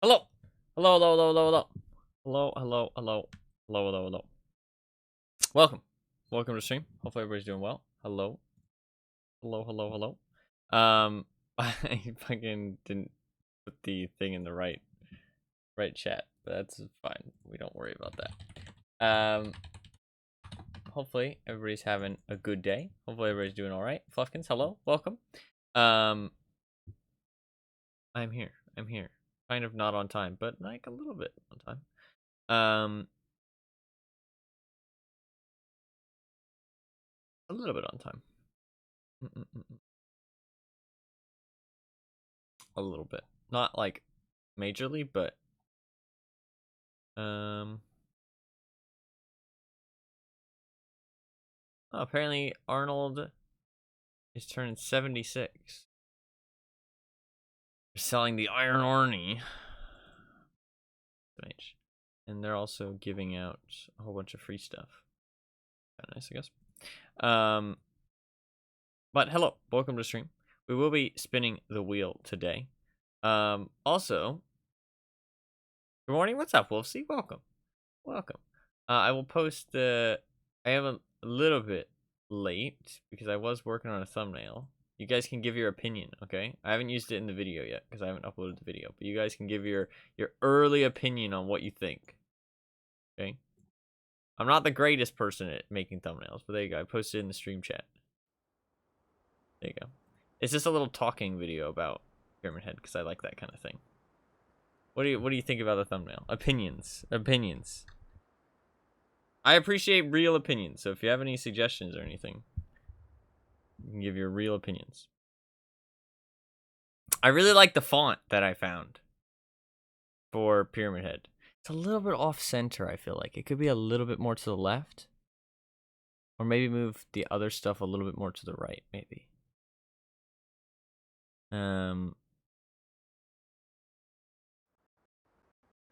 Hello. Hello, hello, hello, hello, hello. Hello, hello, hello. Hello, hello, hello. Welcome. Welcome to stream. Hopefully everybody's doing well. Hello. Hello, hello, hello. I fucking didn't put the thing in the right chat, but that's fine. We don't worry about that. Hopefully everybody's having a good day. Hopefully everybody's doing all right. Fluffkins, hello. Welcome. I'm here. I'm here. Kind of not on time, but like a little bit on time. A little bit on time. A little bit. Not like majorly, but oh, apparently Arnold is turning 76. They're selling the Iron Arnie. And they're also giving out a whole bunch of free stuff. Kind of nice, I guess. But hello, welcome to the stream. We will be spinning the wheel today. Also, good morning. What's up, Wolfsy? Welcome. I will post the. I am a little bit late because I was working on a thumbnail. You guys can give your opinion, okay? I haven't used it in the video yet because I haven't uploaded the video, but you guys can give your early opinion on what you think. Okay? I'm not the greatest person at making thumbnails, but there you go. I posted it in the stream chat. There you go. It's just a little talking video about Pyramid Head because I like that kind of thing. What do you think about the thumbnail? Opinions. I appreciate real opinions, so if you have any suggestions or anything, you can give your real opinions. I really like the font that I found for Pyramid Head. It's a little bit off-center, I feel like. It could be a little bit more to the left. Or maybe move the other stuff a little bit more to the right, maybe.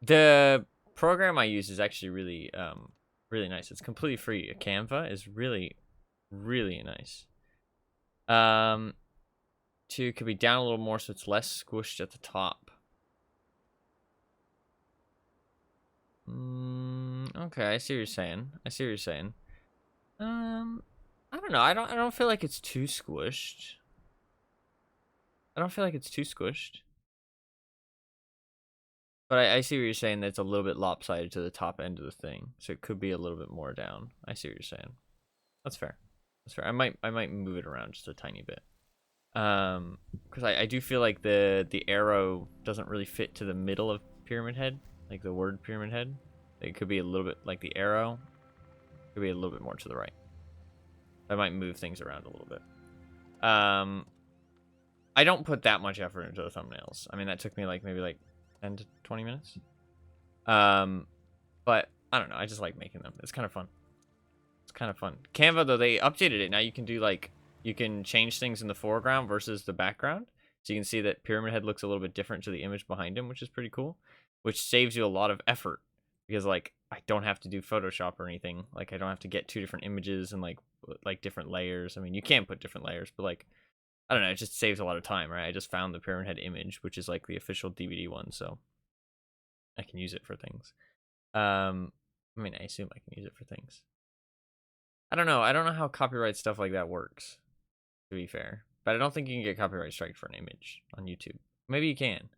The program I use is actually really, really nice. It's completely free. Canva is really, really nice. 2 could be down a little more so it's less squished at the top. Okay, I see what you're saying. I don't know. I don't feel like it's too squished. But I see what you're saying, that it's a little bit lopsided to the top end of the thing. So it could be a little bit more down. I see what you're saying. That's fair. I might move it around just a tiny bit. Because I do feel like the arrow doesn't really fit to the middle of Pyramid Head, like the word Pyramid Head. It could be a little bit like the arrow. Could be a little bit more to the right. I might move things around a little bit. I don't put that much effort into the thumbnails. I mean, that took me maybe 10 to 20 minutes. But I don't know. I just like making them. It's kind of fun. Canva, though, they updated it. Now you can do you can change things in the foreground versus the background. So you can see that Pyramid Head looks a little bit different to the image behind him, which is pretty cool. Which saves you a lot of effort. Because, I don't have to do Photoshop or anything. I don't have to get 2 different images and, like different layers. I mean, you can put different layers, but, I don't know. It just saves a lot of time, right? I just found the Pyramid Head image, which is, the official DVD one, so I can use it for things. I mean, I assume I can use it for things. I don't know. I don't know how copyright stuff like that works, to be fair. But I don't think you can get copyright strike for an image on YouTube. Maybe you can.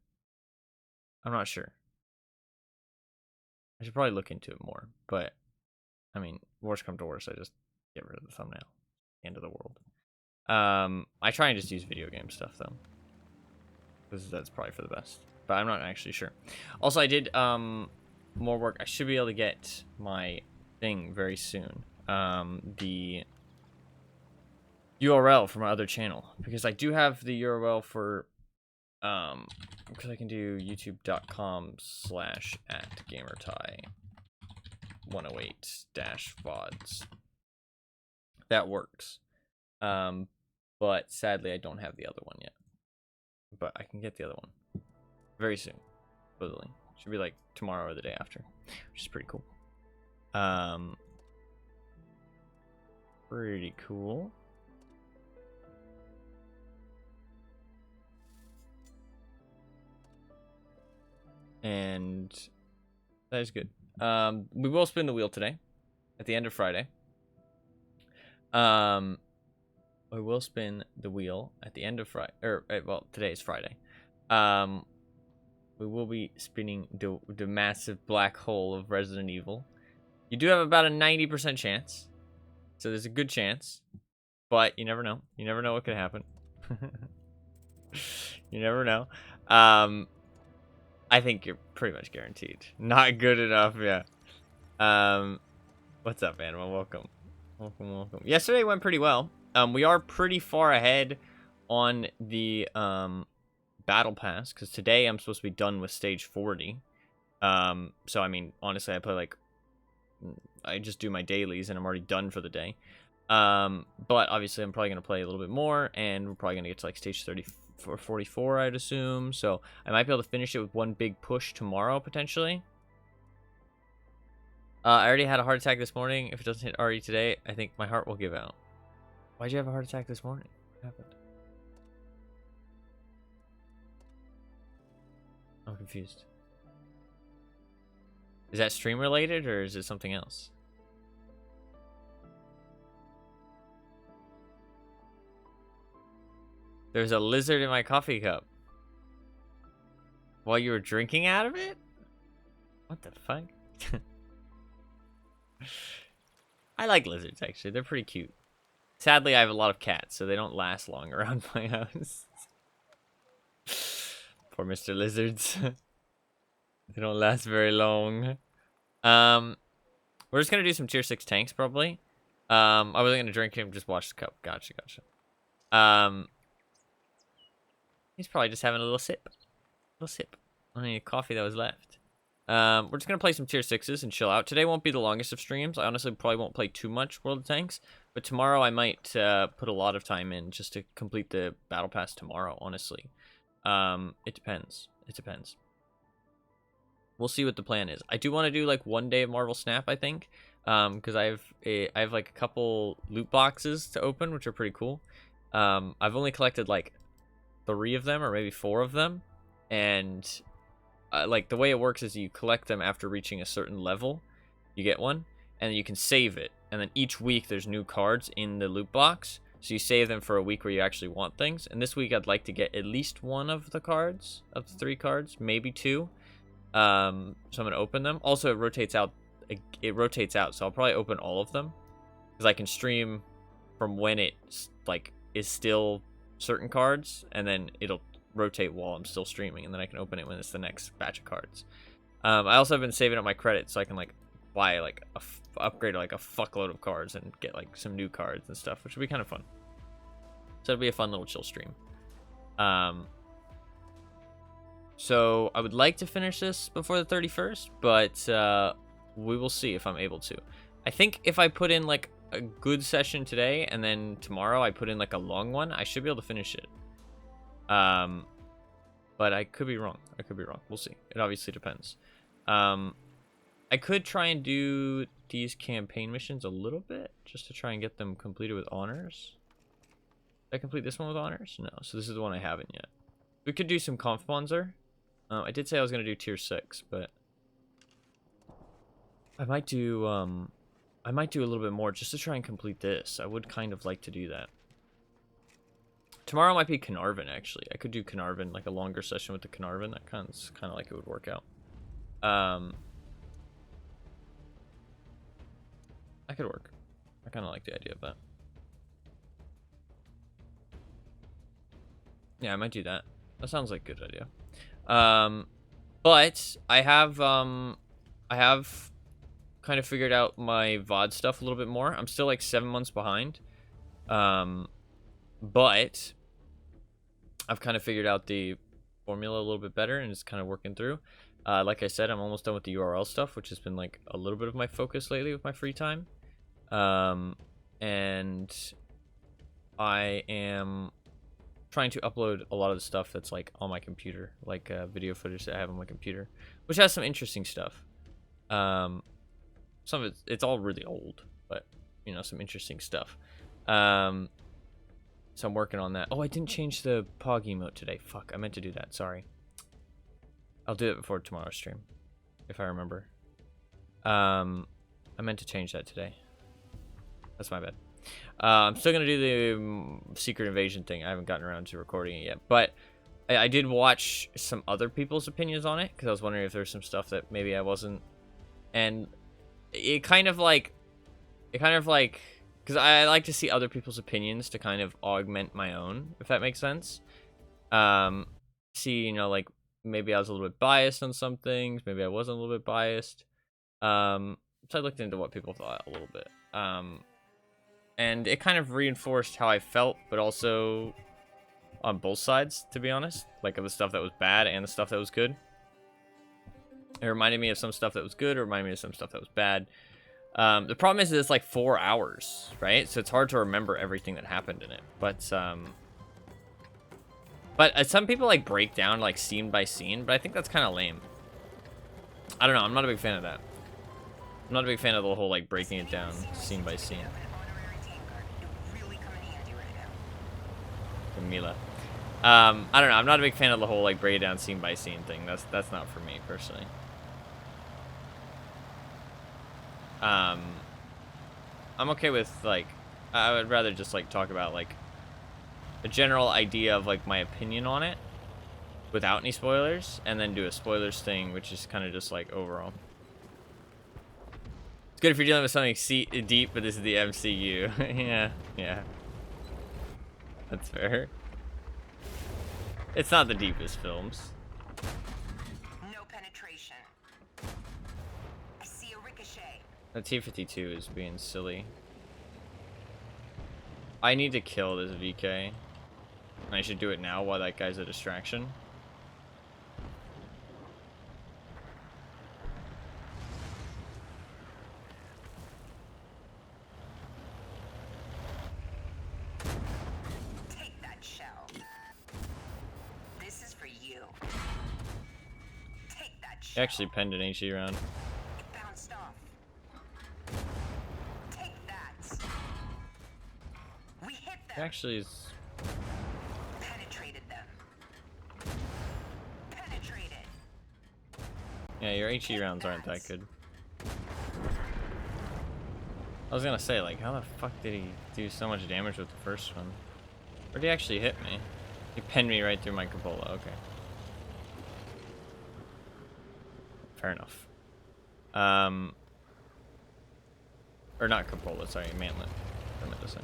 I'm not sure. I should probably look into it more. But, I mean, worst come to worst, I just get rid of the thumbnail. End of the world. I try and just use video game stuff, though. Because that's probably for the best. But I'm not actually sure. Also, I did more work. I should be able to get my thing very soon. The URL for my other channel, because I do have the URL for because I can do youtube.com/@gamertie108-VODs. That works. But sadly I don't have the other one yet. But I can get the other one very soon. Literally. Should be tomorrow or the day after, which is pretty cool. Pretty cool. And that is good. We will spin the wheel today at the end of Friday. We will spin the wheel at the end of Friday, well, today is Friday. We will be spinning the massive black hole of Resident Evil. You do have about a 90% chance, so there's a good chance, but you never know. You never know what could happen. You never know. I think you're pretty much guaranteed. Not good enough, yeah. What's up, Animal? Welcome. Welcome. Yesterday went pretty well. We are pretty far ahead on the battle pass because today I'm supposed to be done with stage 40. So I mean, honestly, I just do my dailies and I'm already done for the day. But obviously I'm probably gonna play a little bit more, and we're probably gonna get to like stage 34, 44, I'd assume. So I might be able to finish it with one big push tomorrow potentially. I already had a heart attack this morning. If it doesn't hit RE today, I think my heart will give out. Why'd you have a heart attack this morning? What happened? I'm confused. Is that stream related or is it something else? There's a lizard in my coffee cup. While you were drinking out of it? What the fuck? I like lizards, actually. They're pretty cute. Sadly, I have a lot of cats, so they don't last long around my house. Poor Mr. Lizards. They don't last very long. We're just gonna do some tier 6 tanks, probably. I wasn't gonna drink him, just watch the cup. Gotcha. He's probably just having a little sip. On the coffee that was left. We're just gonna play some tier 6s and chill out. Today won't be the longest of streams. I honestly probably won't play too much World of Tanks, but tomorrow I might put a lot of time in just to complete the battle pass tomorrow, honestly. It depends. We'll see what the plan is. I do want to do like one day of Marvel Snap, I think, because I have like a couple loot boxes to open, which are pretty cool. I've only collected like 3 of them or maybe 4 of them, and like the way it works is you collect them after reaching a certain level, you get one, and you can save it, and then each week there's new cards in the loot box, so you save them for a week where you actually want things. And this week I'd like to get at least 1 of the cards, of the 3 cards, maybe 2. So I'm gonna open them. Also, it rotates out, so I'll probably open all of them because I can stream from when it like is still certain cards, and then it'll rotate while I'm still streaming, and then I can open it when it's the next batch of cards. I also have been saving up my credits so I can like buy like upgrade like a fuckload of cards and get like some new cards and stuff, which will be kind of fun. So it'll be a fun little chill stream. So I would like to finish this before the 31st, but we will see if I'm able to. I think if I put in like a good session today and then tomorrow I put in like a long one, I should be able to finish it. But I could be wrong. We'll see. It obviously depends. I could try and do these campaign missions a little bit just to try and get them completed with honors. Did I complete this one with honors? No. So this is the one I haven't yet. We could do some conf bonzer. I did say I was gonna do tier 6, but I might do a little bit more just to try and complete this. I would kind of like to do that. Tomorrow might be Carnarvon, actually. I could do Carnarvon, like a longer session with the Carnarvon. That kind of like it would work out. That could work. I kind of like the idea of that. Yeah, I might do that. That sounds like a good idea. But I have kind of figured out my VOD stuff a little bit more. I'm still like 7 months behind. But I've kind of figured out the formula a little bit better and it's kind of working through. Like I said, I'm almost done with the URL stuff, which has been like a little bit of my focus lately with my free time. And I am trying to upload a lot of the stuff that's like on my computer, like video footage that I have on my computer, which has some interesting stuff. Some of it's all really old, but you know, some interesting stuff. So I'm working on that. Oh, I didn't change the Pog emote today. Fuck, I meant to do that. Sorry. I'll do it before tomorrow's stream, if I remember. I meant to change that today. That's my bad. I'm still gonna do the secret invasion thing. I haven't gotten around to recording it yet, but I did watch some other people's opinions on it because I was wondering if there's some stuff that maybe I wasn't, and it kind of like, because I like to see other people's opinions to kind of augment my own, if that makes sense. See, you know, like maybe I was a little bit biased on some things, maybe I wasn't a little bit biased. So I looked into what people thought a little bit. And it kind of reinforced how I felt, but also on both sides, to be honest. Like, of the stuff that was bad and the stuff that was good. It reminded me of some stuff that was good, it reminded me of some stuff that was bad. The problem is that it's like 4 hours, right? So it's hard to remember everything that happened in it. But some people like break down like scene by scene, but I think that's kind of lame. I don't know, I'm not a big fan of that. I'm not a big fan of the whole like breaking it down scene by scene. Camila. I don't know, I'm not a big fan of the whole like break it down scene by scene thing. That's not for me personally. I'm okay with like, I would rather just like talk about like a general idea of like my opinion on it without any spoilers, and then do a spoilers thing, which is kind of just like overall. It's good if you're dealing with something deep, but this is the MCU. yeah. That's fair. It's not the deepest films. No penetration. I see a ricochet. The T-52 is being silly. I need to kill this VK. And I should do it now while that guy's a distraction. Take that shell. This is for you. Take that He shell. actually penned an HE round. It bounced off. Take that. We hit them. He actually is... Penetrated them. Penetrated. Yeah, your HE rounds aren't that good. I was gonna say, like, how the fuck did he do so much damage with the first one? Or did he actually hit me? He pinned me right through my cupola, okay. Fair enough. Or not cupola, sorry, mantlet. I meant to say.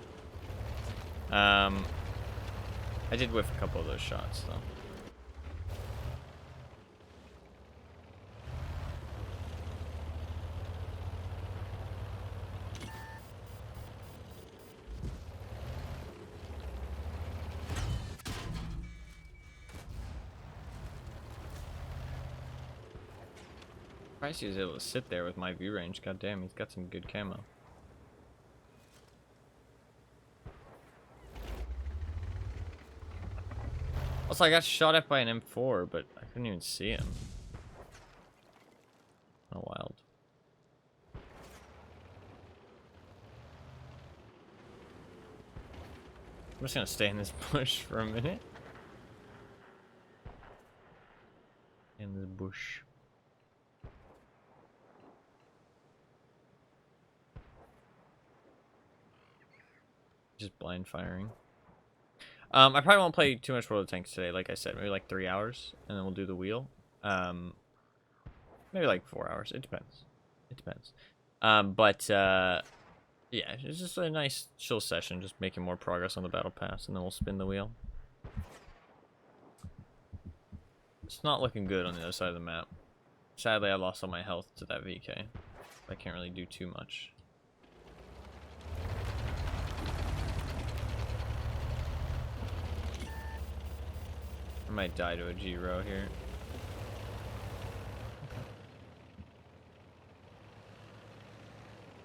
I did whiff a couple of those shots, though. Surprised he was able to sit there with my view range. God damn, he's got some good camo. Also, I got shot at by an M4, but I couldn't even see him. Oh, wild. I'm just gonna stay in this bush for a minute. In this bush. Just blind firing. I probably won't play too much World of Tanks today, like I said. Maybe like 3 hours, and then we'll do the wheel. Maybe like 4 hours. It depends. It depends. Yeah, it's just a nice chill session, just making more progress on the battle pass, and then we'll spin the wheel. It's not looking good on the other side of the map. Sadly, I lost all my health to that VK. I can't really do too much. I might die to a G-row here.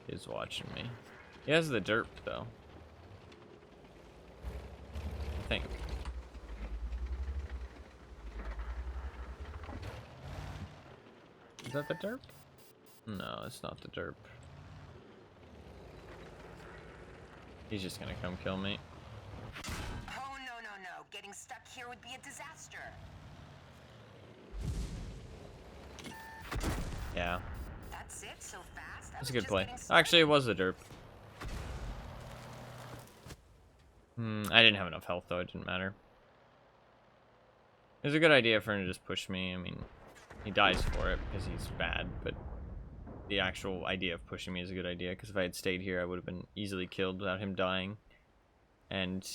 He's watching me. He has the derp, though. I think. Is that the derp? No, it's not the derp. He's just gonna come kill me. Oh, no. Getting stuck here would be a disaster. Yeah. That's it so fast? That's a good play. Actually, it was the derp. I didn't have enough health, though. It didn't matter. It was a good idea for him to just push me. I mean, he dies for it because he's bad, but the actual idea of pushing me is a good idea, because if I had stayed here, I would have been easily killed without him dying. And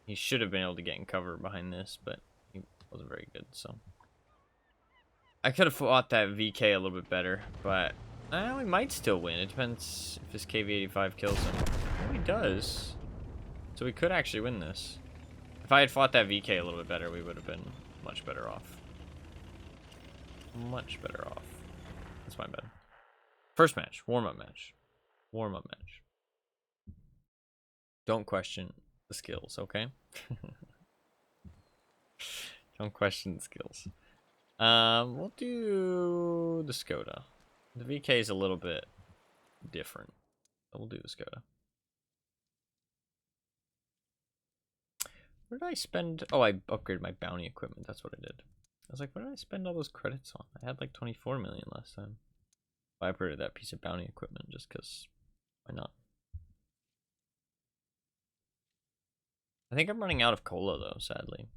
he should have been able to get in cover behind this, but he wasn't very good, so. I could have fought that VK a little bit better, but we might still win. It depends if this KV-85 kills him. Oh, he does. So we could actually win this. If I had fought that VK a little bit better, we would have been much better off. Much better off. That's my bad. First match. Warm-up match. Warm-up match. Don't question the skills, okay? Don't question the skills. We'll do the Skoda. The VK is a little bit different, but we'll do the Skoda. Where did I spend? Oh, I upgraded my bounty equipment. That's what I did. I was like, what did I spend all those credits on? I had like 24 million last time. I upgraded that piece of bounty equipment just because why not? I think I'm running out of cola though, sadly.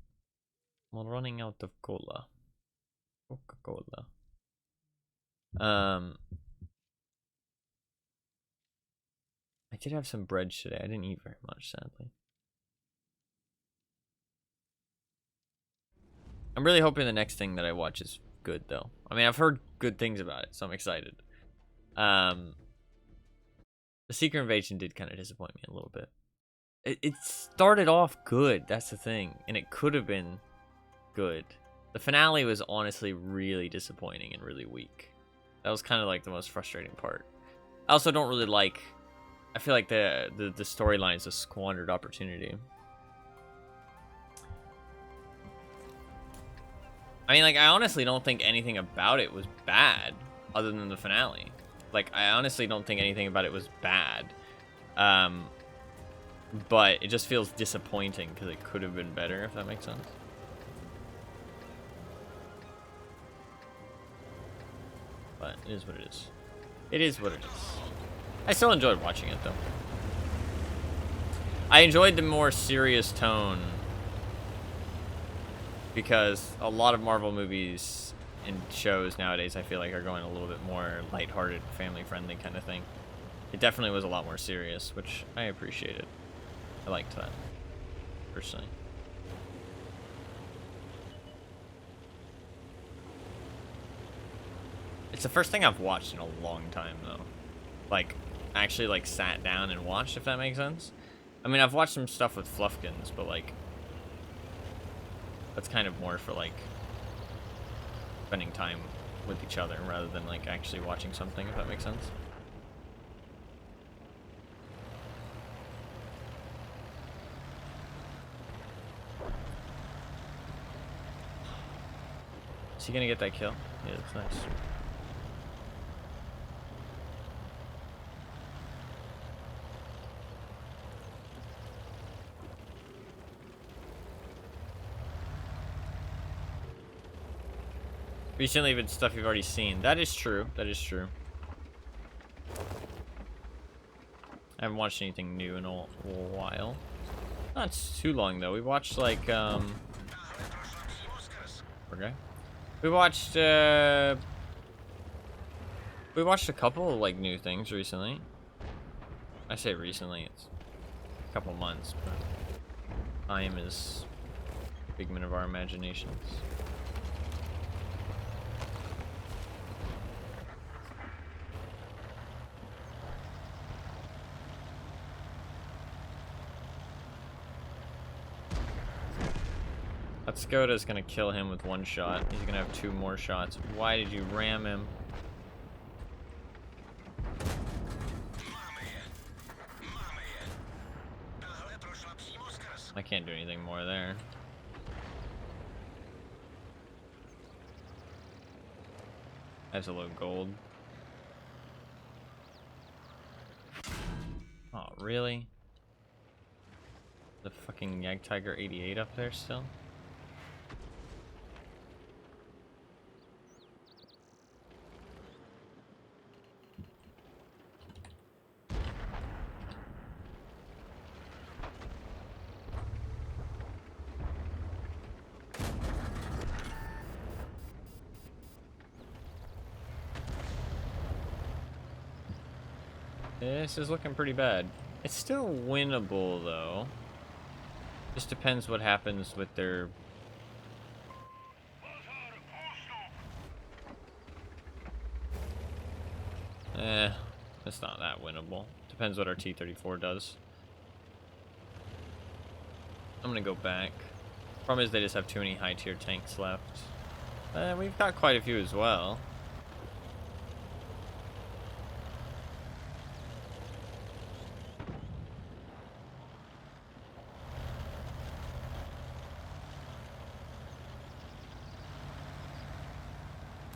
I'm running out of cola. Coca-Cola. I did have some bread today. I didn't eat very much, sadly. I'm really hoping the next thing that I watch is good, though. I mean, I've heard good things about it, so I'm excited. The Secret Invasion did kind of disappoint me a little bit. It started off good, that's the thing, and it could have been good. The finale was honestly really disappointing and really weak. That was kind of like the most frustrating part. I also don't really like... I feel like the storyline is a squandered opportunity. I mean, like, I honestly don't think anything about it was bad, other than the finale. Like, I honestly don't think anything about it was bad. But it just feels disappointing, because it could have been better, if that makes sense. But it is what it is. It is what it is. I still enjoyed watching it, though. I enjoyed the more serious tone, because a lot of Marvel movies and shows nowadays, I feel like, are going a little bit more lighthearted, family-friendly kind of thing. It definitely was a lot more serious, which I appreciated. I liked that, personally. It's the first thing I've watched in a long time, though. Like, actually, like, sat down and watched, if that makes sense. I mean, I've watched some stuff with Fluffkins, but, like, that's kind of more for, like, spending time with each other rather than, like, actually watching something, if that makes sense. Is he gonna get that kill? Yeah, that's nice. Recently been stuff you've already seen. That is true. That is true. I haven't watched anything new in a while. Not too long though. We watched like okay. We watched a couple of like new things recently. I say recently, it's a couple months, but time is a figment of our imaginations. That Skoda's gonna kill him with one shot. He's gonna have 2 more shots. Why did you ram him? I can't do anything more there. That's a low gold. Oh, really? The fucking Jagdtiger 88 up there still? This is looking pretty bad. It's still winnable, though. Just depends what happens with their... it's not that winnable. Depends what our T-34 does. I'm gonna go back. Problem is they just have too many high-tier tanks left. We've got quite a few as well.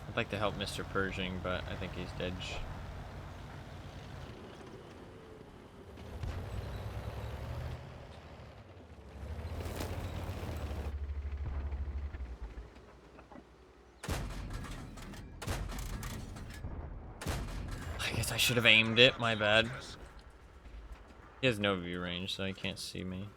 I'd like to help Mr. Pershing, but I think he's dead. I guess I should have aimed it, my bad. He has no view range, so he can't see me.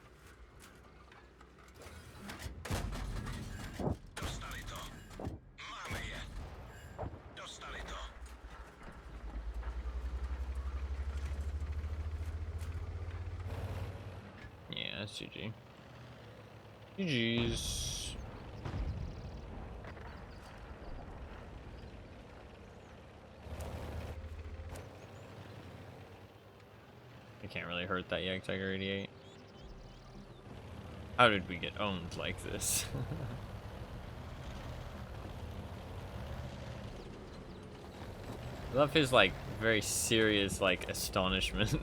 Yeah, that's GG. GG's. I can't really hurt that Yak Tiger 88. How did we get owned like this? I love his, like, very serious, like, astonishment.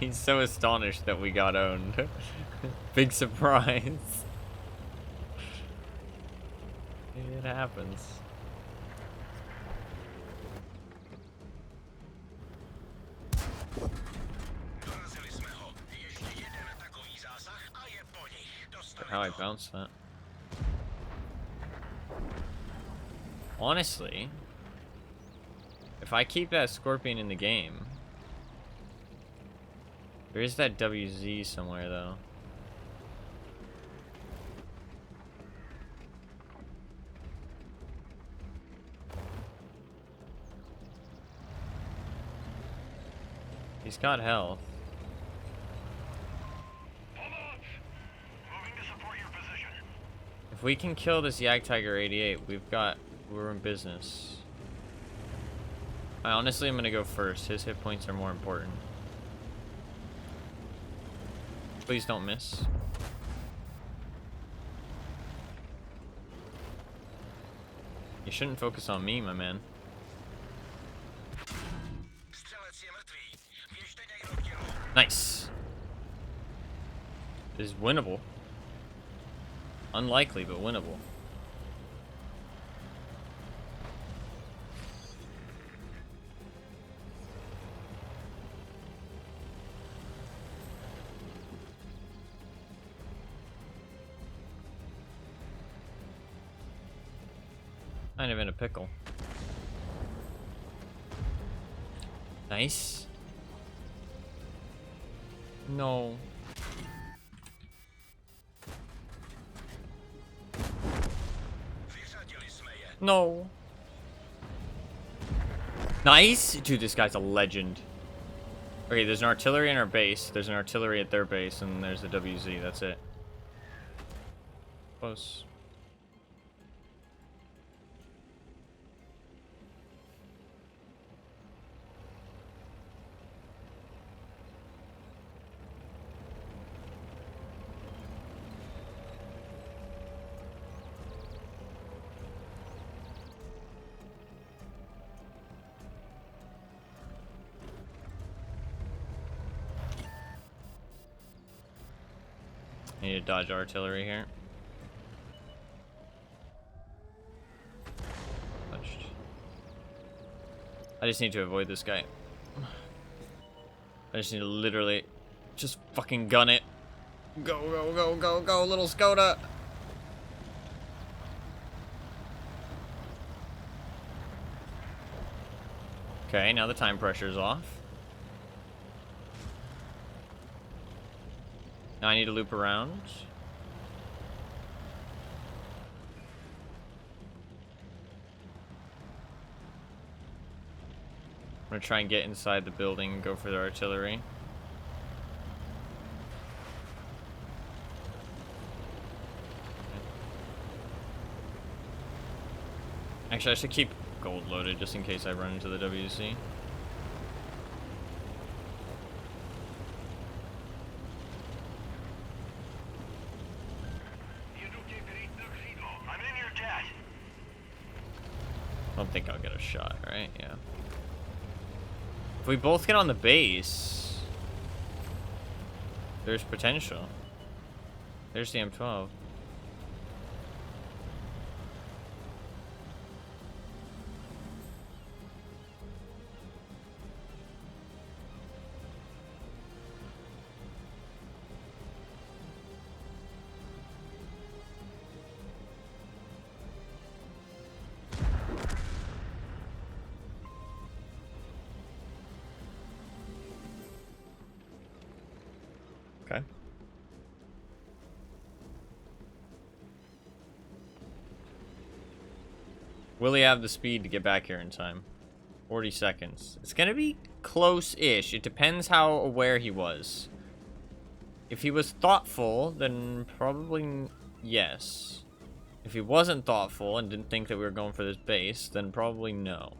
He's so astonished that we got owned. Big surprise. It happens. How I bounced that. Honestly, if I keep that Scorpion in the game, there is that WZ somewhere though. He's got health. If we can kill this Yak Tiger 88, we're in business. I honestly am gonna go first. His hit points are more important. Please don't miss. You shouldn't focus on me, my man. Nice. This is winnable. Unlikely, but winnable. Kind of in a pickle. Nice. No. No. Nice. Dude, this guy's a legend. Okay, there's an artillery in our base. There's an artillery at their base, and there's the WZ. That's it. Close. I need to dodge artillery here. Touched. I just need to avoid this guy. I just need to literally just fucking gun it. Go, go, go, go, go, little Skoda. Okay, now the time pressure's off. Now I need to loop around. I'm gonna try and get inside the building and go for the artillery. Actually, I should keep gold loaded just in case I run into the WC. I'm in your debt. I don't think I'll get a shot, right? Yeah. If we both get on the base, there's potential. There's the M12. Okay. Will he have the speed to get back here in time? 40 seconds. It's gonna be close-ish. It depends how aware he was. If he was thoughtful, then probably yes. If he wasn't thoughtful and didn't think that we were going for this base, then probably no.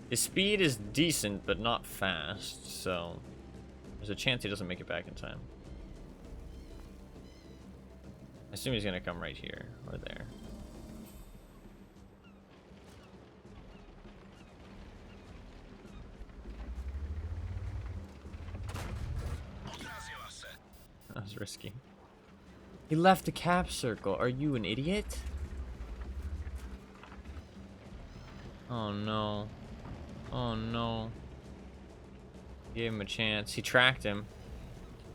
His speed is decent, but not fast, so there's a chance he doesn't make it back in time. I assume he's gonna come right here or there. That was risky. He left the cap circle. Are you an idiot? Oh no. Oh no. Gave him a chance. He tracked him.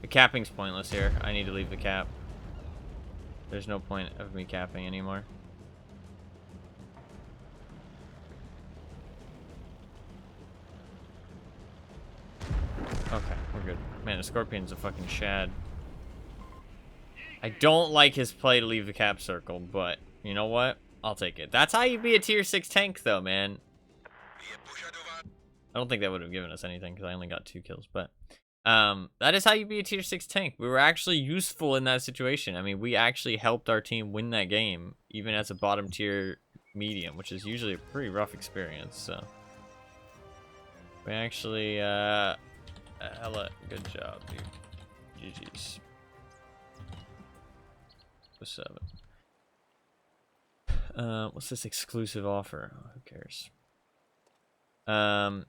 The capping's pointless here. I need to leave the cap. There's no point of me capping anymore. Okay, we're good. Man, the Scorpion's a fucking shad. I don't like his play to leave the cap circle, but you know what? I'll take it. That's how you be a tier 6 tank, though, man. I don't think that would have given us anything because I only got 2 kills, but that is how you be a tier 6 tank. We were actually useful in that situation. I mean, we actually helped our team win that game, even as a bottom tier medium, which is usually a pretty rough experience. So we actually, hella good job, dude. GG's. 7. What's this exclusive offer? Oh, who cares? Yeah,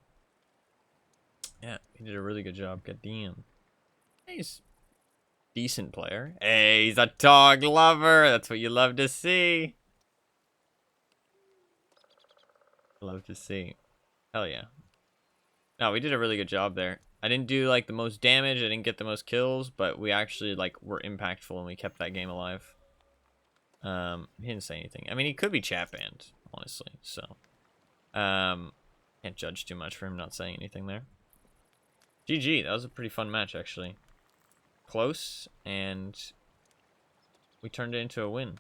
he did a really good job. God damn. He's decent player. Hey, he's a dog lover. That's what you love to see. Love to see. Hell yeah. No, we did a really good job there. I didn't do like the most damage. I didn't get the most kills, but we actually like were impactful and we kept that game alive. He didn't say anything. I mean, he could be chat banned, honestly. So, can't judge too much for him not saying anything there. GG, that was a pretty fun match, actually. Close, and we turned it into a win.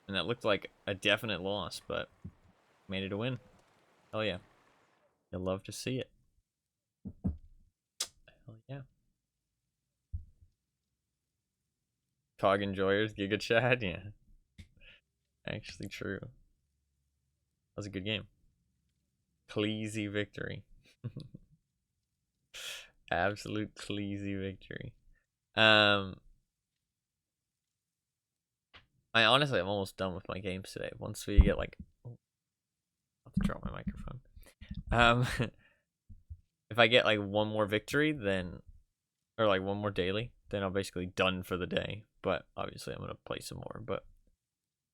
And that looked like a definite loss, but made it a win. Hell yeah. You'll love to see it. Hell yeah. Cog enjoyers, Giga Chad, yeah. Actually true. That was a good game. Cleasy victory. Absolute cleasy victory. I honestly, I'm almost done with my games today. Once we get like, oh, I'll have to drop my microphone. If I get like one more victory, then, or like one more daily, then I'm basically done for the day. But obviously, I'm gonna play some more. But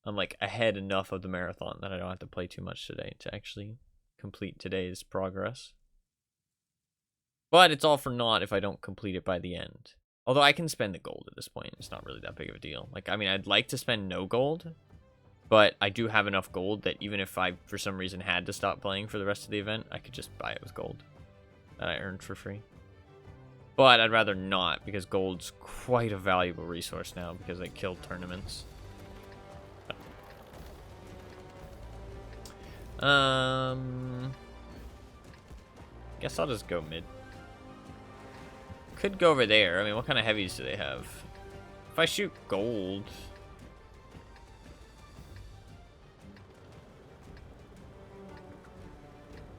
I'm like ahead enough of the marathon that I don't have to play too much today to actually complete today's progress. But it's all for naught if I don't complete it by the end. Although I can spend the gold at this point. It's not really that big of a deal. Like, I mean, I'd like to spend no gold, but I do have enough gold that even if I, for some reason, had to stop playing for the rest of the event, I could just buy it with gold that I earned for free. But I'd rather not, because gold's quite a valuable resource now because I killed tournaments. Guess I'll just go mid. Could go over there. I mean, what kind of heavies do they have? If I shoot gold...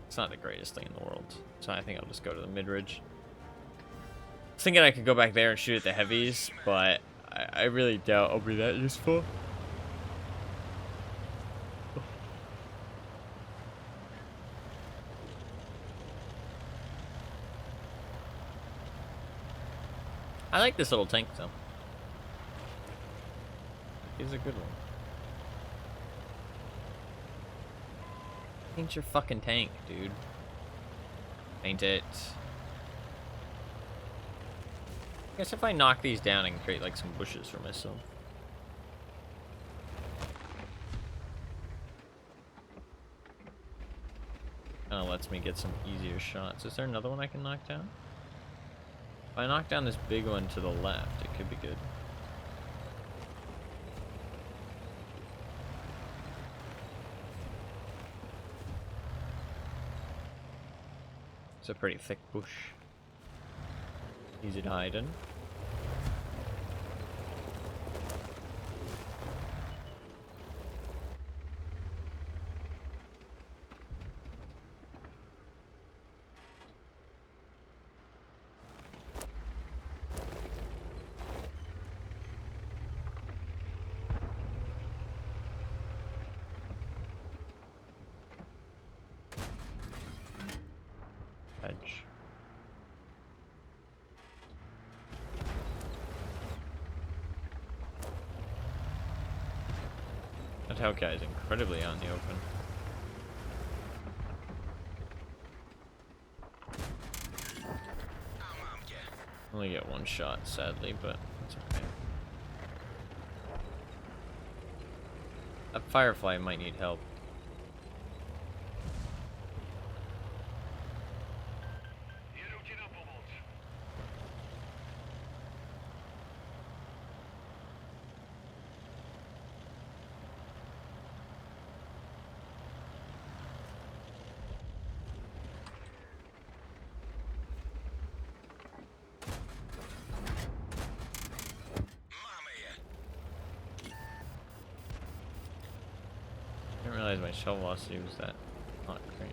It's not the greatest thing in the world. So I think I'll just go to the mid-ridge. I was thinking I could go back there and shoot at the heavies, but I really doubt I'll be that useful. I like this little tank, though. He's a good one. Paint your fucking tank, dude. Paint it. I guess if I knock these down, I can create like some bushes for myself. Kinda lets me get some easier shots. Is there another one I can knock down? If I knock down this big one to the left, it could be good. It's a pretty thick bush. Easy to hide in. Edge. That Hellcat is incredibly out in the open. Only get one shot, sadly, but it's okay. That Firefly might need help. I didn't realize my shell velocity was that not great.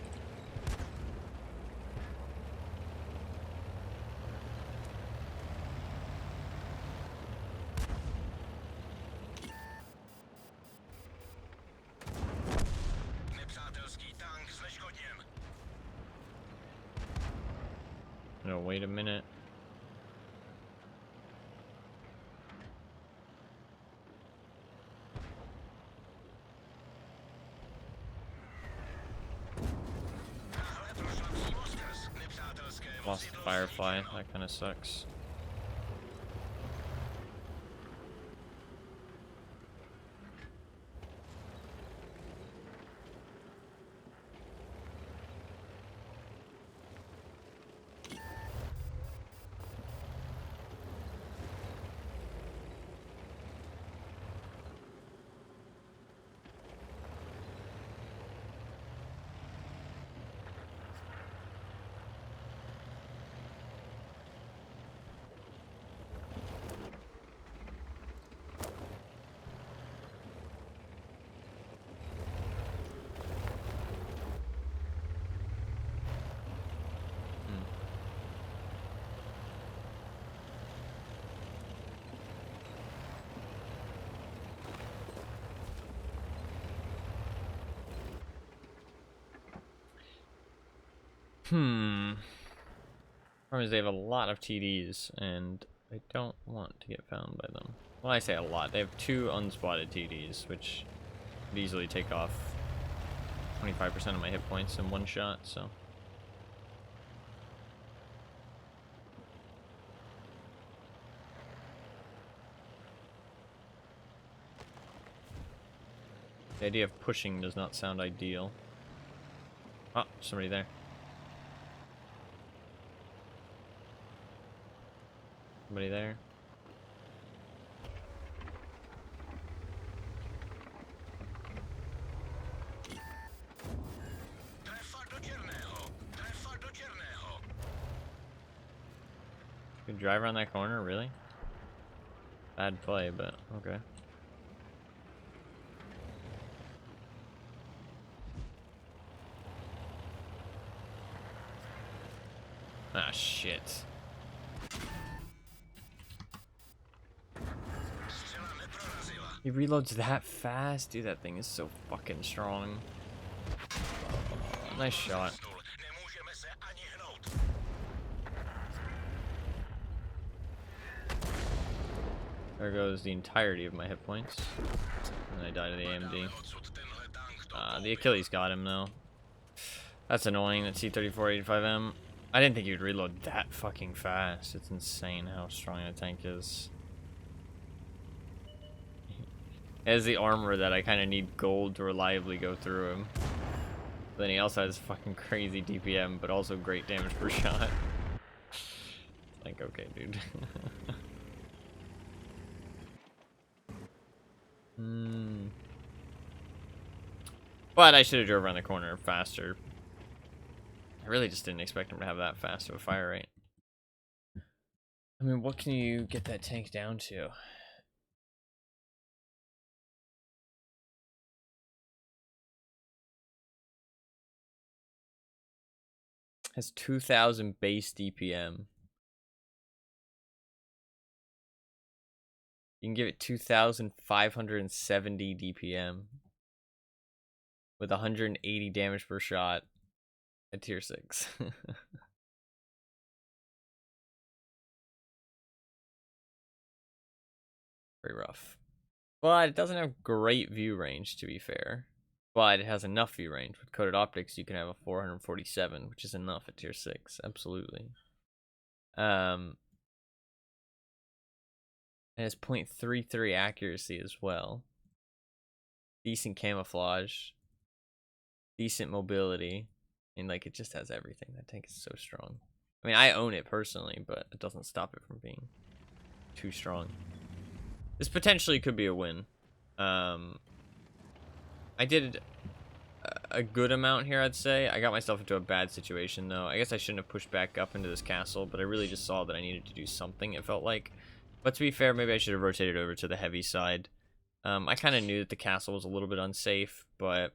No, wait a minute. Lost the Firefly, that kind of sucks. Problem is they have a lot of TDs, and I don't want to get found by them. Well, I say a lot. They have 2 unspotted TDs, which could easily take off 25% of my hit points in one shot, so... The idea of pushing does not sound ideal. Oh, somebody there. Somebody there. You drive around that corner, really? Bad play, but okay. Ah, shit. He reloads that fast? Dude, that thing is so fucking strong. Nice shot. There goes the entirety of my hit points. And I die to the AMD. The Achilles got him, though. That's annoying, that T-34-85M. I didn't think you'd reload that fucking fast. It's insane how strong that tank is. It has the armor that I kind of need gold to reliably go through him. Then he also has fucking crazy DPM, but also great damage per shot. Like, okay, dude. But I should have drove around the corner faster. I really just didn't expect him to have that fast of a fire rate. I mean, what can you get that tank down to? Has 2,000 base DPM. You can give it 2,570 DPM. With 180 damage per shot at tier 6. Very rough. But it doesn't have great view range, to be fair. But it has enough view range. With coated optics, you can have a 447, which is enough at tier 6. Absolutely. It has 0.33 accuracy as well. Decent camouflage. Decent mobility. And, like, it just has everything. That tank is so strong. I mean, I own it personally, but it doesn't stop it from being too strong. This potentially could be a win. I did a good amount here, I'd say. I got myself into a bad situation, though. I guess I shouldn't have pushed back up into this castle, but I really just saw that I needed to do something, it felt like. But to be fair, maybe I should have rotated over to the heavy side. I kind of knew that the castle was a little bit unsafe, but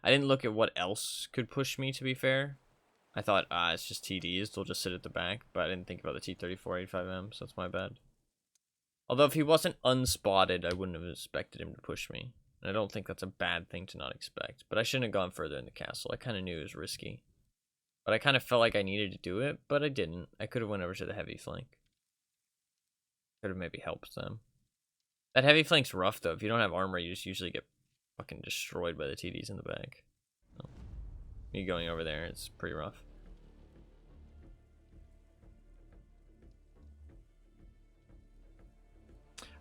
I didn't look at what else could push me, to be fair. I thought, it's just TDs, they'll just sit at the back, but I didn't think about the T-34-85M, so that's my bad. Although if he wasn't unspotted, I wouldn't have expected him to push me. And I don't think that's a bad thing to not expect. But I shouldn't have gone further in the castle. I kind of knew it was risky. But I kind of felt like I needed to do it, but I didn't. I could have went over to the heavy flank. Could have maybe helped them. That heavy flank's rough, though. If you don't have armor, you just usually get fucking destroyed by the TDs in the back. So, me going over there, it's pretty rough.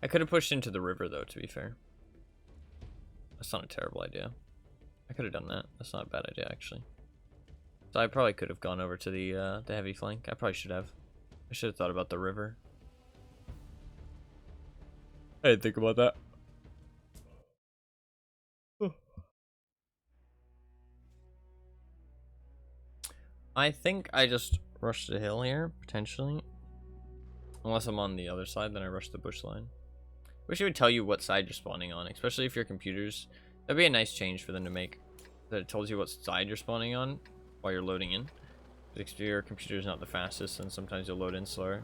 I could have pushed into the river, though, to be fair. That's not a terrible idea. I could have done that. That's not a bad idea, actually. So I probably could have gone over to the heavy flank. I probably should have. I should have thought about the river. I didn't think about that. I think I just rushed the hill here, potentially. Unless I'm on the other side, then I rush the bush line. Wish it would tell you what side you're spawning on, especially if your computers. That'd be a nice change for them to make. That it tells you what side you're spawning on while you're loading in. If your computer's not the fastest, then sometimes you'll load in slower.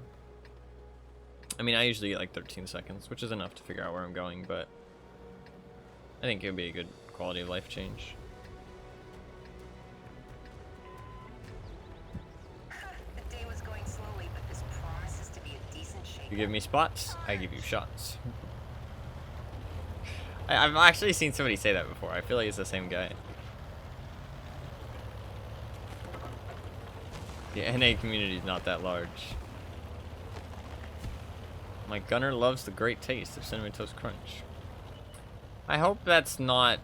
I mean, I usually get like 13 seconds, which is enough to figure out where I'm going, but I think it would be a good quality of life change. The day was going slowly, but this promises to be a decent shake. You give me spots, I give you shots. I've actually seen somebody say that before. I feel like it's the same guy. The NA community is not that large. My gunner loves the great taste of Cinnamon Toast Crunch. I hope that's not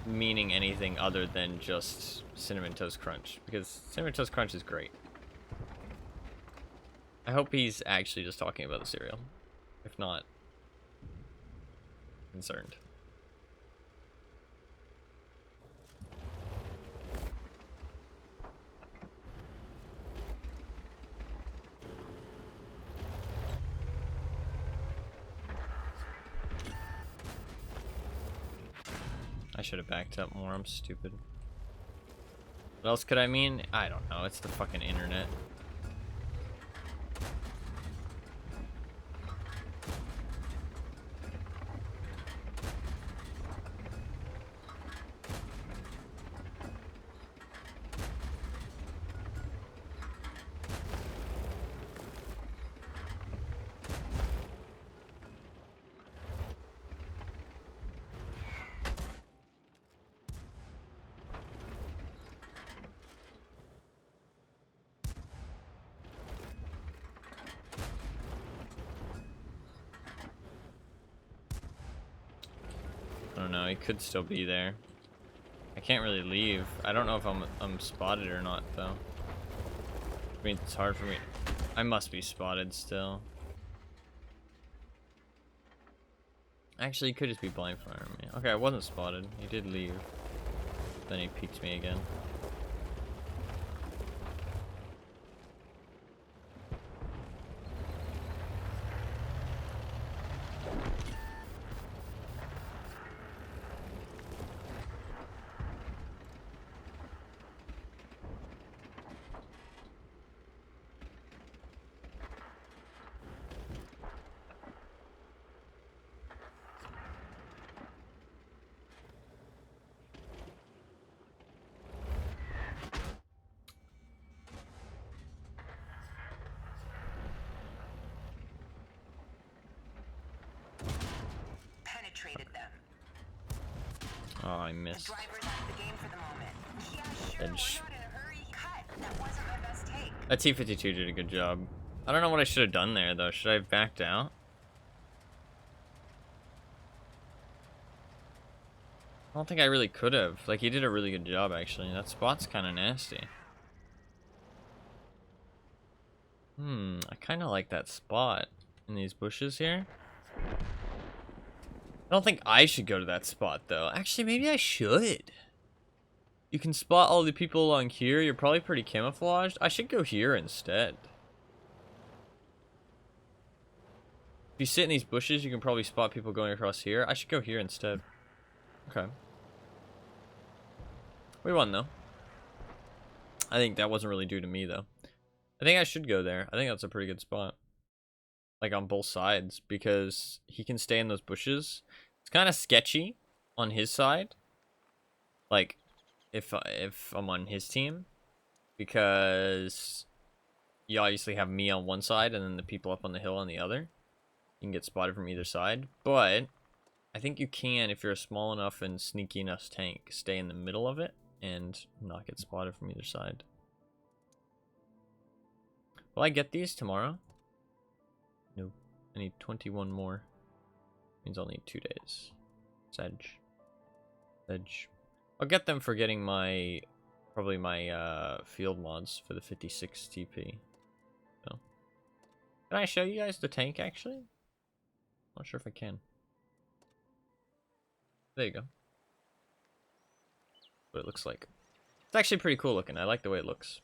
meaning anything other than just Cinnamon Toast Crunch, because Cinnamon Toast Crunch is great. I hope he's actually just talking about the cereal. If not, concerned. I should have backed up more. I'm stupid. What else could I mean? I don't know. It's the fucking internet. I don't know, he could still be there. I can't really leave. I don't know if I'm spotted or not though. I mean, it's hard for me. I must be spotted still. Actually, he could just be blind firing me. Okay, I wasn't spotted. He did leave. Then he peeks me again. Penetrated them. Oh, I The missed. driver's out of the game for the moment. Yeah, sure. Edge. We're not in a hurry. Cut. That wasn't my best take. That T-52 did a good job. I don't know what I should have done there though. Should I have backed out? I don't think I really could have. Like, he did a really good job actually. That spot's kind of nasty. I kind of like that spot in these bushes here. I don't think I should go to that spot though. Actually, maybe I should. You can spot all the people along here. You're probably pretty camouflaged. I should go here instead. If you sit in these bushes, you can probably spot people going across here. I should go here instead. Okay. We won though. I think that wasn't really due to me though. I think I should go there. I think that's a pretty good spot. Like on both sides, because he can stay in those bushes. It's kind of sketchy on his side. Like, if I'm on his team, because you obviously have me on one side and then the people up on the hill on the other. You can get spotted from either side, but I think you can, if you're a small enough and sneaky enough tank, stay in the middle of it and not get spotted from either side. Will I get these tomorrow? Nope. I need 21 more. Means I'll need 2 days. Sedge. I'll get them for getting my, probably my field mods for the 56 TP. So, can I show you guys the tank actually? Not sure if I can. There you go. What it looks like. It's actually pretty cool looking. I like the way it looks.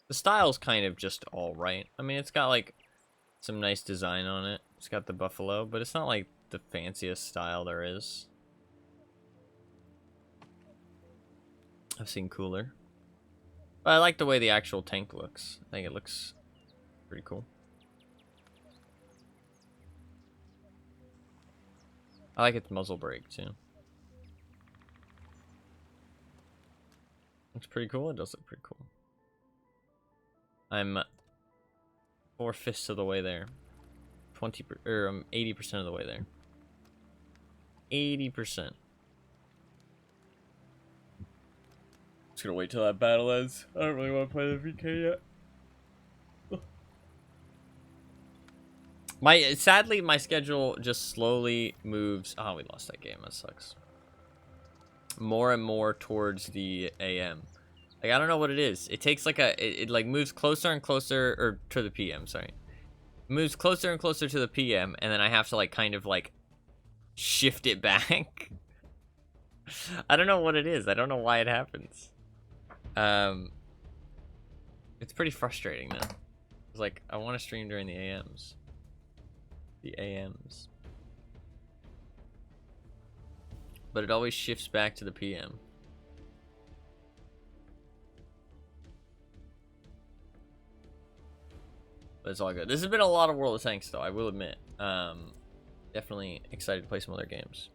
The style's kind of just alright. I mean, it's got like some nice design on it. It's got the buffalo, but it's not like the fanciest style there is. I've seen cooler. But I like the way the actual tank looks. I think it looks pretty cool. I like its muzzle brake too. Looks pretty cool. It does look pretty cool. I'm 4/5 of the way there. 80% of the way there. 80%. Just gonna wait till that battle ends. I don't really want to play the VK yet. Sadly, my schedule just slowly moves. Oh, we lost that game. That sucks. More and more towards the AM. Like, I don't know what it is. It takes like it like moves closer and closer, or to the PM, sorry. Moves closer and closer to the PM, and then I have to like kind of like shift it back. I don't know what it is. I don't know why it happens. It's pretty frustrating though. It's like, I want to stream during the AMs. The AMs. but it always shifts back to the PM. But it's all good. This has been a lot of World of Tanks, though, I will admit. Definitely excited to play some other games.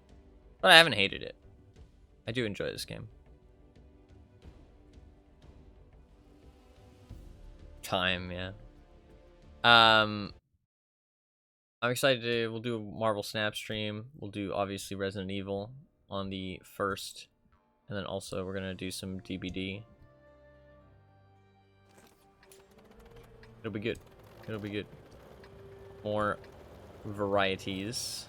But I haven't hated it. I do enjoy this game. Time, yeah. I'm excited to, we'll do a Marvel Snap stream. We'll do, obviously, Resident Evil on the 1st. And then also, we're going to do some DBD. It'll be good. It'll be good. More varieties.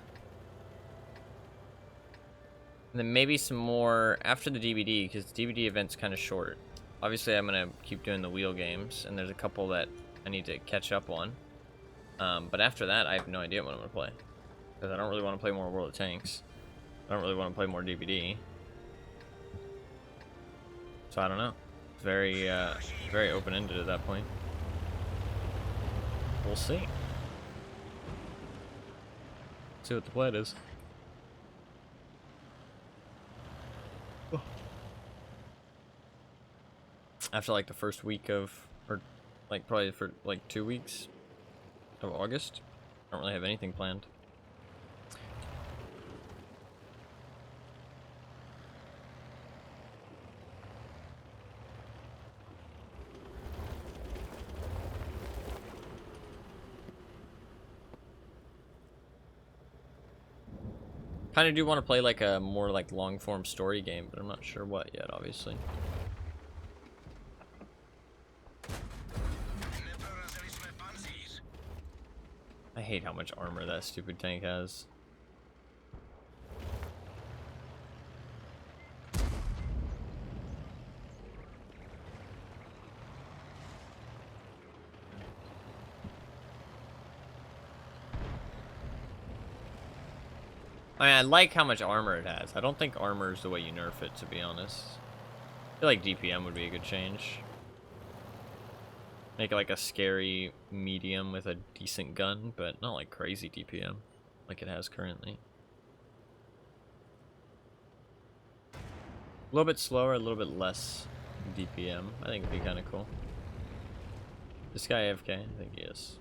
And then maybe some more after the DVD, because the DVD event's kind of short. Obviously, I'm going to keep doing the wheel games, and there's a couple that I need to catch up on. But after that, I have no idea what I'm going to play. Because I don't really want to play more World of Tanks. I don't really want to play more DVD. So I don't know. It's very, very open-ended at that point. We'll see. See what the plan is. After like the first week of, or like probably for like 2 weeks of August, I don't really have anything planned. Kind of do want to play like a more like long form story game, but I'm not sure what yet, obviously. I hate how much armor that stupid tank has. I mean, I like how much armor it has. I don't think armor is the way you nerf it, to be honest. I feel like DPM would be a good change. Make it like a scary medium with a decent gun, but not like crazy DPM like it has currently. A little bit slower, a little bit less DPM. I think it'd be kind of cool. This guy AFK? I think he is.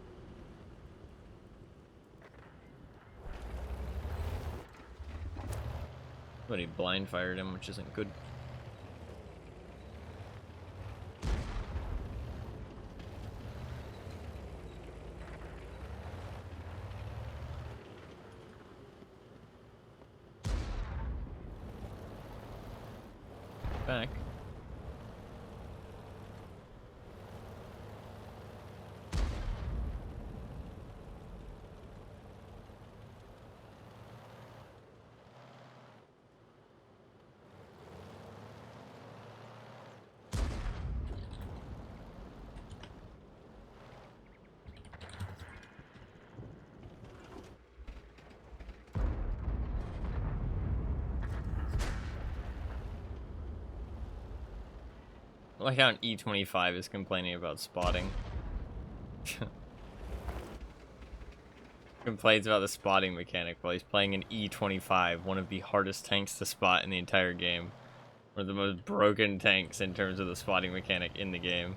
But he blind fired him, which isn't good. Back. I like how an E25 is complaining about spotting. Complains about the spotting mechanic while he's playing an E25, one of the hardest tanks to spot in the entire game. One of the most broken tanks in terms of the spotting mechanic in the game.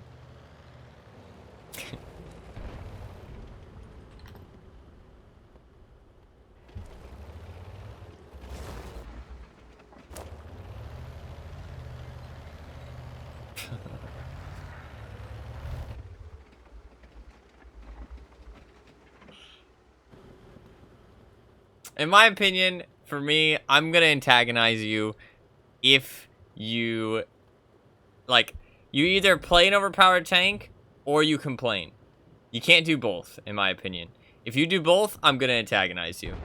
In my opinion, for me, I'm gonna antagonize you if you, like, you either play an overpowered tank or you complain. You can't do both, in my opinion. If you do both, I'm gonna antagonize you.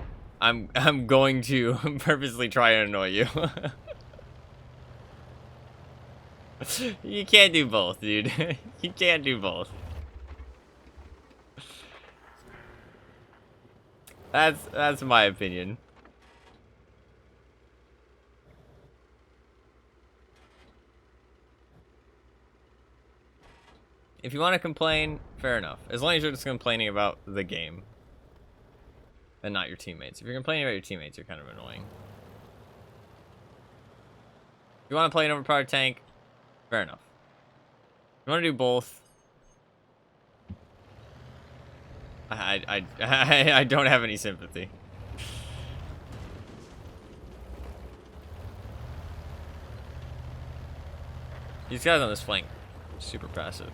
I'm going to purposely try and annoy you. You can't do both, dude. You can't do both. That's my opinion. If you want to complain, fair enough. As long as you're just complaining about the game and not your teammates. If you're complaining about your teammates, you're kind of annoying. You want to play an overpowered tank? Fair enough. You want to do both? I don't have any sympathy. These guys on this flank, super passive.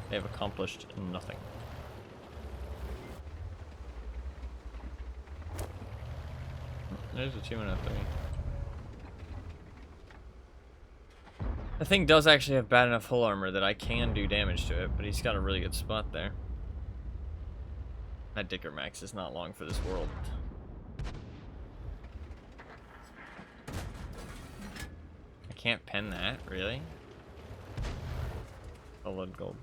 They have accomplished nothing. There's a 2-1 after me. The thing does actually have bad enough hull armor that I can do damage to it, but he's got a really good spot there. That Dicker Max is not long for this world. I can't pen that, really? Solid gold.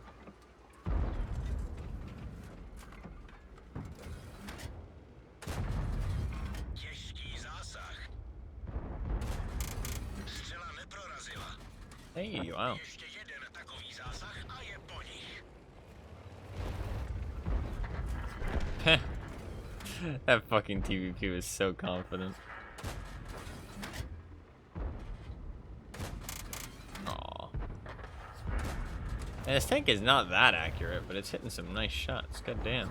Hey, wow. That fucking TVP was so confident. Aww. And this tank is not that accurate, but it's hitting some nice shots. God damn.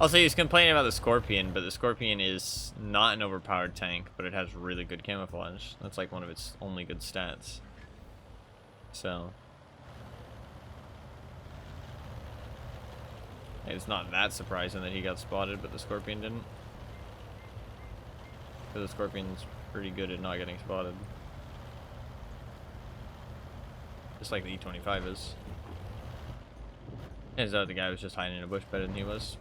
Also, he's complaining about the Scorpion, but the Scorpion is not an overpowered tank, but it has really good camouflage. That's like one of its only good stats. So it's not that surprising that he got spotted, but the Scorpion didn't. Because the Scorpion's pretty good at not getting spotted. Just like the E25 is. Turns out the guy was just hiding in a bush better than he was.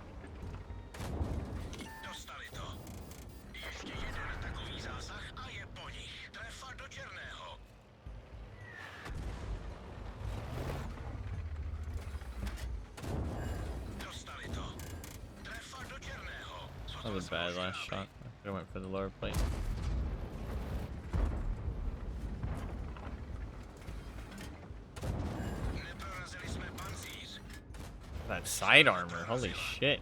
That was a bad last shot. I could have went for the lower plate. That side armor, holy shit.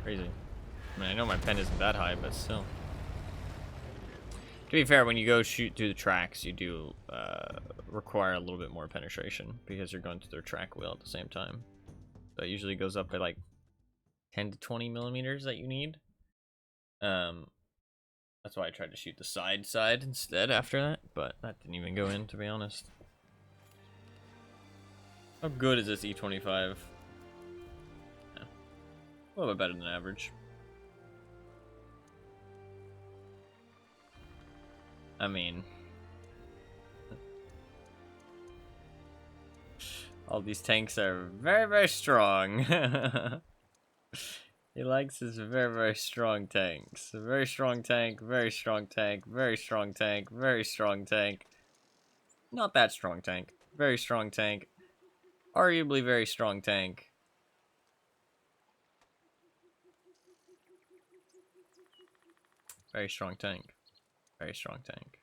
Crazy. I mean, I know my pen isn't that high, but still. To be fair, when you go shoot through the tracks, you do require a little bit more penetration because you're going through their track wheel at the same time. So it usually goes up by like 10 to 20 millimeters that you need. That's why I tried to shoot the side instead after that, but that didn't even go in, to be honest. How good is this E25? Yeah. A little bit better than average. I mean, all these tanks are very, very strong. He likes his very, very strong tanks. A very strong tank, very strong tank, very strong tank, very strong tank. Not that strong tank. Very strong tank. Arguably very strong tank. Very strong tank. Very strong tank.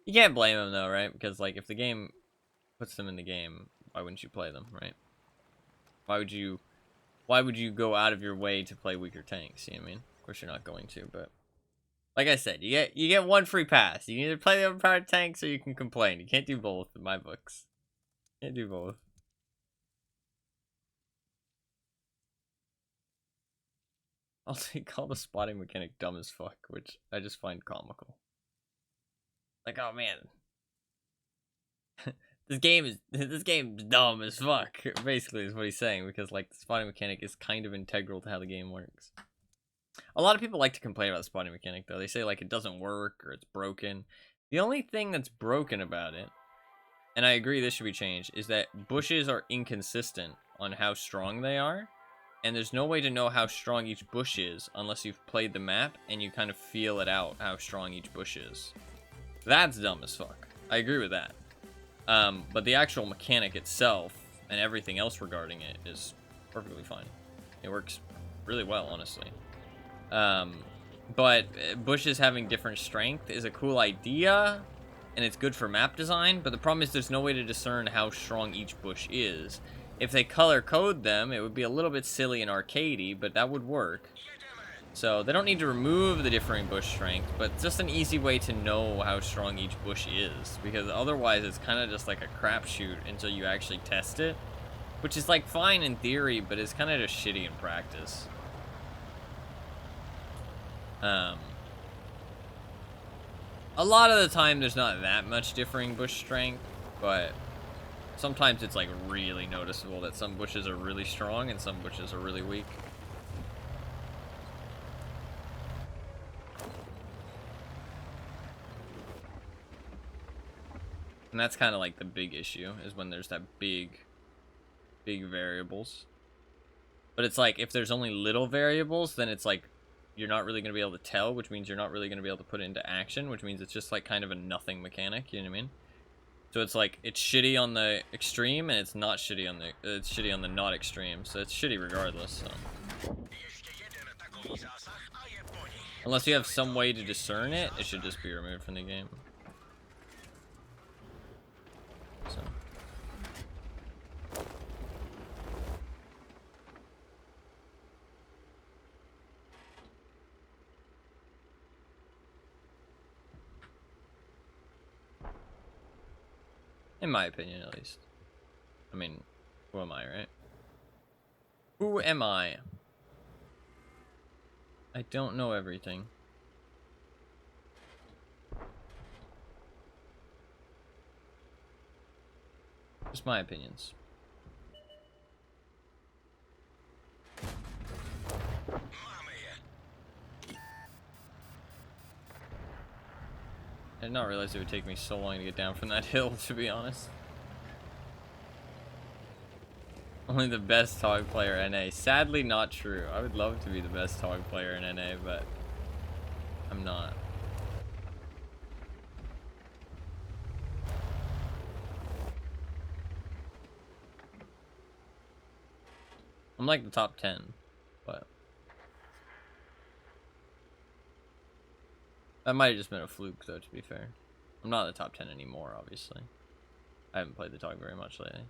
You can't blame him though, right? Because like if the game puts them in the game, why wouldn't you play them, right? Why would you go out of your way to play weaker tanks? You know what I mean? Of course you're not going to, but like I said, you get one free pass. You can either play the overpowered tanks or you can complain. You can't do both in my books. Can't do both. Also, he called the spotting mechanic dumb as fuck, which I just find comical. Like, oh man, this game's dumb as fuck. Basically, is what he's saying, because like the spotting mechanic is kind of integral to how the game works. A lot of people like to complain about the spotting mechanic, though. They say like it doesn't work or it's broken. The only thing that's broken about it, and I agree this should be changed, is that bushes are inconsistent on how strong they are. And there's no way to know how strong each bush is unless you've played the map and you kind of feel it out how strong each bush is. That's dumb as fuck. I agree with that. But the actual mechanic itself and everything else regarding it is perfectly fine. It works really well, honestly. But bushes having different strength is a cool idea, and it's good for map design, but the problem is there's no way to discern how strong each bush is. If they color code them, it would be a little bit silly and arcadey, but that would work. So they don't need to remove the differing bush strength, but just an easy way to know how strong each bush is, because otherwise it's kind of just like a crapshoot until you actually test it, which is like fine in theory, but it's kind of just shitty in practice. A lot of the time there's not that much differing bush strength, but sometimes it's like really noticeable that some bushes are really strong and some bushes are really weak. And that's kind of like the big issue, is when there's that big variables. But it's like, if there's only little variables, then it's like, you're not really going to be able to tell, which means you're not really going to be able to put it into action, which means it's just like kind of a nothing mechanic, you know what I mean? So it's like, it's shitty on the extreme, and it's not shitty on the, it's shitty on the not extreme, so it's shitty regardless, so. Unless you have some way to discern it, it should just be removed from the game. So. In my opinion, at least. I mean, who am I, right? Who am I? I don't know everything. Just my opinions. I did not realize it would take me so long to get down from that hill, to be honest. Only the best Tog player NA. Sadly, not true. I would love to be the best Tog player in NA, but I'm not. I'm like the top 10, but that might have just been a fluke, though, to be fair. I'm not in the top 10 anymore, obviously. I haven't played the Tog very much lately.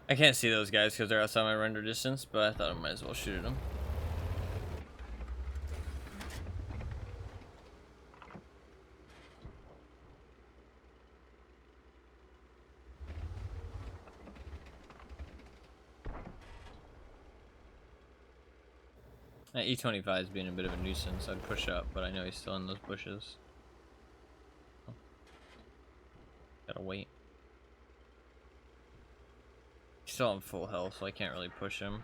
I can't see those guys because they're outside my render distance, but I thought I might as well shoot at them. That E25 is being a bit of a nuisance. I'd push up, but I know he's still in those bushes. Oh. Gotta wait. He's still on full health, so I can't really push him.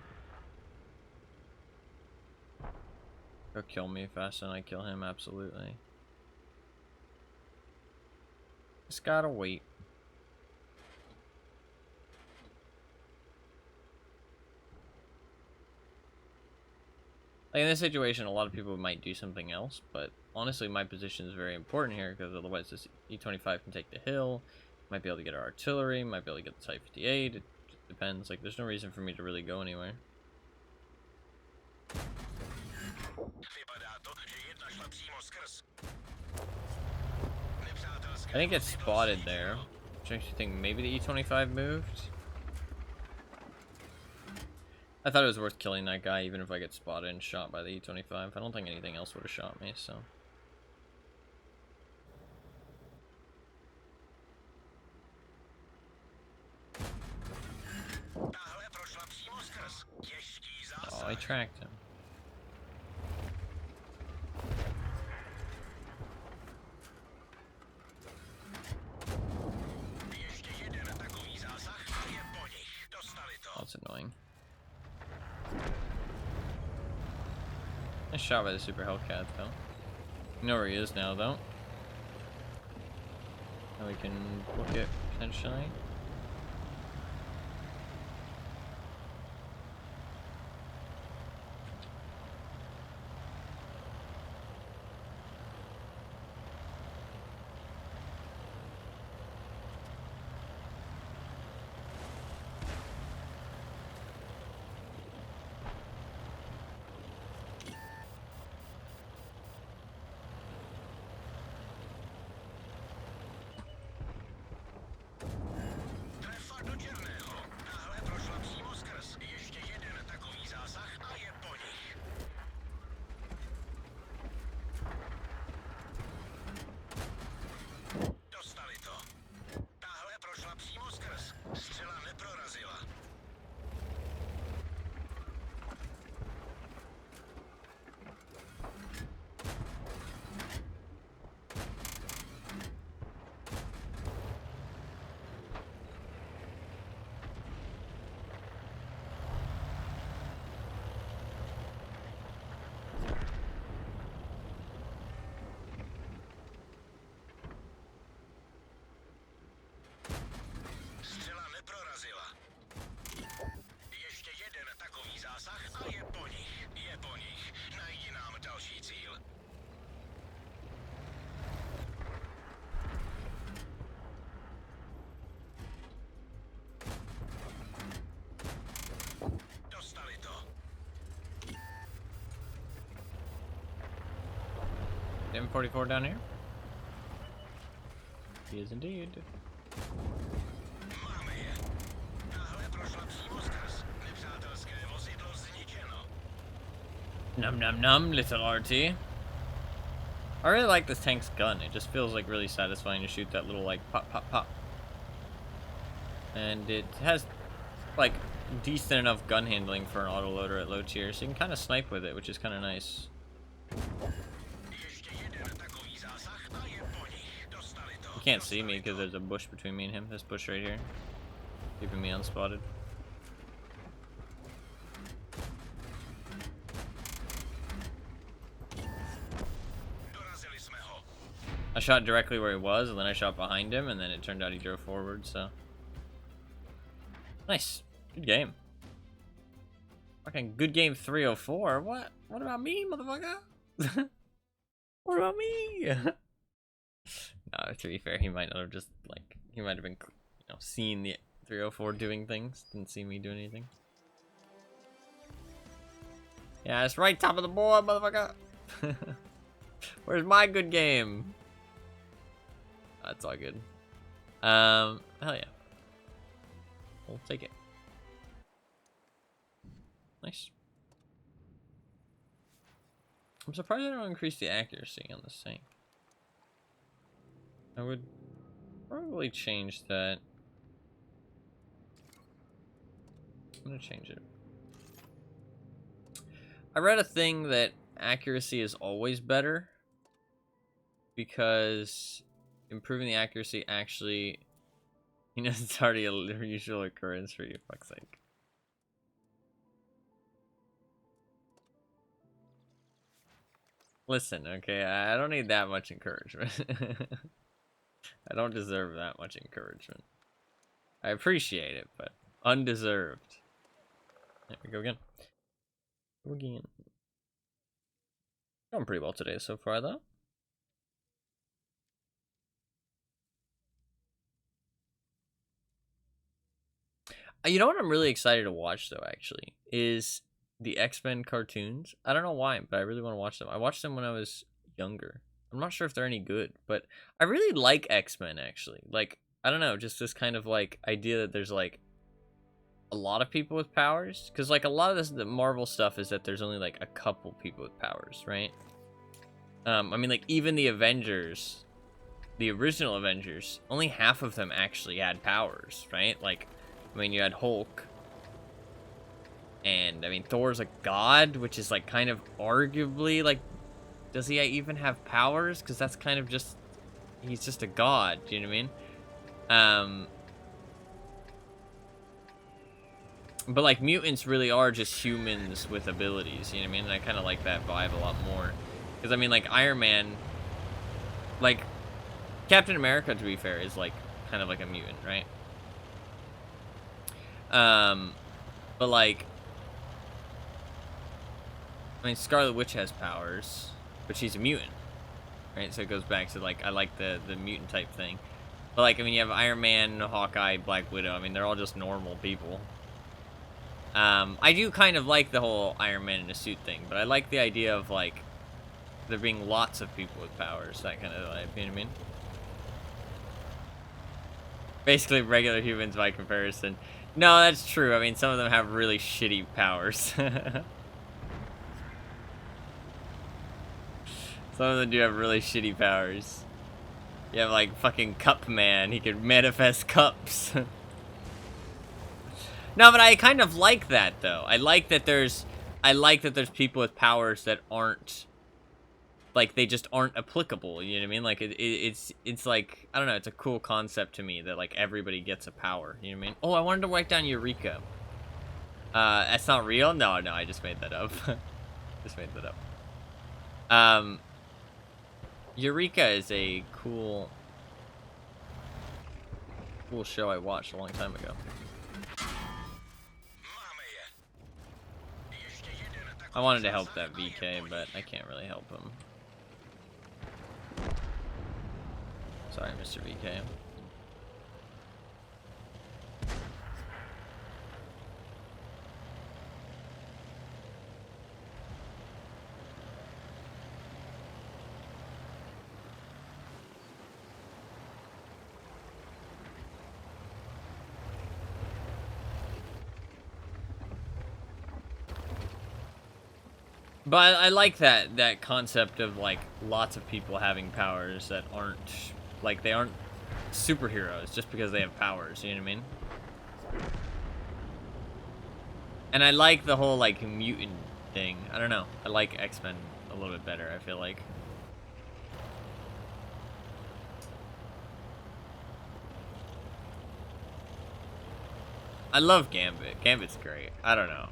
He'll kill me faster than I kill him, absolutely. Just gotta wait. Like in this situation, a lot of people might do something else, but honestly, my position is very important here because otherwise this E25 can take the hill, might be able to get our artillery, might be able to get the Type 58. It just depends. Like, there's no reason for me to really go anywhere. I think it's spotted there, which makes me think maybe the E25 moved. I thought it was worth killing that guy even if I get spotted and shot by the E25. I don't think anything else would have shot me, so. Oh, I tracked him. Oh, that's annoying. Nice shot by the Super Hellcat, though. You know where he is now, though. And we can book it, potentially. M44 down here? He is indeed. Num num num, little RT. I really like this tank's gun. It just feels like really satisfying to shoot that little like pop pop pop. And it has like decent enough gun handling for an autoloader at low tier, so you can kind of snipe with it, which is kind of nice. You can't see me because there's a bush between me and him. This bush right here, keeping me unspotted. I shot directly where he was, and then I shot behind him, and then it turned out he drove forward, so. Nice. Good game. Fucking good game 304. What? What about me, motherfucker? What about me? No, to be fair, he might not have just, like, he might have been, you know, seeing the 304 doing things. Didn't see me doing anything. Yeah, it's right top of the board, motherfucker. Where's my good game? That's all good. Hell yeah. We'll take it. Nice. I'm surprised I don't increase the accuracy on this tank. I would probably change that. I'm gonna change it. I read a thing that accuracy is always better because improving the accuracy actually, you know, it's already a usual occurrence for you, fuck's sake. Listen, okay, I don't need that much encouragement. I don't deserve that much encouragement. I appreciate it, but undeserved. There we go again. Go again. Going pretty well today so far, though. You know what I'm really excited to watch, though, actually, is the X-Men cartoons. I don't know why, but I really want to watch them. I watched them when I was younger. I'm not sure if they're any good, but I really like X-Men, actually. Like, I don't know, just this kind of, like, idea that there's, like, a lot of people with powers. Because, like, a lot of this, the Marvel stuff is that there's only, like, a couple people with powers, right? I mean, like, even the Avengers, the original Avengers, only half of them actually had powers, right? Like, I mean, you had Hulk, and, I mean, Thor's a god, which is, like, kind of arguably, like, does he even have powers? Because that's kind of just, he's just a god, do you know what I mean? But, like, mutants really are just humans with abilities, you know what I mean? And I kind of like that vibe a lot more. Because, I mean, like, Iron Man, like, Captain America, to be fair, is, like, kind of like a mutant, right? But, like, I mean, Scarlet Witch has powers, but she's a mutant, right? So it goes back to, like, I like the mutant type thing. But, like, I mean, you have Iron Man, Hawkeye, Black Widow. I mean, they're all just normal people. I do kind of like the whole Iron Man in a suit thing, but I like the idea of, like, there being lots of people with powers, that kind of vibe, you know what I mean? Basically, regular humans by comparison. No, that's true. I mean, some of them have really shitty powers. Some of them do have really shitty powers. You have, like, fucking Cup Man. He can manifest cups. No, but I kind of like that, though. I like that there's people with powers that aren't, like, they just aren't applicable, you know what I mean? Like, it's like, I don't know, it's a cool concept to me that, like, everybody gets a power, you know what I mean? Oh, I wanted to write down Eureka. That's not real? No, I just made that up. Just made that up. Eureka is a cool show I watched a long time ago. I wanted to help that VK, but I can't really help him. Sorry, Mr. VK. But I like that concept of like lots of people having powers that aren't like they aren't superheroes just because they have powers. You know what I mean? And I like the whole like mutant thing. I don't know. I like X-Men a little bit better. I feel like. I love Gambit. Gambit's great. I don't know.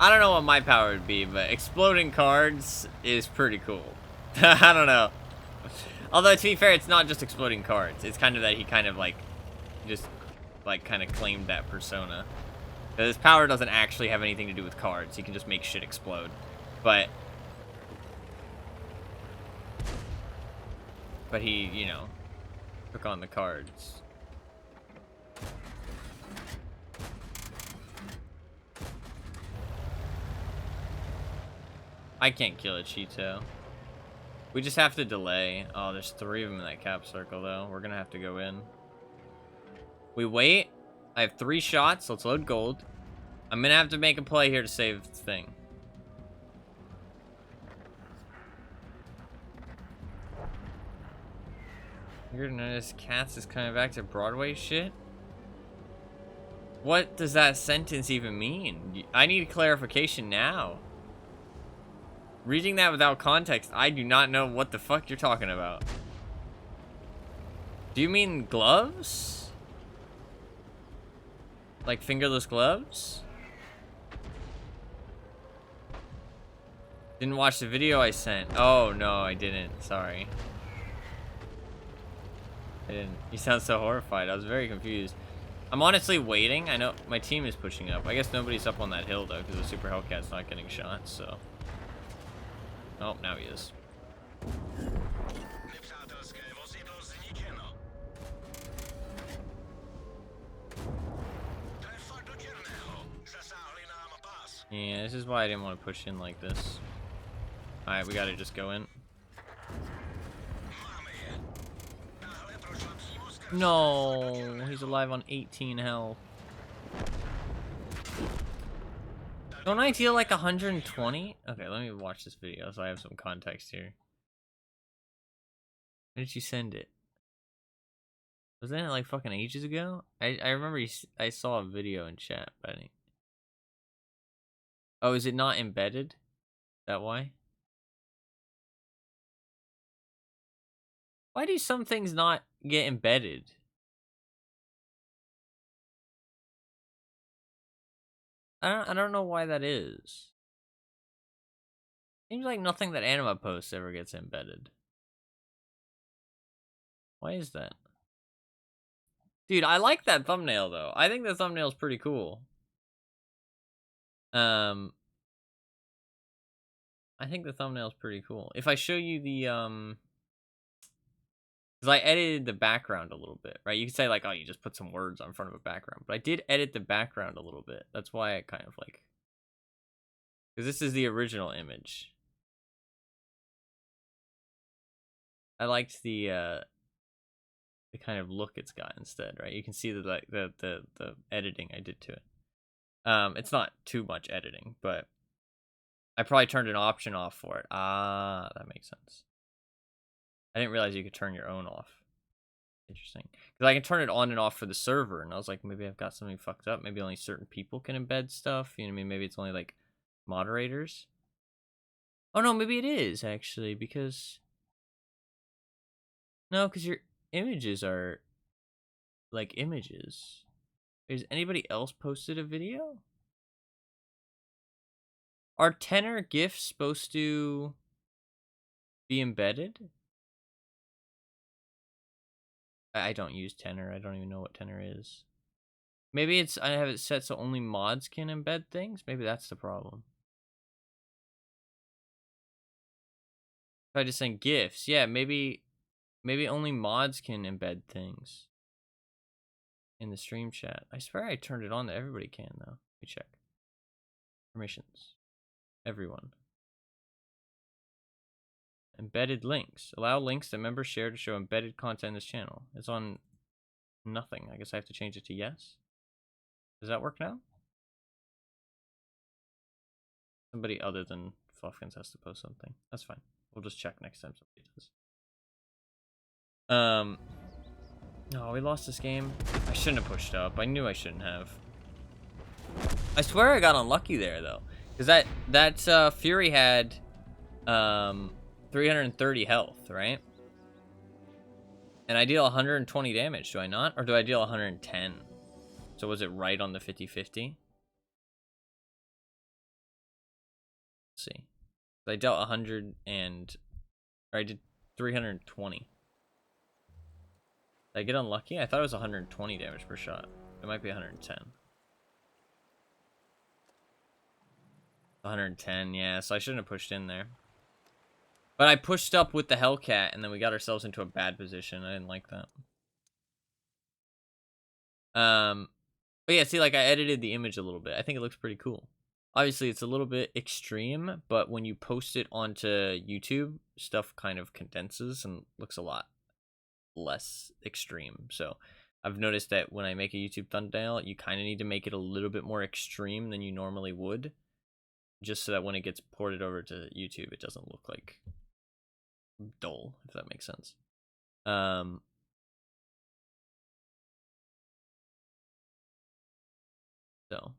I don't know what my power would be, but exploding cards is pretty cool. I don't know. Although, to be fair, it's not just exploding cards. It's kind of that he kind of, like, just, like, kind of claimed that persona. His power doesn't actually have anything to do with cards. He can just make shit explode. But he, you know, took on the cards. I can't kill a Cheeto. We just have to delay. Oh, there's 3 of them in that cap circle, though. We're gonna have to go in. We wait. I have 3 shots. Let's load gold. I'm gonna have to make a play here to save the thing. You're notice Cats is coming back to Broadway shit? What does that sentence even mean? I need clarification now. Reading that without context, I do not know what the fuck you're talking about. Do you mean gloves? Like fingerless gloves? Didn't watch the video I sent. Oh, no, I didn't. Sorry. I didn't. You sound so horrified. I was very confused. I'm honestly waiting. I know my team is pushing up. I guess nobody's up on that hill, though, because the Super Hellcat's not getting shots, so... Oh, now he is. Yeah, this is why I didn't want to push in like this. Alright, we gotta just go in. No, he's alive on 18 health. Don't I deal like 120? Okay, let me watch this video so I have some context here. When did you send it? Wasn't it like fucking ages ago? I remember I saw a video in chat, but I didn't. Oh, is it not embedded? Is that why? Why do some things not get embedded? I don't know why that is. Seems like nothing that Anima posts ever gets embedded. Why is that? Dude, I like that thumbnail though. I think the thumbnail's pretty cool. I think the thumbnail's pretty cool. If I show you the because I edited the background a little bit, right? You could say like, oh, you just put some words on front of a background, but I did edit the background a little bit. That's why I kind of like, because this is the original image. I liked the kind of look it's got instead, right? You can see the like the editing I did to it. It's not too much editing, but I probably turned an option off for it. Ah, that makes sense. I didn't realize you could turn your own off. Interesting. Because I can turn it on and off for the server, and I was like, maybe I've got something fucked up. Maybe only certain people can embed stuff. You know what I mean? Maybe it's only like moderators. Oh no, maybe it is actually, because no, because your images are like images. Has anybody else posted a video? Are tenor GIFs supposed to be embedded? I don't use tenor. I don't even know what tenor is. Maybe it's I have it set so only mods can embed things. Maybe that's the problem. If I just send GIFs, yeah, maybe only mods can embed things in the stream chat. I swear I turned it on that everybody can though. Let me check. Permissions. Everyone. Embedded links. Allow links that members share to show embedded content in this channel. It's on nothing. I guess I have to change it to yes. Does that work now? Somebody other than Fluffkins has to post something. That's fine. We'll just check next time somebody does. Oh, we lost this game. I shouldn't have pushed up. I knew I shouldn't have. I swear I got unlucky there though, because that Fury had 330 health, right? And I deal 120 damage, do I not? Or do I deal 110? So was it right on the 50-50? Let's see. I dealt 100 and... Or I did 320. Did I get unlucky? I thought it was 120 damage per shot. It might be 110. 110, yeah, so I shouldn't have pushed in there. But I pushed up with the Hellcat, and then we got ourselves into a bad position. I didn't like that. But yeah, see, like, I edited the image a little bit. I think it looks pretty cool. Obviously, it's a little bit extreme, but when you post it onto YouTube, stuff kind of condenses and looks a lot less extreme. So I've noticed that when I make a YouTube thumbnail, you kind of need to make it a little bit more extreme than you normally would, just so that when it gets ported over to YouTube, it doesn't look like dull, if that makes sense. So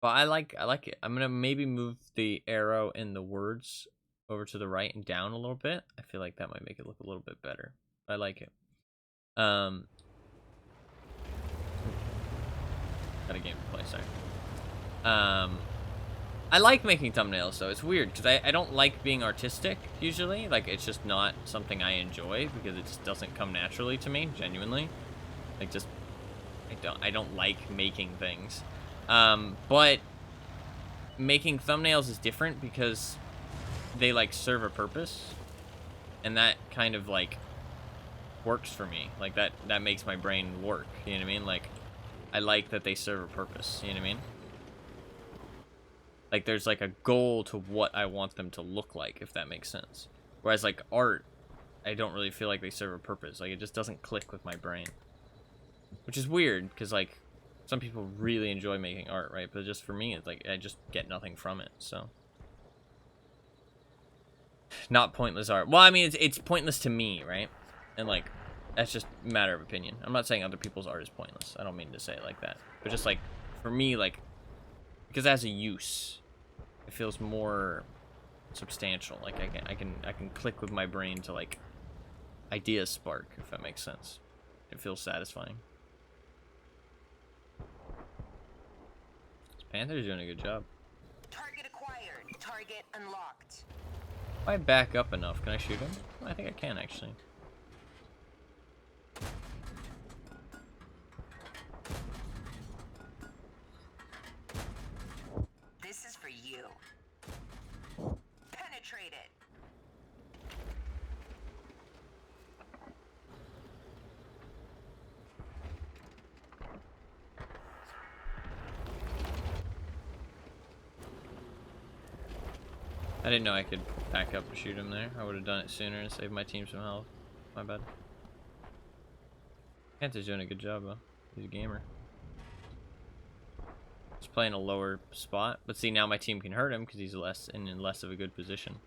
but I like it. I'm gonna maybe move the arrow and the words over to the right and down a little bit. I feel like that might make it look a little bit better. I like it. Got a game to play, sorry. I like making thumbnails though. It's weird because I don't like being artistic usually. Like, it's just not something I enjoy because it just doesn't come naturally to me, genuinely. Like, just I don't like making things. But making thumbnails is different because they like serve a purpose, and that kind of like works for me. Like, that makes my brain work, you know what I mean? Like, I like that they serve a purpose, you know what I mean? Like, there's like a goal to what I want them to look like, if that makes sense. Whereas like art, I don't really feel like they serve a purpose. Like, it just doesn't click with my brain, which is weird because like some people really enjoy making art, right? But just for me, it's like I just get nothing from it. So not pointless art. Well, I mean, it's pointless to me, right? And like, that's just a matter of opinion. I'm not saying other people's art is pointless. I don't mean to say it like that. But just like, for me, like, because it has a use, it feels more substantial. Like, I can click with my brain to like ideas spark, if that makes sense. It feels satisfying. This Panther's doing a good job. Target acquired. Target unlocked. If I back up enough, can I shoot him? I think I can, actually. This is for you. Penetrate it. I didn't know I could back up and shoot him there. I would have done it sooner and saved my team some health. My bad. Panther's doing a good job, though. He's a gamer. He's playing a lower spot, but see, now my team can hurt him because he's in less of a good position.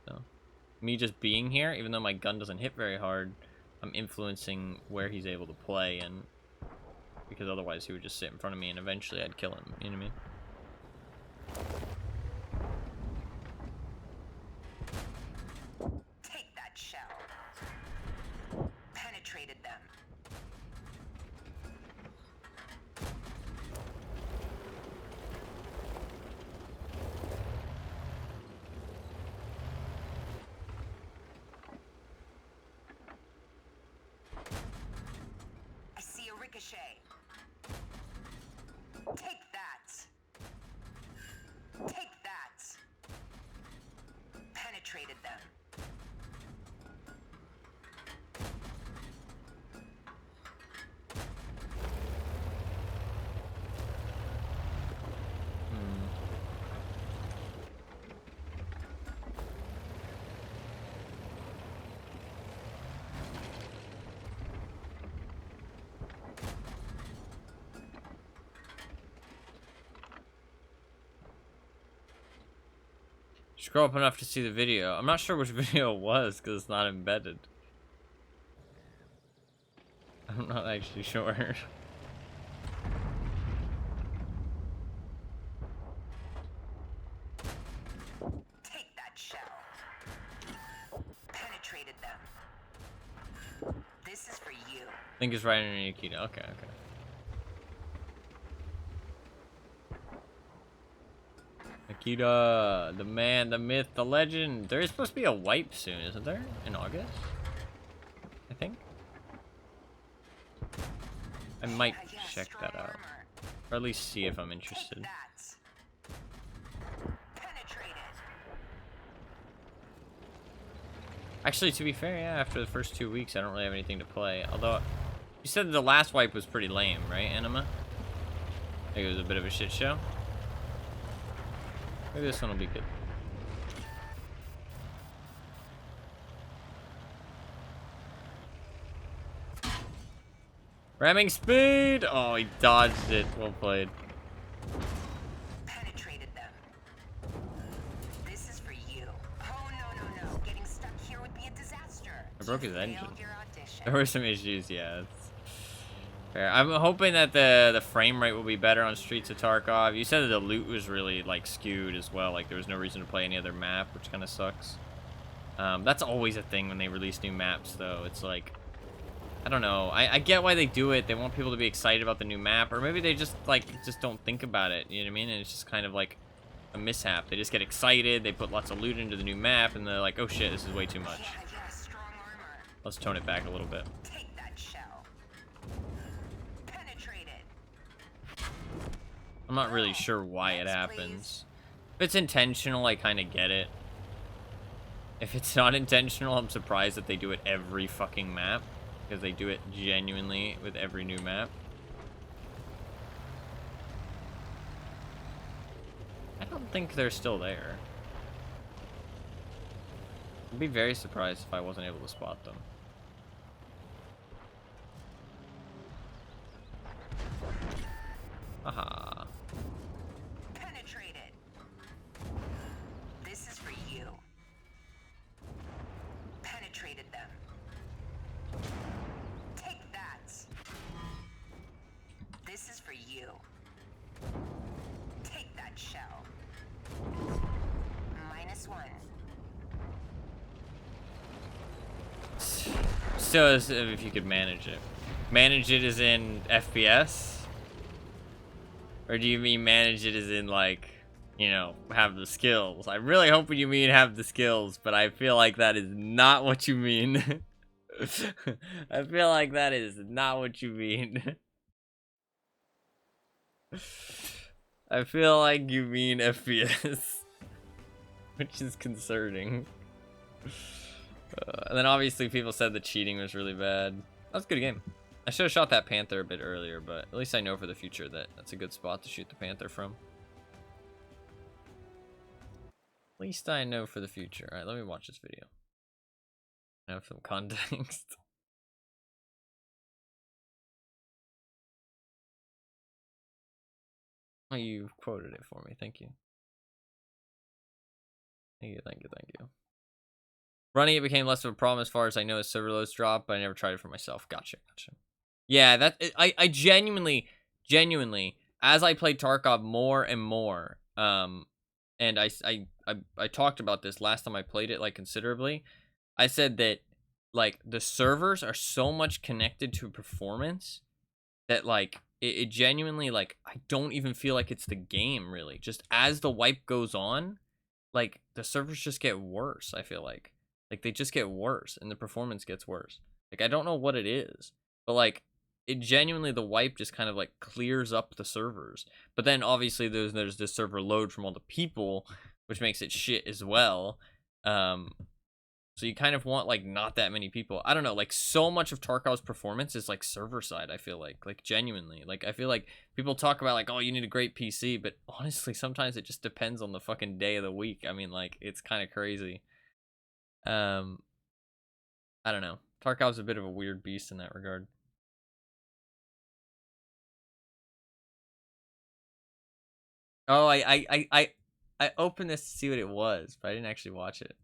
So, me just being here, even though my gun doesn't hit very hard, I'm influencing where he's able to play, and because otherwise he would just sit in front of me and eventually I'd kill him. You know what I mean? Take that shell. Penetrated them. I see a ricochet. Take that. Scroll up enough to see the video. I'm not sure which video it was because it's not embedded. I'm not actually sure. Take that shell. Penetrated them. This is for you. Link is right under Nikita. Okay, okay. Nikita, the man, the myth, the legend. There is supposed to be a wipe soon, isn't there? In August? I think. I might check that out. Or at least see if I'm interested. Actually, to be fair, yeah, after the first 2 weeks, I don't really have anything to play. Although, you said the last wipe was pretty lame, right, Anima? I think it was a bit of a shit show. Maybe this one will be good. Ramming speed! Oh, he dodged it. Well played. Penetrated them. This is for you. Oh, no. Getting stuck here would be a disaster. I broke his engine. Failed your audition. There were some issues, yeah. It's fair. I'm hoping that the frame rate will be better on Streets of Tarkov. You said that the loot was really, like, skewed as well. Like, there was no reason to play any other map, which kind of sucks. That's always a thing when they release new maps, though. It's like, I don't know. I get why they do it. They want people to be excited about the new map. Or maybe they just, like, just don't think about it. You know what I mean? And it's just kind of like a mishap. They just get excited. They put lots of loot into the new map. And they're like, oh, shit, this is way too much. Yeah, strong armor. Let's tone it back a little bit. Take that shell. Penetrated. I'm not really sure why it happens. If it's intentional, I kind of get it. If it's not intentional, I'm surprised that they do it every fucking map. Because they do it genuinely with every new map. I don't think they're still there. I'd be very surprised if I wasn't able to spot them. Aha. Penetrated. This is for you. Penetrated them. Take that. This is for you. Take that shell. -1. So, as if you could manage it. Manage it as in FPS? Or do you mean manage it as in, like, you know, have the skills? I'm really hoping you mean have the skills, but I feel like that is not what you mean. I feel like that is not what you mean. I feel like you mean FPS. Which is concerning. And then obviously people said the cheating was really bad. That was a good game. I should have shot that panther a bit earlier, but at least I know for the future that that's a good spot to shoot the panther from. At least I know for the future. Alright, let me watch this video. I have some context. Oh, you quoted it for me. Thank you. Thank you. Running it became less of a problem as far as I know as server loads drop, but I never tried it for myself. Gotcha. Yeah, I genuinely, as I played Tarkov more and more, and I talked about this last time I played it, like, considerably. I said that, like, the servers are so much connected to performance that, like, it genuinely, like, I don't even feel like it's the game, really. Just as the wipe goes on, like, the servers just get worse, I feel like. Like, they just get worse, and the performance gets worse. Like, I don't know what it is, but, like, it genuinely, the wipe just kind of, like, clears up the servers. But then, obviously, there's this server load from all the people, which makes it shit as well. So you kind of want, like, not that many people. I don't know, like, so much of Tarkov's performance is, like, server side, I feel like genuinely. Like, I feel like people talk about, like, oh, you need a great PC, but honestly, sometimes it just depends on the fucking day of the week. I mean, like, it's kind of crazy. I don't know. Tarkov's a bit of a weird beast in that regard. Oh, I opened this to see what it was, but I didn't actually watch it.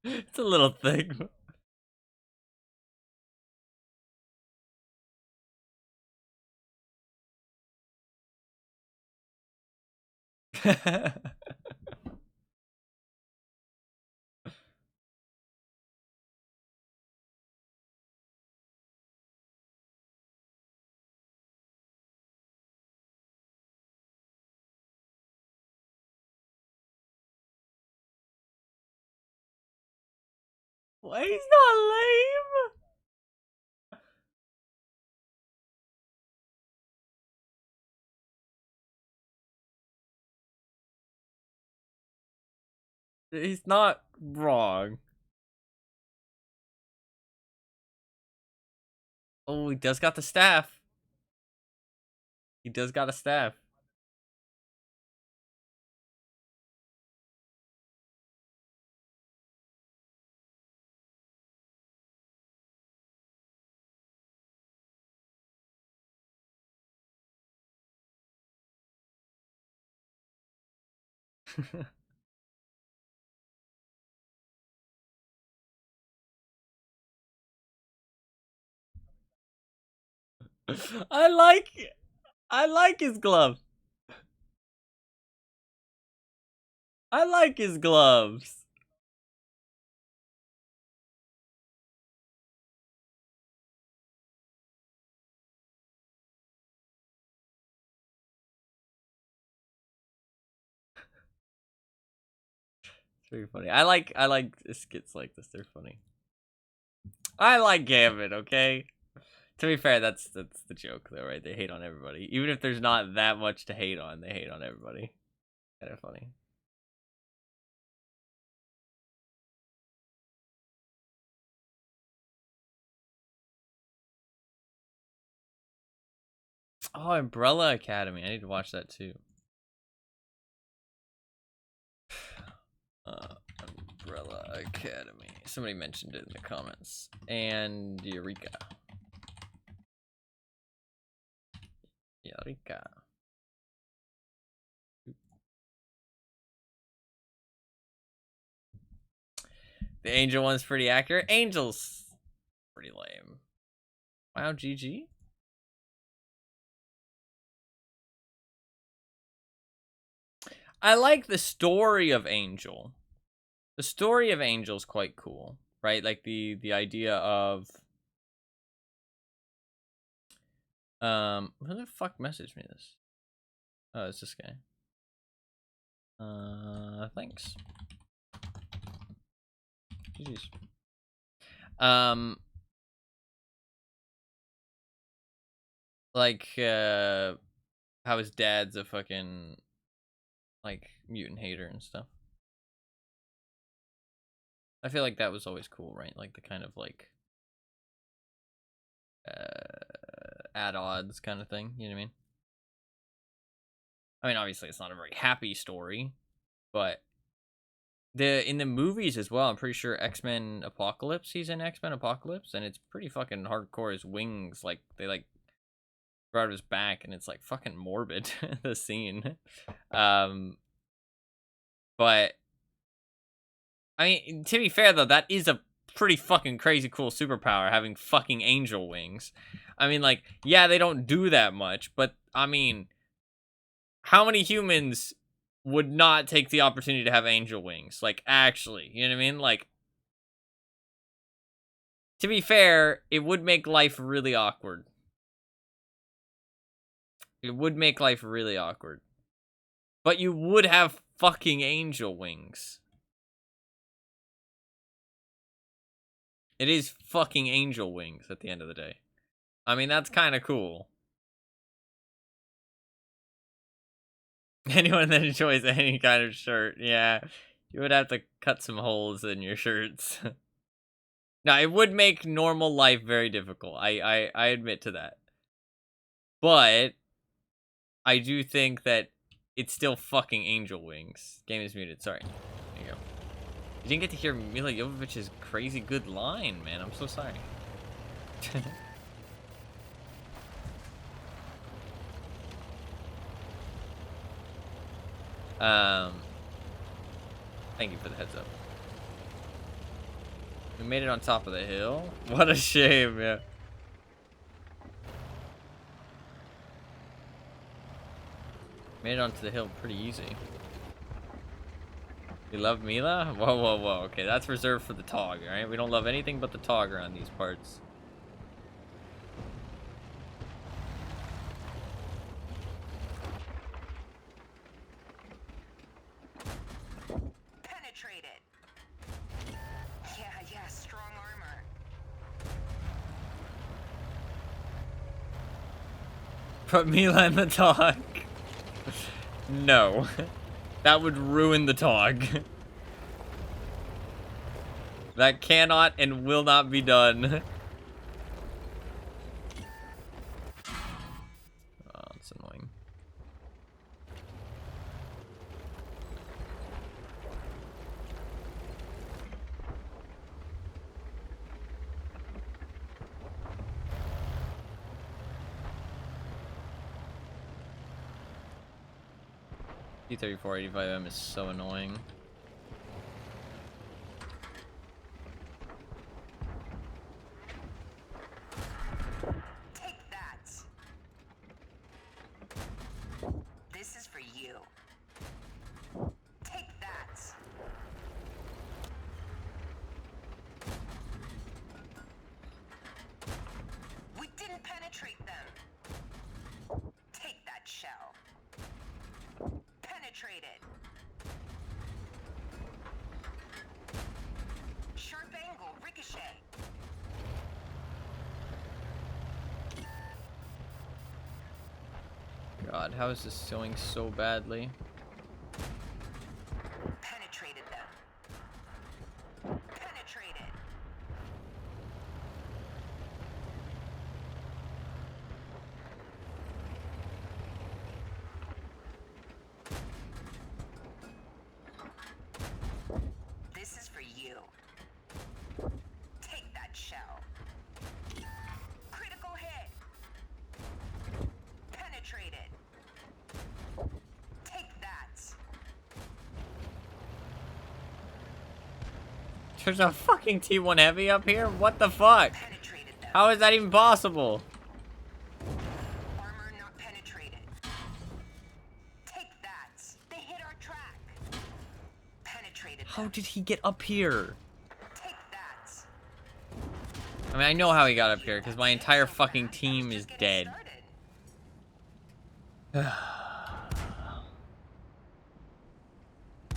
It's a little thick. Why he's not lame? He's not wrong. Oh, he does got the staff. He does got a staff. I like his gloves. I like his gloves. It's very funny. I like skits like this. They're funny. I like Gambit, okay? To be fair, that's the joke though, right? They hate on everybody. Even if there's not that much to hate on, they hate on everybody. Kind of funny. Oh, Umbrella Academy. I need to watch that too. Umbrella Academy. Somebody mentioned it in the comments. And Eureka. Eureka. The Angel one's pretty accurate. Angel's pretty lame. Wow, GG. I like the story of Angel. The story of Angel's quite cool, right? Like the idea of who the fuck messaged me this? Oh, it's this guy. Thanks. GG's. Like how his dad's a fucking like mutant hater and stuff. I feel like that was always cool, right? Like the kind of like at odds kind of thing, you know what I mean? I mean, obviously it's not a very happy story, but in the movies as well, I'm pretty sure X-Men Apocalypse, he's in X-Men Apocalypse, and it's pretty fucking hardcore. His wings, like, they, like, grow out of his back, and it's, like, fucking morbid, the scene. But, I mean, to be fair, though, that is a pretty fucking crazy cool superpower, having fucking angel wings. I mean, like, yeah, they don't do that much, but, I mean, how many humans would not take the opportunity to have angel wings? Like, actually, you know what I mean? Like, to be fair, it would make life really awkward. It would make life really awkward. But you would have fucking angel wings. It is fucking angel wings at the end of the day. I mean, that's kind of cool. Anyone that enjoys any kind of shirt, yeah, you would have to cut some holes in your shirts. Now, it would make normal life very difficult. I admit to that. But I do think that it's still fucking angel wings. Game is muted. Sorry. There you go. You didn't get to hear Mila Jovovich's crazy good line, man. I'm so sorry. Thank you for the heads up. We made it on top of the hill. What a shame, yeah. Made it onto the hill pretty easy. You love Mila? Whoa, whoa, whoa. Okay, that's reserved for the Tog, alright? We don't love anything but the Tog around these parts. Penetrated. Yeah, strong armor. Put Mila in the Tog. No. That would ruin the Tog. That cannot and will not be done. Oh, it's annoying. T-3485M is so annoying. Take that. This is for you. Take that. We didn't penetrate them. Take that shell. Penetrated. Sharp angle, ricochet. God, how is this going so badly? Penetrated them. Penetrated. This is for you. Take that shell. Critical hit. Penetrated. Take that. There's a fucking T1 Heavy up here? What the fuck? Penetrated them. How is that even possible? Armor not penetrated. Take that. They hit our track. Penetrated How them. did he get up here? Take that. I mean, I know how he got up here, because my entire fucking team is dead. I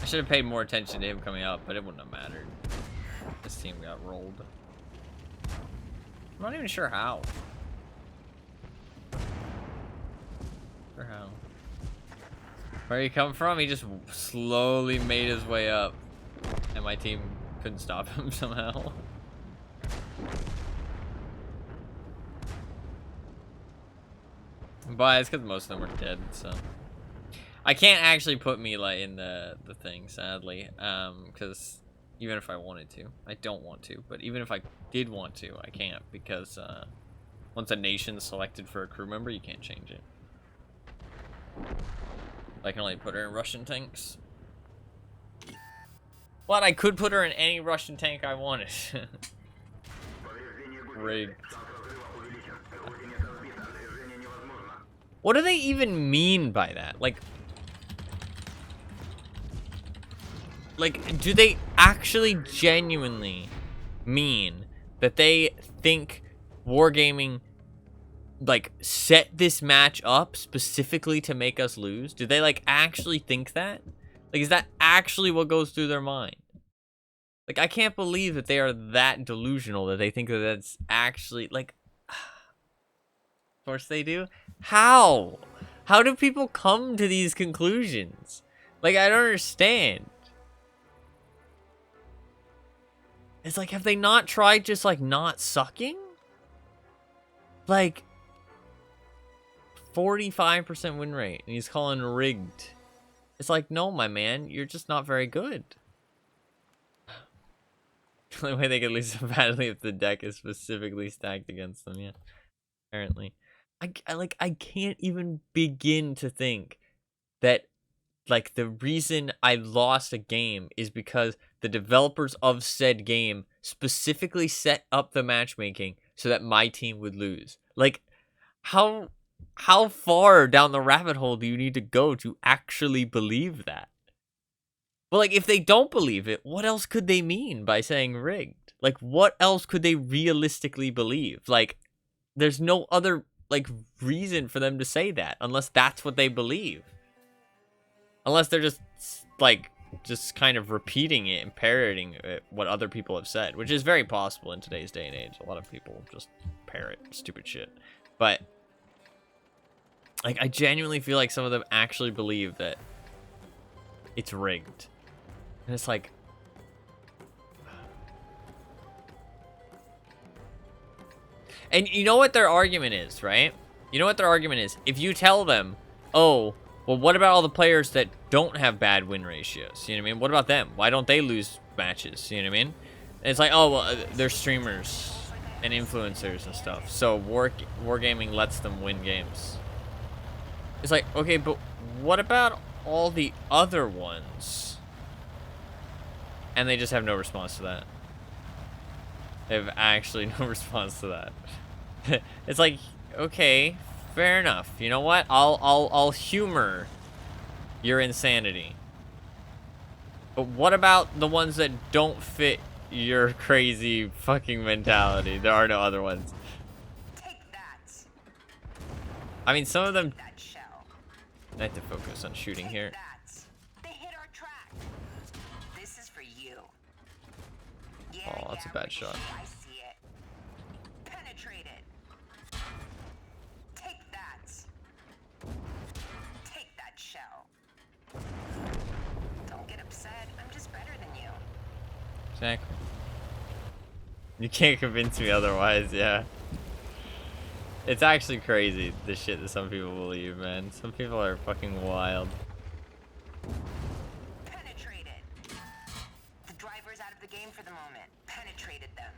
should have paid more attention to him coming up, but it wouldn't have mattered. This team got rolled. I'm not even sure how. Sure how. Where he come from? He just slowly made his way up, and my team couldn't stop him somehow. But it's because most of them were dead, so I can't actually put Mila in the thing, sadly, because even if I wanted to, I don't want to, but even if I did want to, I can't, because once a nation's selected for a crew member, you can't change it. I can only put her in Russian tanks. But I could put her in any Russian tank I wanted. Rigged. What do they even mean by that? Like, do they actually genuinely mean that they think Wargaming, like, set this match up specifically to make us lose? Do they, like, actually think that? Like, is that actually what goes through their mind? Like, I can't believe that they are that delusional that they think that that's actually, like... Of course they do. How? How do people come to these conclusions? Like, I don't understand. It's like, have they not tried just, like, not sucking? Like, 45% win rate, and he's calling rigged. It's like, no, my man, you're just not very good. The only way they could lose so badly if the deck is specifically stacked against them, yeah. Apparently. I can't even begin to think that, like, the reason I lost a game is because the developers of said game specifically set up the matchmaking so that my team would lose. Like, how far down the rabbit hole do you need to go to actually believe that? But, like, if they don't believe it, what else could they mean by saying rigged? Like, what else could they realistically believe? Like, there's no other, like, reason for them to say that unless that's what they believe. Unless they're just, like, just kind of repeating it and parroting what other people have said, which is very possible in today's day and age. A lot of people just parrot stupid shit. But, like, I genuinely feel like some of them actually believe that it's rigged. And it's like... And you know what their argument is, right? You know what their argument is? If you tell them, oh, well, what about all the players that don't have bad win ratios? You know what I mean? What about them? Why don't they lose matches? You know what I mean? And it's like, oh, well, they're streamers and influencers and stuff. So Wargaming lets them win games. It's like, okay, but what about all the other ones? And they just have no response to that. They have actually no response to that. It's like, okay, fair enough. You know what? I'll humor your insanity. But what about the ones that don't fit your crazy fucking mentality? There are no other ones. Take that. I mean, some of them... That shell. I have to focus on shooting here. That. They hit our track. This is for you. Yeah, Oh, that's a bad shot. I see it. Penetrate it. Take that. Take that shell. Don't get upset. I'm just better than you. Exactly. You can't convince me otherwise, yeah. It's actually crazy, the shit that some people believe, man. Some people are fucking wild. Penetrated. The driver's out of the game for the moment. Penetrated them.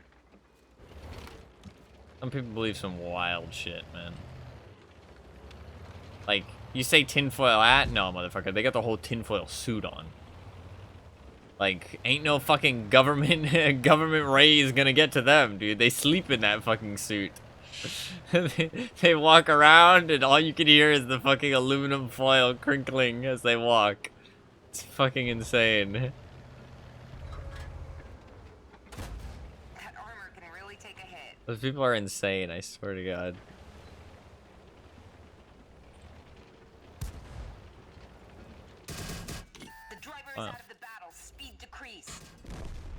Some people believe some wild shit, man. Like, you say tinfoil hat? No, motherfucker. They got the whole tinfoil suit on. Like, ain't no fucking government raise gonna get to them, dude. They sleep in that fucking suit. They walk around and all you can hear is the fucking aluminum foil crinkling as they walk. It's fucking insane. That armor can really take a hit. Those people are insane, I swear to God. The driver is out of the battle. Speed decreased.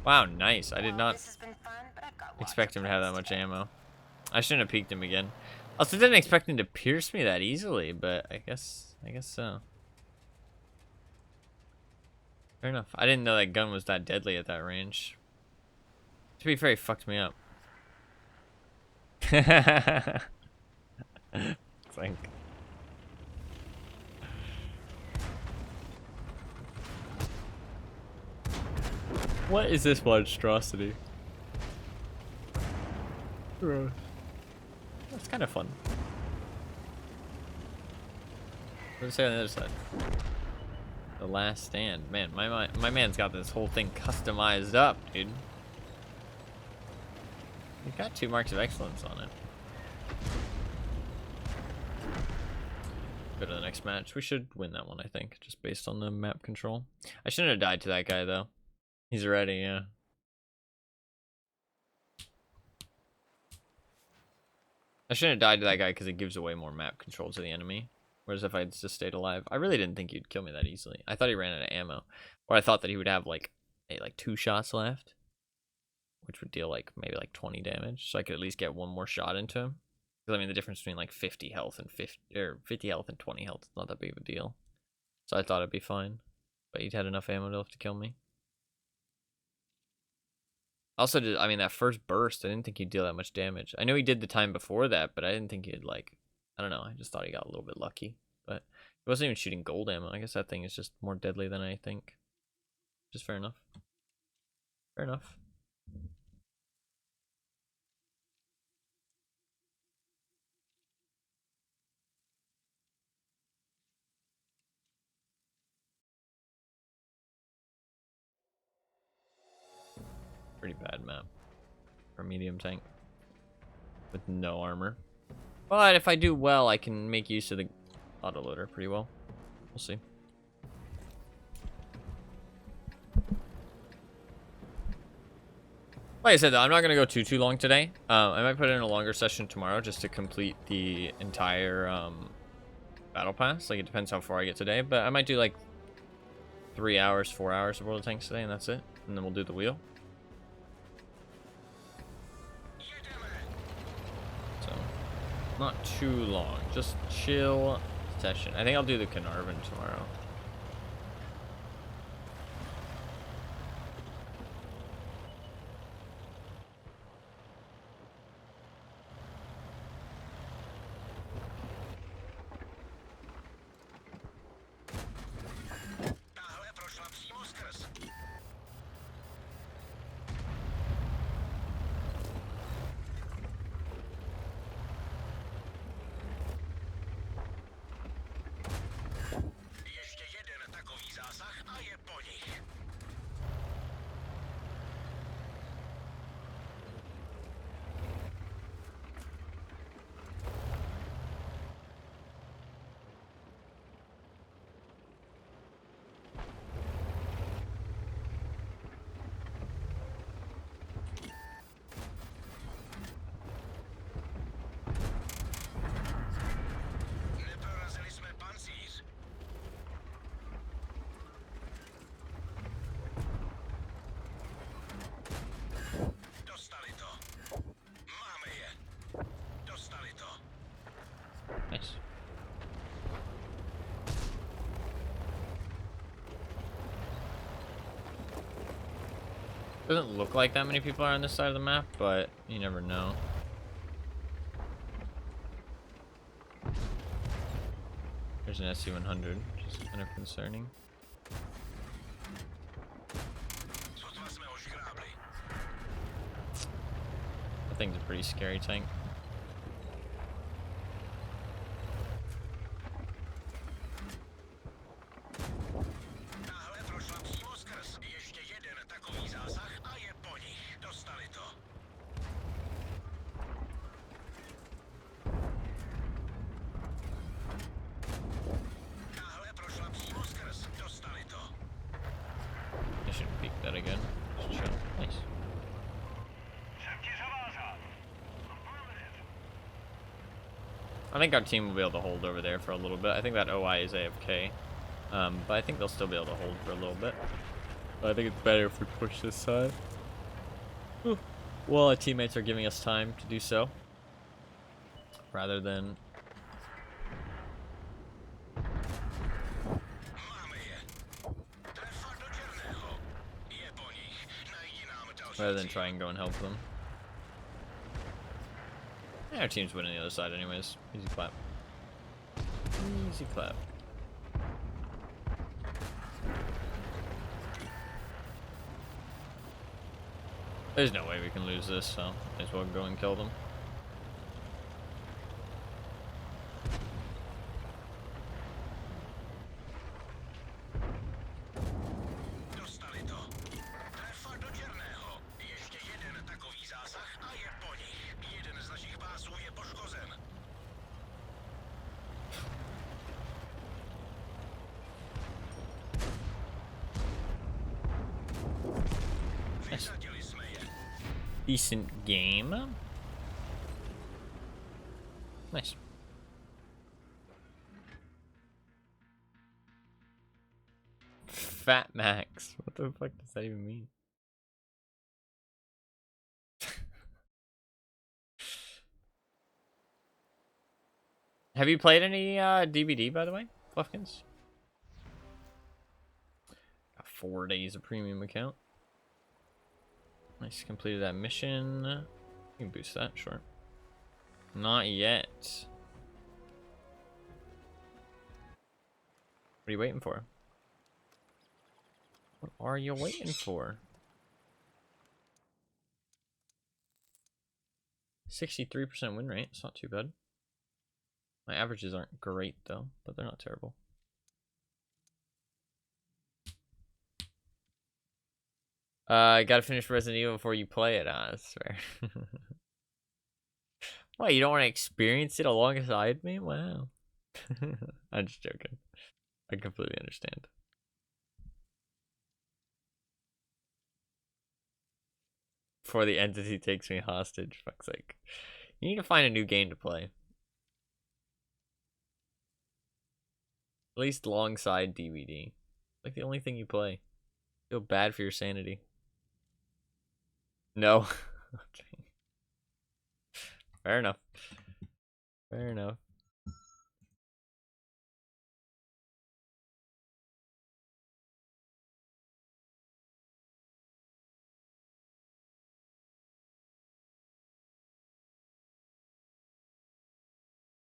Wow, nice. I did not This has been fun, but I've got lots expect of him to have that plans much today. ammo. I shouldn't have peeked him again. Also, didn't expect him to pierce me that easily, but I guess so. Fair enough. I didn't know that gun was that deadly at that range. To be fair, he fucked me up. It's like... What is this monstrosity? Gross. That's kind of fun. What does it say on the other side? The Last Stand. Man, my man's got this whole thing customized up, dude. He's got 2 marks of excellence on it. Go to the next match. We should win that one, I think, just based on the map control. I shouldn't have died to that guy, though. He's ready, yeah. I shouldn't have died to that guy because it gives away more map control to the enemy. Whereas if I just stayed alive, I really didn't think he'd kill me that easily. I thought he ran out of ammo. Or I thought that he would have like 2 shots left, which would deal like maybe like 20 damage. So I could at least get 1 more shot into him. Because I mean the difference between like 50 health and 50 health and 20 health is not that big of a deal. So I thought it'd be fine. But he'd had enough ammo to kill me. Also, I mean, that first burst, I didn't think he'd deal that much damage. I know he did the time before that, but I didn't think he'd, like, I don't know, I just thought he got a little bit lucky. But he wasn't even shooting gold ammo. I guess that thing is just more deadly than I think. Just fair enough. Fair enough. Pretty bad map for a medium tank with no armor. But if I do well, I can make use of the autoloader pretty well. We'll see. Like I said, though, I'm not going to go too long today. I might put in a longer session tomorrow just to complete the entire battle pass. Like, it depends how far I get today. But I might do, like, 3 hours, 4 hours of World of Tanks today, and that's it. And then we'll do the wheel. So, not too long. Just chill session. I think I'll do the Carnarvon tomorrow. Nice. Doesn't look like that many people are on this side of the map, but you never know. There's an SC-100, which is kind of concerning. That thing's a pretty scary tank. I should peek that again. Just chill. Nice. I think our team will be able to hold over there for a little bit. I think that OI is AFK. But I think they'll still be able to hold for a little bit. But I think it's better if we push this side. Well, our teammates are giving us time to do so. Rather than... try and go and help them. Yeah, our team's winning the other side anyways. Easy clap. Easy clap. There's no way we can lose this, so might as well go and kill them. Nice. Decent game. Nice. Fat Max. What the fuck does that even mean? Have you played any DVD, by the way, Fluffkins? Got 4 days of premium account. Nice, completed that mission. You can boost that, sure. Not yet. What are you waiting for? What are you waiting for? 63% win rate. It's not too bad. My averages aren't great though, but they're not terrible. Gotta finish Resident Evil before you play it. I swear. What, you don't want to experience it alongside me? Wow. I'm just joking. I completely understand. Before the entity takes me hostage, fuck's sake. You need to find a new game to play. At least alongside DVD. Like the only thing you play. Feel bad for your sanity. No. Okay. Fair enough. Fair enough.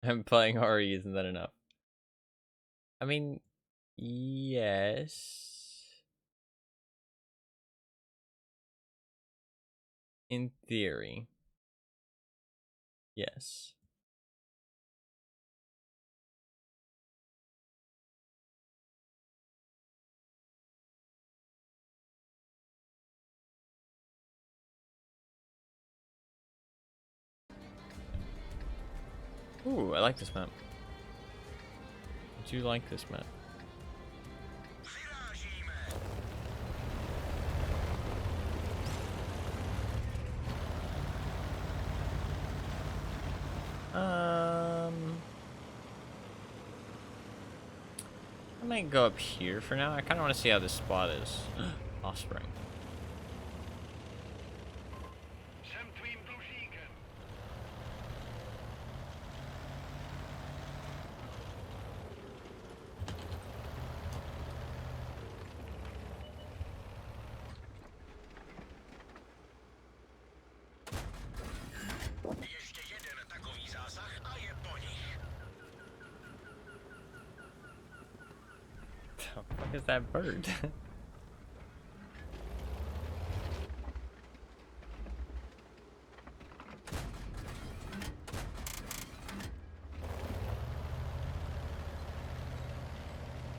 I'm playing RE, isn't that enough? I mean, yes. In theory. Yes. Ooh, I like this map. I do like this map. I might go up here for now. I kind of want to see how this spot is. Offspring. What the fuck is that bird?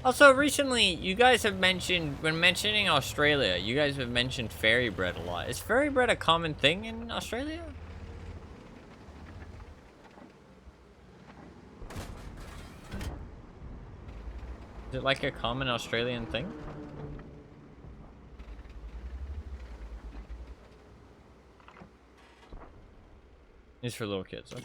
Also, recently, you guys have mentioned, when mentioning Australia, you guys have mentioned fairy bread a lot. Is fairy bread a common thing in Australia? Is it like a common Australian thing? It's for little kids, okay.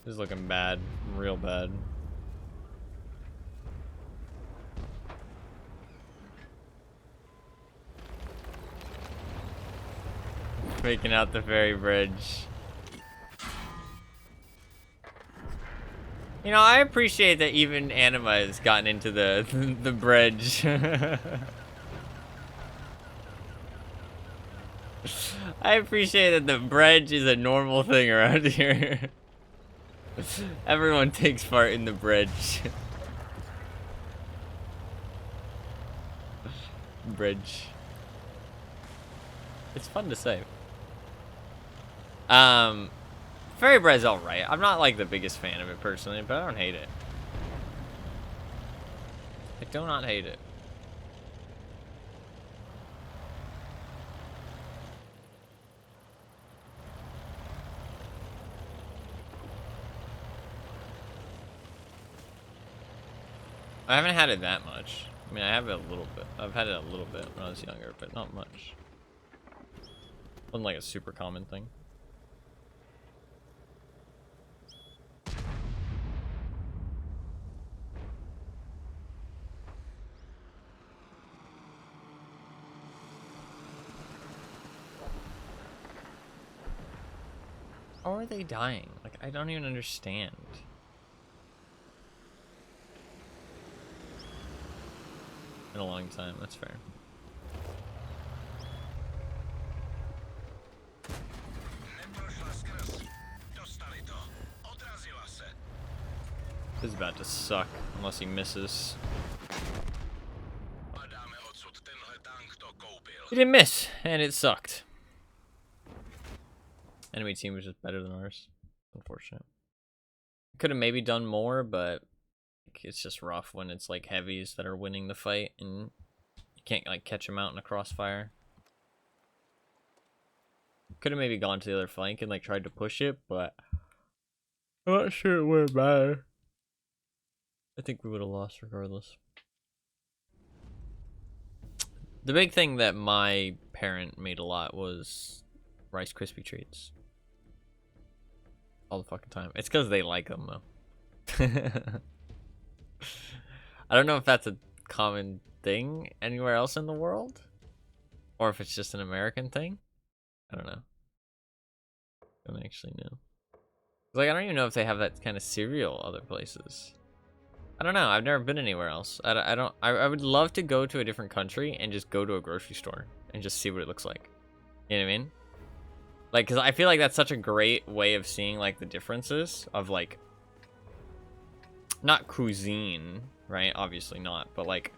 This is looking bad, real bad. Making out the ferry bridge. You know, I appreciate that even Anima has gotten into the bridge. I appreciate that the bridge is a normal thing around here. Everyone takes part in the bridge. Bridge. It's fun to say. Fairy Bread's alright. I'm not like the biggest fan of it personally, but I don't hate it. I do not hate it. I haven't had it that much. I mean, I have it a little bit. I've had it a little bit when I was younger, but not much. Wasn't like a super common thing. How are they dying? Like, I don't even understand. In a long time, that's fair. This is about to suck, unless he misses. He didn't miss, and it sucked. Enemy team was just better than ours. Unfortunate. Could have maybe done more, but it's just rough when it's like heavies that are winning the fight and you can't like catch them out in a crossfire. Could have maybe gone to the other flank and like tried to push it, but I'm not sure it would have mattered. I think we would have lost regardless. The big thing that my parent made a lot was Rice Krispie treats. All the fucking time. It's because they like them though. I don't know if that's a common thing anywhere else in the world, or if it's just an American thing. I don't know. I don't actually know. Like, I don't even know if they have that kind of cereal other places. I don't know. I've never been anywhere else. I would love to go to a different country and just go to a grocery store and just see what it looks like. You know what I mean? Like, because I feel like that's such a great way of seeing, like, the differences of, like, not cuisine, right? Obviously not, but, like,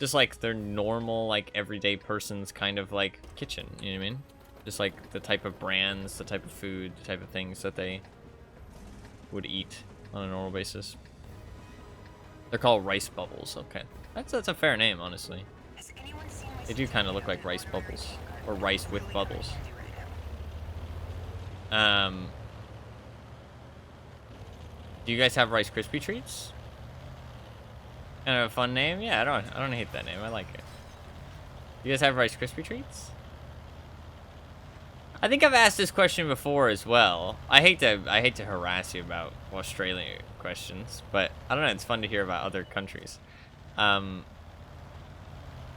just, like, their normal, like, everyday person's kind of, like, kitchen, you know what I mean? Just, like, the type of brands, the type of food, the type of things that they would eat on a normal basis. They're called rice bubbles, okay. That's a fair name, honestly. They do kind of look like rice bubbles, or rice with bubbles. Do you guys have Rice Krispie treats? Kind of a fun name? Yeah, I don't hate that name. I like it. You guys have Rice Krispie treats? I think I've asked this question before as well. I hate to harass you about Australian questions, but I don't know, it's fun to hear about other countries. Do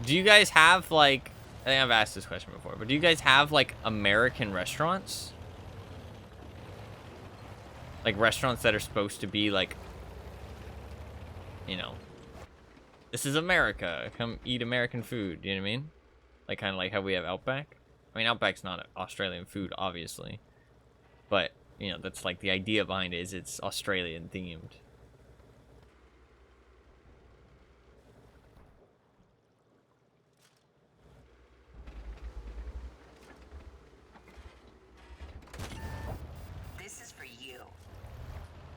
you guys have, like, I think I've asked this question before, but do you guys have, like, American restaurants? Like, restaurants that are supposed to be, like, you know, this is America, come eat American food, you know what I mean? Like, kind of like how we have Outback. I mean, Outback's not Australian food, obviously, but, you know, that's, like, the idea behind it is it's Australian themed. This is for you.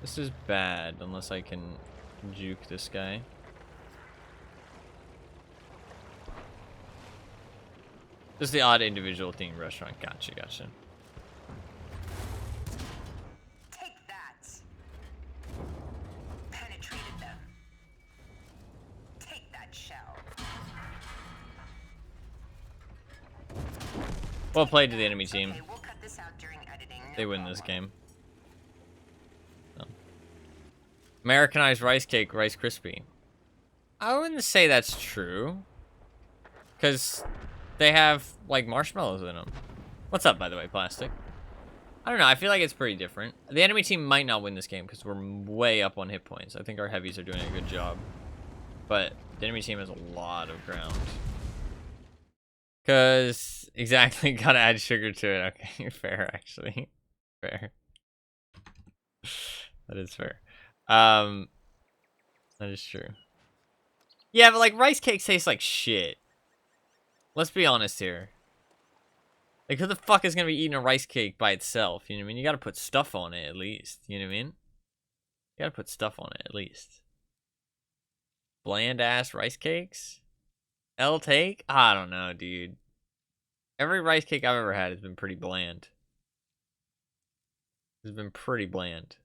This is bad, unless I can juke this guy. This is the odd individual themed restaurant. Gotcha, gotcha. Take that. Penetrated them. Take that shell. Well played to the enemy team. Okay, we'll cut this out during editing. They win this game. Oh. Americanized rice cake, Rice Krispie. I wouldn't say that's true. Because they have, like, marshmallows in them. What's up, by the way, Plastic? I don't know. I feel like it's pretty different. The enemy team might not win this game because we're way up on hit points. I think our heavies are doing a good job. But the enemy team has a lot of ground. Because, exactly, gotta add sugar to it. Okay, fair, actually. Fair. That is fair. That is true. Yeah, but like rice cakes taste like shit. Let's be honest here. Like, who the fuck is gonna be eating a rice cake by itself? You know what I mean? You gotta put stuff on it at least. You know what I mean? You gotta put stuff on it at least. Bland ass rice cakes? L take? I don't know, dude. Every rice cake I've ever had has been pretty bland. It's been pretty bland.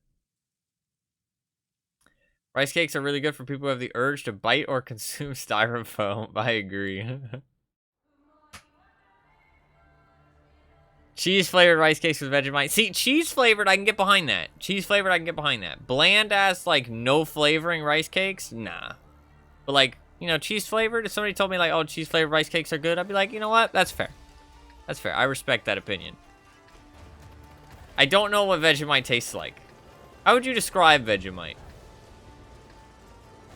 Rice cakes are really good for people who have the urge to bite or consume styrofoam. I agree. Cheese flavored rice cakes with Vegemite. See, cheese flavored, I can get behind that. Cheese flavored, I can get behind that. Bland ass, like, no flavoring rice cakes? Nah. But, like, you know, cheese flavored, if somebody told me, like, oh, cheese flavored rice cakes are good, I'd be like, you know what? That's fair. That's fair. I respect that opinion. I don't know what Vegemite tastes like. How would you describe Vegemite?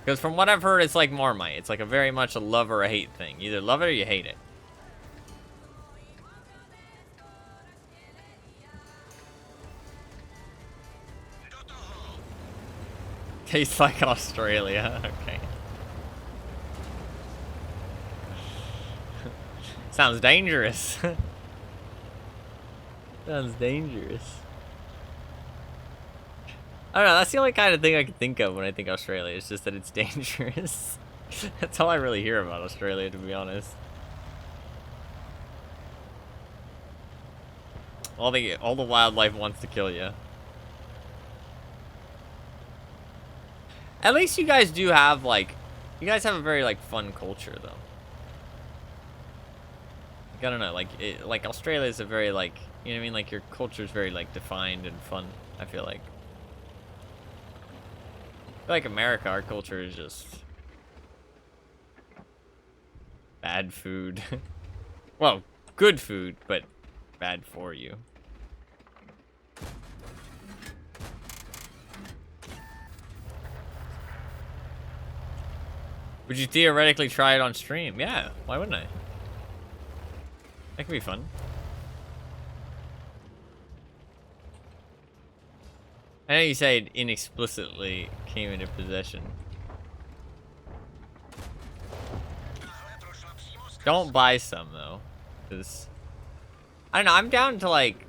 Because from what I've heard, it's like Marmite. It's like a very much a love or a hate thing. You either love it or you hate it. Tastes like Australia. Okay. Sounds dangerous. Sounds dangerous. I don't know, that's the only kind of thing I can think of when I think Australia. It's just that it's dangerous. That's all I really hear about Australia, to be honest. All the wildlife wants to kill you. At least you guys do have, like, you guys have a very, like, fun culture, though. Like, I don't know, like Australia is a very, like, you know what I mean? Like, your culture is very, like, defined and fun, I feel like. I feel like America, our culture is just bad food. Well, good food, but bad for you. Would you theoretically try it on stream? Yeah, why wouldn't I? That could be fun. I know you say it inexplicitly came into possession. Don't buy some, though. Because, I don't know, I'm down to, like,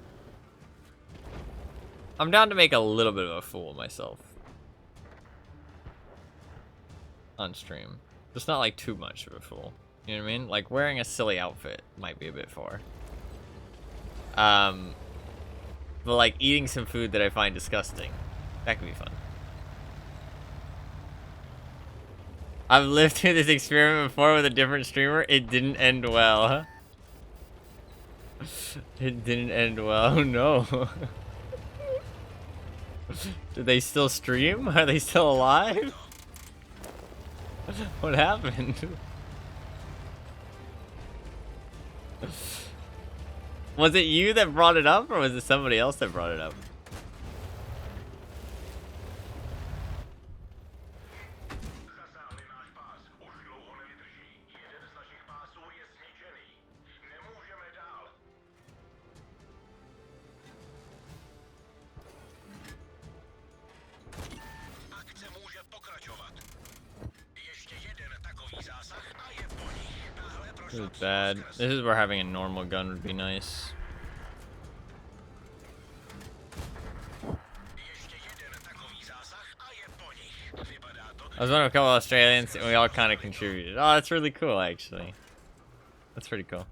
I'm down to make a little bit of a fool of myself. On stream. Just not, like, too much of a fool. You know what I mean? Like, wearing a silly outfit might be a bit far. But, like, eating some food that I find disgusting. That could be fun. I've lived through this experiment before with a different streamer. It didn't end well. It didn't end well. Oh, no. Do they still stream? Are they still alive? What happened? Was it you that brought it up, or was it somebody else that brought it up? This is bad. This is where having a normal gun would be nice. I was one of a couple of Australians, and we all kind of contributed. Oh, that's really cool, actually. That's pretty cool.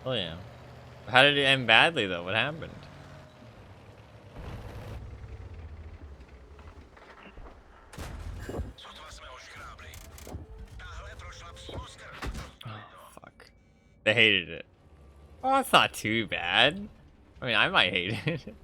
Oh yeah. How did it end badly though? What happened? Oh fuck. They hated it. Oh, that's not too bad. I mean, I might hate it.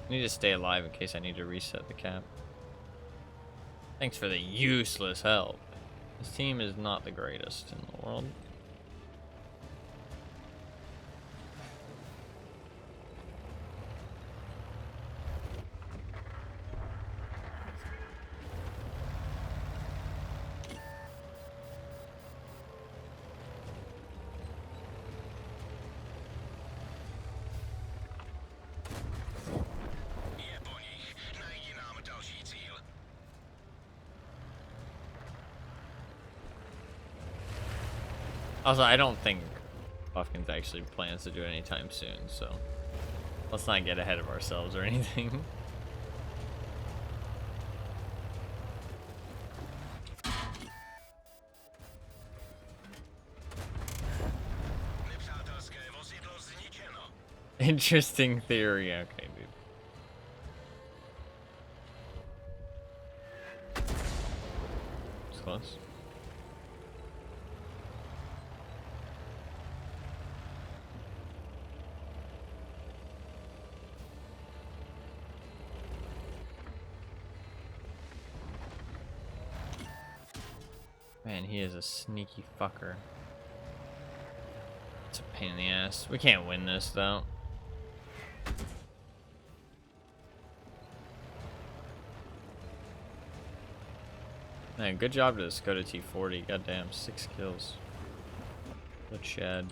I need to stay alive in case I need to reset the cap. Thanks for the useless help. This team is not the greatest in the world. Also, I don't think Buffkins actually plans to do it anytime soon, so let's not get ahead of ourselves or anything. Interesting theory. Okay, dude. It's close. Man, he is a sneaky fucker. It's a pain in the ass. We can't win this, though. Man, good job to this Skoda T40. Goddamn, 6 kills. Good Chad.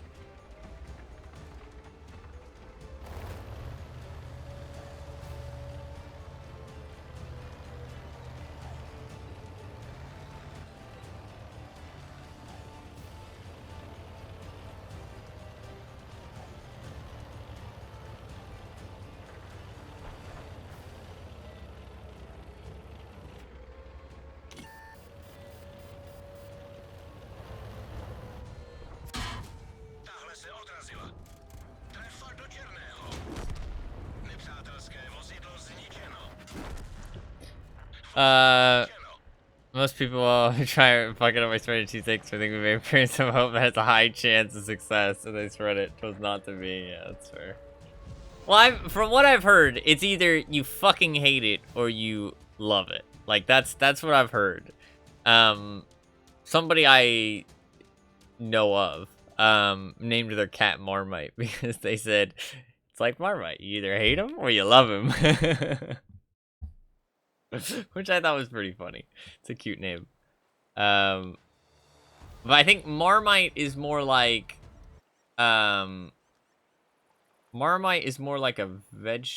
Most people try fucking up my spread 2-6. I think we may experience some hope that has a high chance of success, and they spread it was not to be. Yeah, that's fair. Well, from what I've heard, it's either you fucking hate it or you love it. Like that's what I've heard. Somebody I know of named their cat Marmite because they said it's like Marmite. You either hate him or you love him. Which I thought was pretty funny. It's a cute name. But I think Marmite is more like Marmite is more like a veg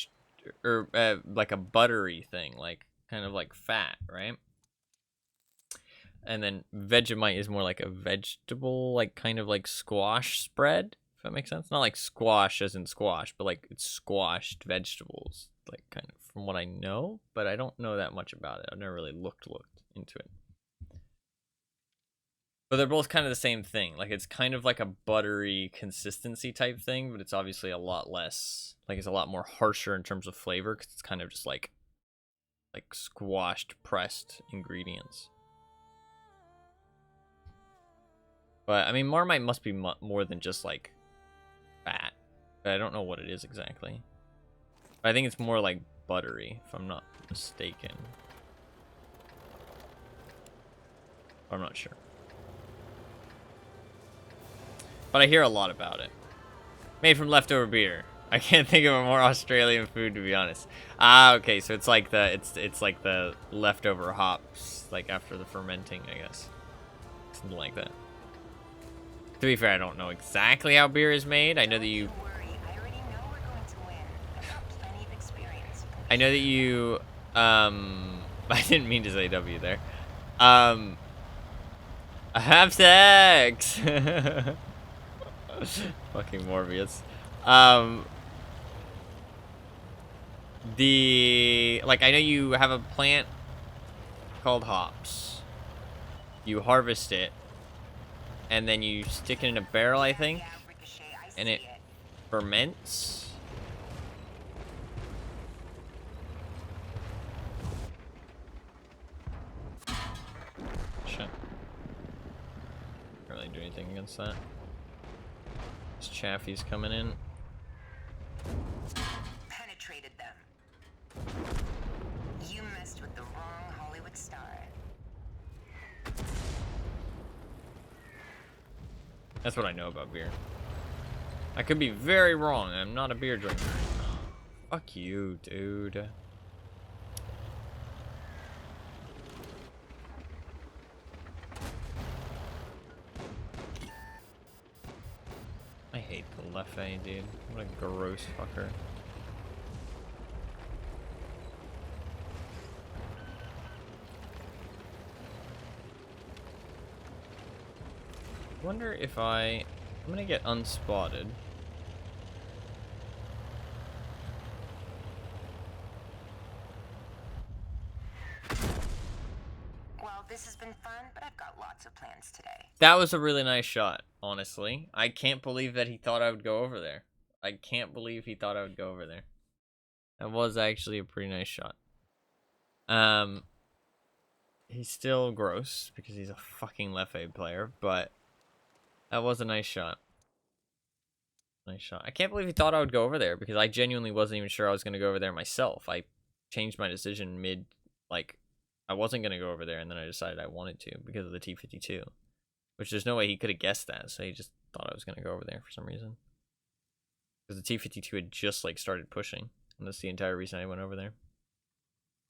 or like a buttery thing, like kind of like fat, right? And then Vegemite is more like a vegetable, like kind of like squash spread, if that makes sense. Not like squash as in squash, but like it's squashed vegetables, like kind of from what I know, but I don't know that much about it. I've never really looked into it. But they're both kind of the same thing. Like it's kind of like a buttery consistency type thing, but it's obviously a lot less, like it's a lot more harsher in terms of flavor because it's kind of just like squashed, pressed ingredients. But I mean, Marmite must be more than just like fat. But I don't know what it is exactly. But I think it's more like buttery, if I'm not mistaken. I'm not sure. But I hear a lot about it. Made from leftover beer. I can't think of a more Australian food, to be honest. Ah, okay, so it's like the it's like the leftover hops, like after the fermenting, I guess. Something like that. To be fair, I don't know exactly how beer is made. I know that you I know that you I didn't mean to say W there. Have sex. Fucking Morbius. I know you have a plant called hops. You harvest it, and then you stick it in a barrel, I think, and it ferments. Shit. Can't really do anything against that. This Chaffee's coming in. Penetrated them. You messed with the wrong Hollywood star. That's what I know about beer. I could be very wrong. I'm not a beer drinker. Fuck you, dude. I hate the Leffe, dude. What a gross fucker. I wonder if I'm gonna get unspotted. Well, this has been fun, but I've got lots of plans today. That was a really nice shot, honestly. I can't believe that he thought I would go over there. I can't believe he thought I would go over there. That was actually a pretty nice shot. He's still gross because he's a fucking Leffe player, but that was a nice shot. Nice shot. I can't believe he thought I would go over there because I genuinely wasn't even sure I was going to go over there myself. I changed my decision mid, like, I wasn't going to go over there, and then I decided I wanted to because of the T-52. Which there's no way he could have guessed that, so he just thought I was going to go over there for some reason. Because the T-52 had just, like, started pushing. And that's the entire reason I went over there.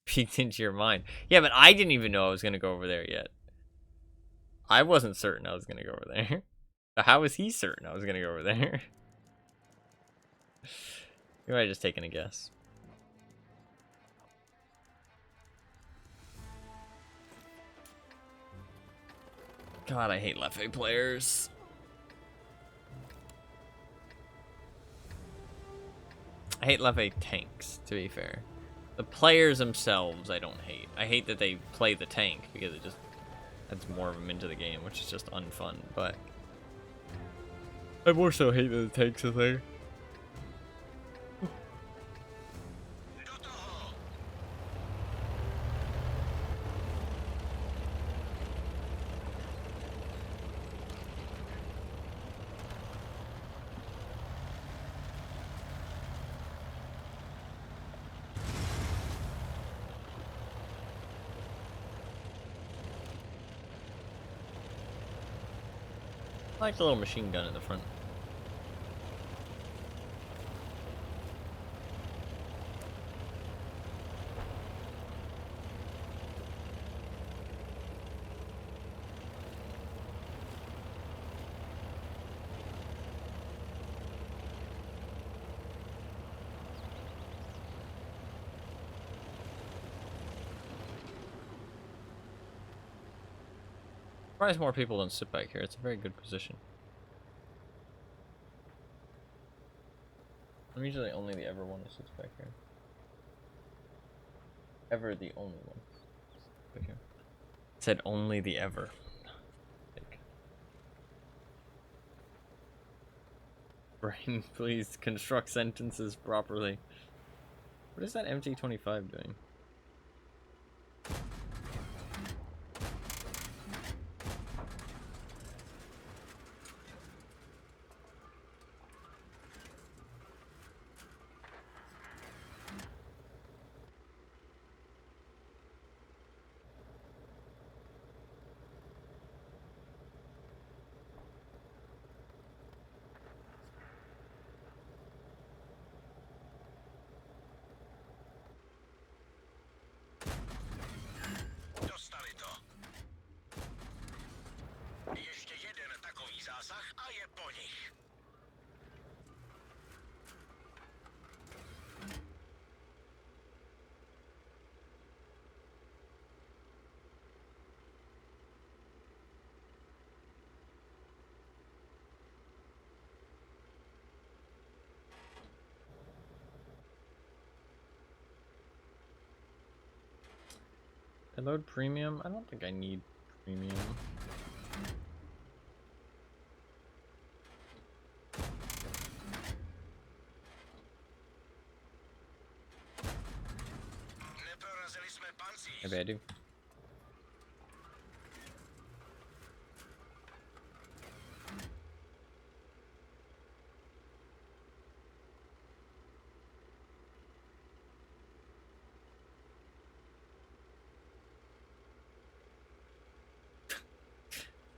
Peeked into your mind. Yeah, but I didn't even know I was going to go over there yet. I wasn't certain I was going to go over there. But how was he certain I was going to go over there? You might have just taken a guess. God, I hate Leffe players. I hate Leffe tanks, to be fair. The players themselves, I don't hate. I hate that they play the tank because it just adds more of them into the game, which is just unfun. But I more so hate that the tanks are there. I like the little machine gun in the front. Surprised more people don't sit back here. It's a very good position. I'm usually only the ever one who sits back here. Ever the only one. Back here. It said only the ever. Brain, please construct sentences properly. What is that MT-25 doing? I load premium? I don't think I need premium. Maybe I do.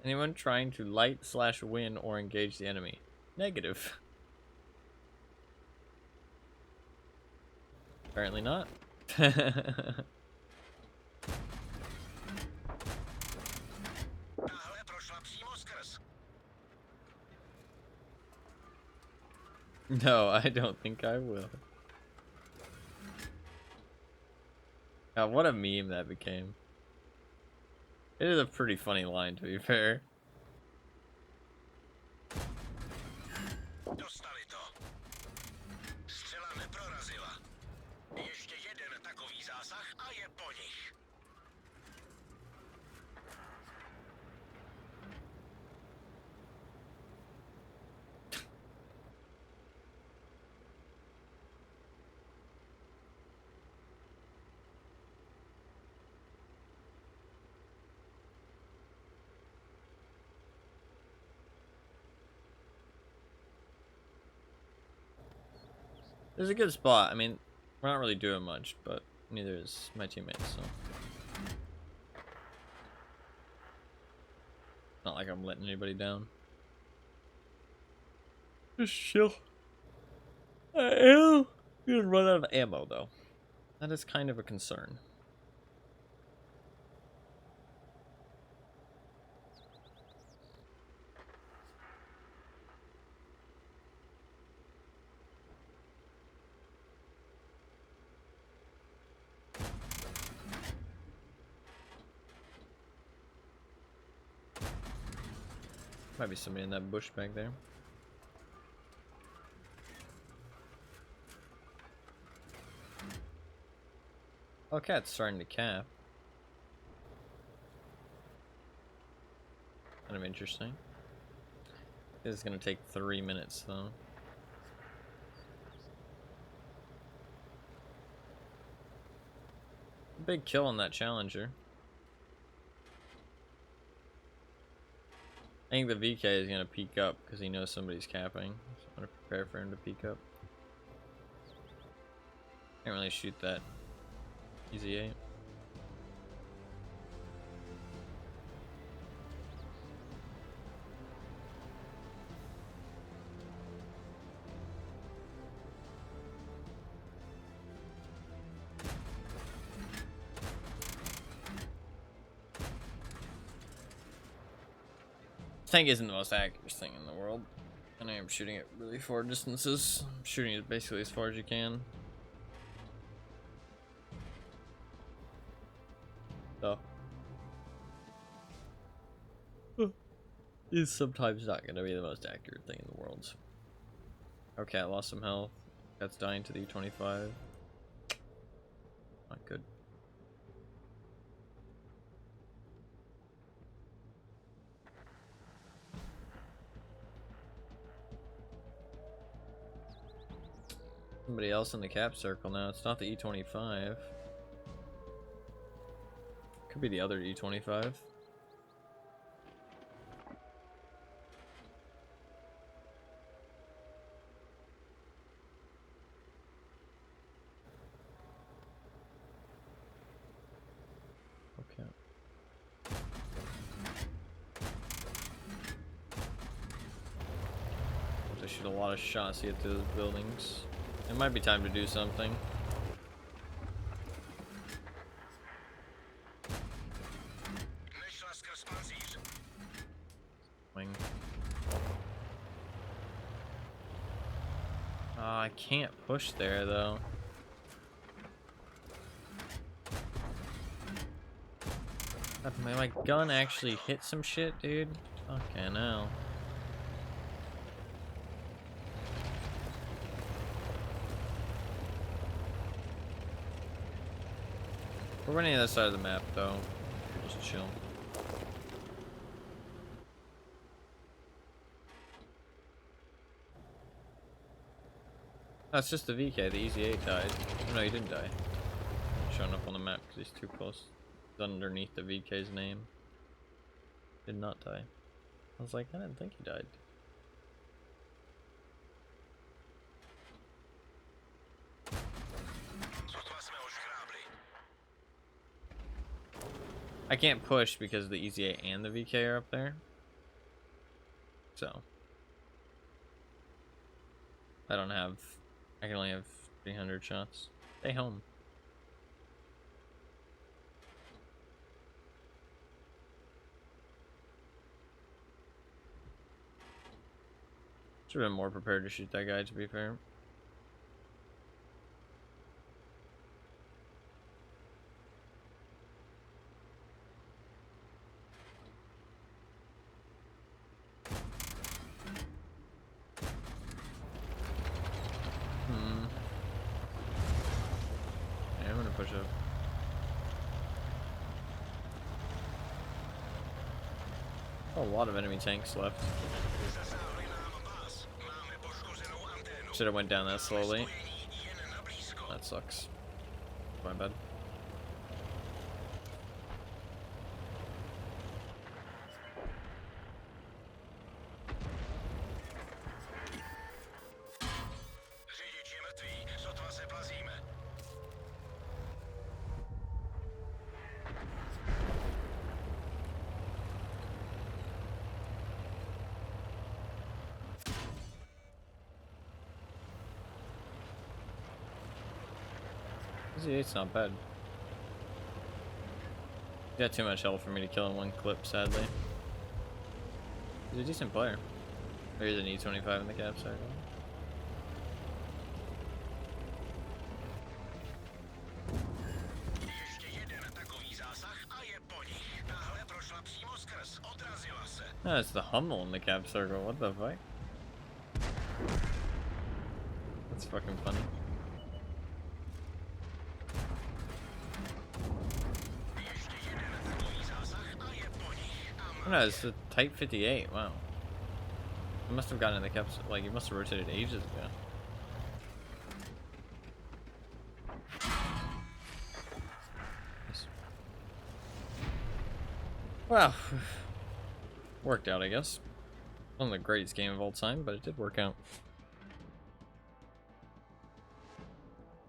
Anyone trying to light/win or engage the enemy? Negative. Apparently not. No, I don't think I will. God, what a meme that became. It is a pretty funny line, to be fair. Dostali to. Střela neprorazila. Ještě jeden takový zásah a je po nich. There's a good spot. I mean, we're not really doing much, but neither is my teammates, so. Not like I'm letting anybody down. Just chill. I am gonna run out of ammo, though. That is kind of a concern. Might be somebody in that bush back there. Oh, cat's starting to cap. Kind of interesting. This is gonna take 3 minutes though. Big kill on that challenger. I think the VK is gonna peek up because he knows somebody's capping. So I'm gonna prepare for him to peek up. Can't really shoot that. Easy 8. Tank isn't the most accurate thing in the world, and I am shooting at really far distances. I'm shooting it basically as far as you can. So, is sometimes not going to be the most accurate thing in the world. Okay, I lost some health. That's dying to the E25. Not good. Somebody else in the cap circle now. It's not the E25. Could be the other E25. Okay. I shoot a lot of shots to get through those buildings. It might be time to do something. Wing. I can't push there though. My gun actually hit some shit, dude. Okay, now. We're running the other side of the map though. Just chill. That's just the VK. The Easy 8 died. Oh, no, he didn't die. Showing up on the map because he's too close. It's underneath the VK's name. Did not die. I was like, I didn't think he died. I can't push because the Easy 8 and the VK are up there. So I don't have. I can only have 300 shots. Stay home. Should have been more prepared to shoot that guy, to be fair. Yeah, I'm gonna push up. A lot of enemy tanks left. Zasáhli nám vás. Máme poškozenou anténu. Should have went down that slowly. Spojení jen na blízko. That sucks. My bad. Řidič je mrtvý, sotva se plazíme. It's not bad. He got too much health for me to kill in one clip, sadly. He's a decent player. Or he's an E25 in the cap circle. Ještě jeden takový zásah a je po nich. Tahle prošla přímo skrz, odrazila se. No, it's the Hummel in the cap circle. What the fuck? That's fucking funny. Ještě jeden takový zásah a je po nich. Oh, no, it's a Type 58. Wow. He must have gotten in the caps. Like, he must have rotated ages ago. Nice. Well, worked out, I guess. Wasn't the greatest game of all time, but it did work out.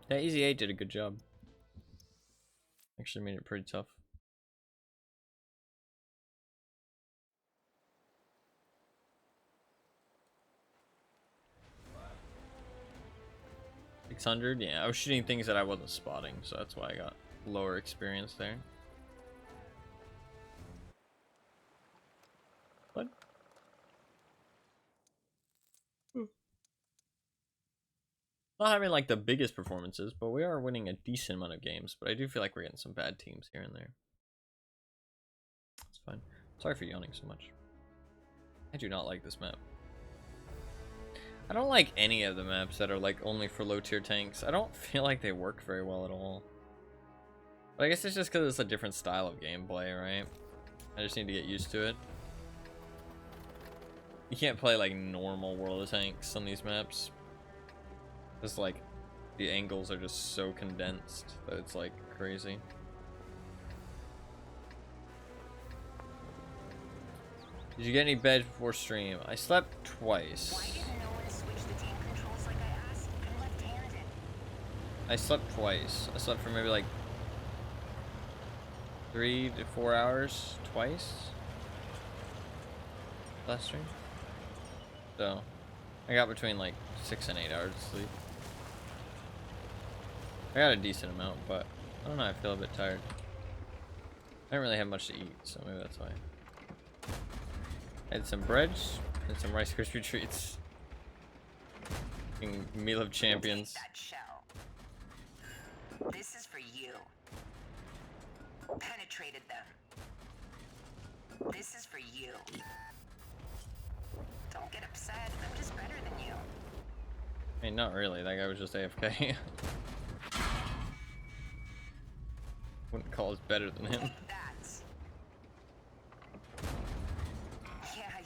Yeah, Easy 8 did a good job. Actually made it pretty tough. $600? Yeah, I was shooting things that I wasn't spotting, so that's why I got lower experience there. What? Not having like the biggest performances, but we are winning a decent amount of games. But I do feel like we're getting some bad teams here and there. It's fine. Sorry for yawning so much. I do not like this map. I don't like any of the maps that are like only for low tier tanks. I don't feel like they work very well at all. But I guess it's just because it's a different style of gameplay, right? I just need to get used to it. You can't play like normal World of Tanks on these maps. Just like the angles are just so condensed that it's like crazy. Did you get any bed before stream? I slept twice. Why didn't no one switch the team controls like I asked? I'm left-handed. I slept twice. I slept for maybe like 3 to 4 hours twice last stream. So I got between like 6 and 8 hours of sleep. I got a decent amount, but I don't know, I feel a bit tired. I didn't really have much to eat, so maybe that's why. I had some bread and some Rice Krispie treats. Fucking meal of champions. Take that shell. This is for you. Penetrated them. This is for you. Don't get upset. I'm just better than you. I mean, not really. That guy was just AFK. Wouldn't call us better than him. Take that.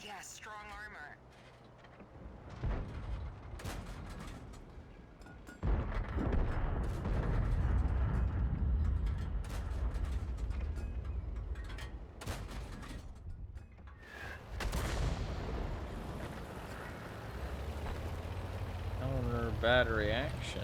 Yeah, strong armor. Counter battery action.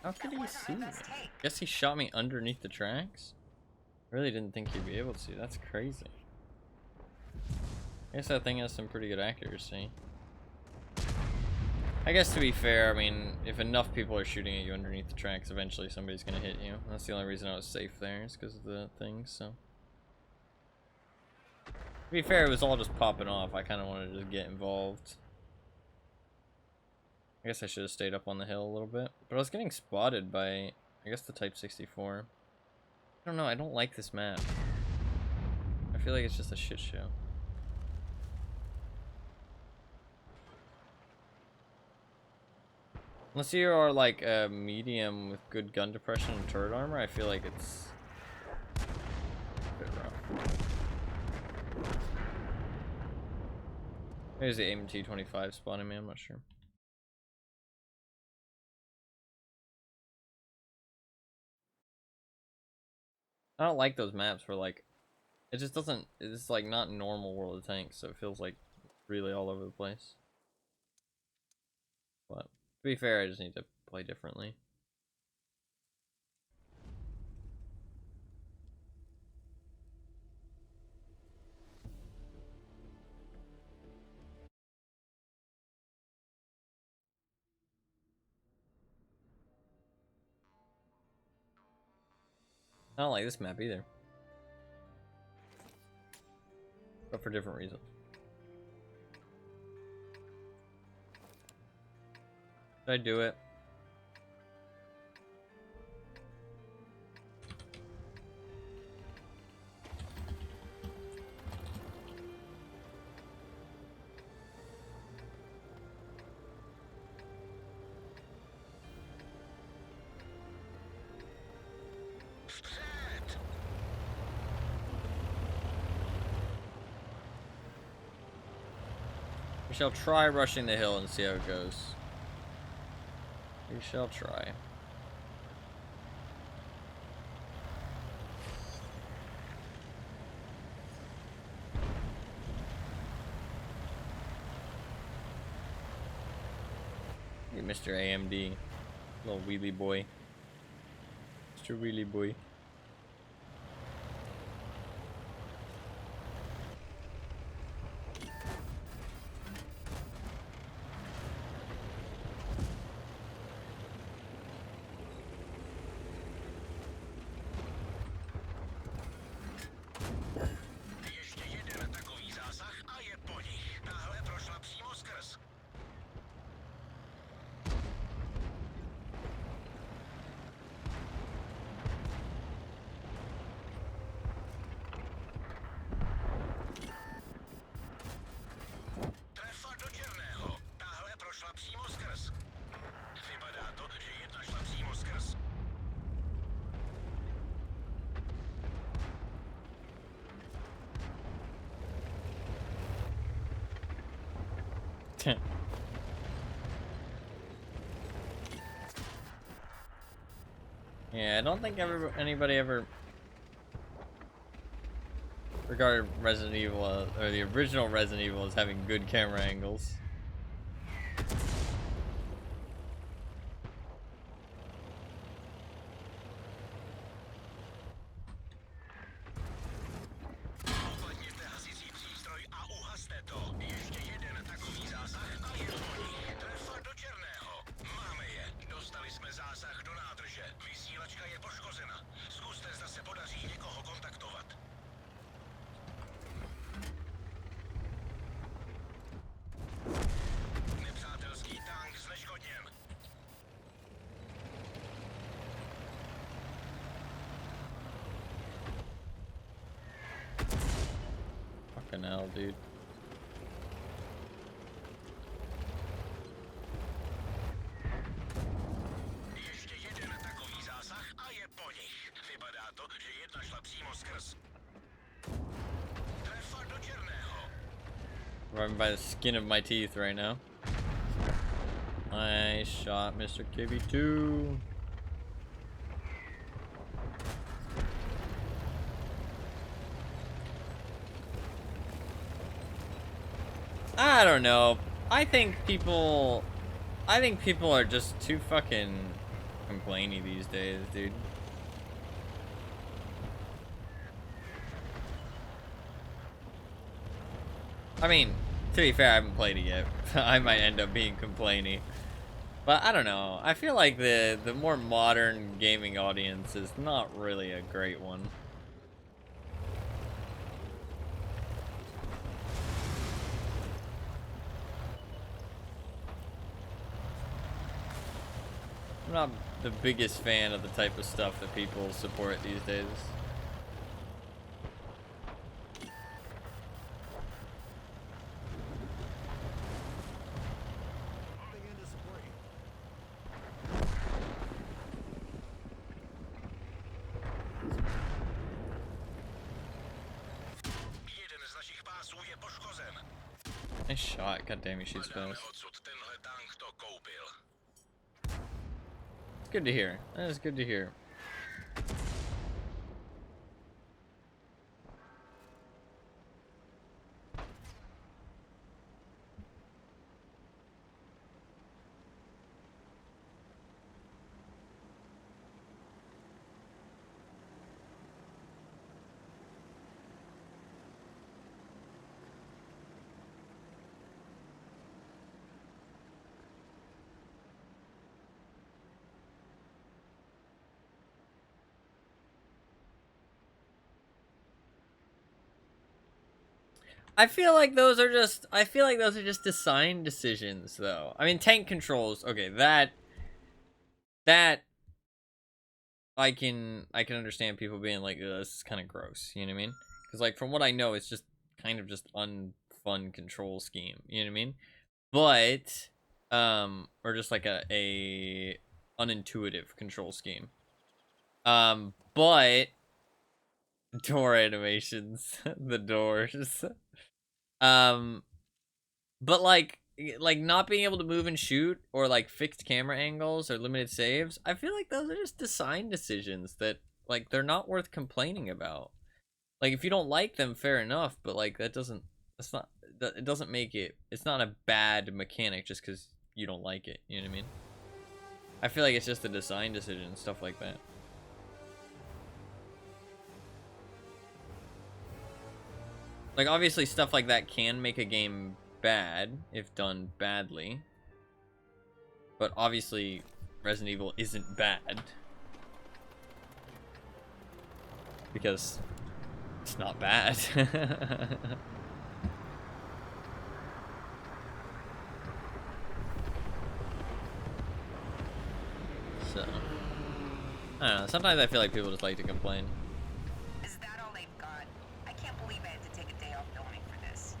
How could he That wasn't see my me? best take. Guess he shot me underneath the tracks? Really didn't think he'd be able to. That's crazy. I guess that thing has some pretty good accuracy. I guess to be fair, I mean, if enough people are shooting at you underneath the tracks, eventually somebody's gonna hit you. That's the only reason I was safe there, is because of the thing, so. To be fair, it was all just popping off. I kind of wanted to get involved. I guess I should have stayed up on the hill a little bit. But I was getting spotted by, I guess, the Type 64. I don't know, I don't like this map. I feel like it's just a shit show. Unless you are like a medium with good gun depression and turret armor, I feel like it's a bit rough. There's the AMT-25 spawning me, I'm not sure. I don't like those maps where like, it just doesn't, it's like not normal World of Tanks, so it feels like really all over the place. But to be fair, I just need to play differently. I don't like this map either. But for different reasons. Should I do it? Vpřed! We shall try rushing the hill and see how it goes. We shall try. Hey, Mr. AMD. Little wheelie boy. Mr. Wheelie boy. Ještě jeden takový zásah a je po nich. Tahle prošla přímo skrz. Trefa do černého. Tahle prošla přímo skrz. Vypadá to, že jedna šla přímo skrz. Yeah, I don't think anybody ever regarded Resident Evil, or the original Resident Evil, as having good camera angles. Uplatněte hasicí přístroj a uhasne to. Ještě jeden takový zásah a je po nich. Trefa do černého. Máme je. Dostali jsme zásah do nádrže. Vysílačka je poškozena. Zkuste, zda se podaří někoho kontaktovat. Nepřátelský tank zneškodněn. Fucking hell, dude. Ještě jeden takový zásah a je po nich. Vypadá to, že jedna šla přímo skrz. Trefa do černého. Running by the skin of my teeth right now. Nice shot, Mr. KB2. I don't know. I think people are just too fucking complainy these days, dude. I mean, to be fair, I haven't played it yet. I might end up being complainy. But I don't know. I feel like the more modern gaming audience is not really a great one. I'm not the biggest fan of the type of stuff that people support these days. Jeden z našich pásů je poškozen. Nice shot. God damn, he shoots Hledáme fast. odsud tenhle tank to koupil. It's good to hear. That is good to hear. I feel like those are just design decisions, though. I mean, tank controls. Okay, that I can understand people being like, this is kind of gross. You know what I mean? Because like from what I know, it's just kind of just unfun control scheme. You know what I mean? But or just like a unintuitive control scheme. But door animations, the doors. But like not being able to move and shoot, or like fixed camera angles or limited saves, I feel like those are just design decisions that like they're not worth complaining about. Like if you don't like them, fair enough, but like it doesn't make it, it's not a bad mechanic just because you don't like it, you know what I mean? I feel like it's just a design decision, stuff like that. Like obviously stuff like that can make a game bad if done badly, but obviously Resident Evil isn't bad because it's not bad. So I don't know, sometimes I feel like people just like to complain. Is that all they've got? I can't believe I had to take a day off filming for this.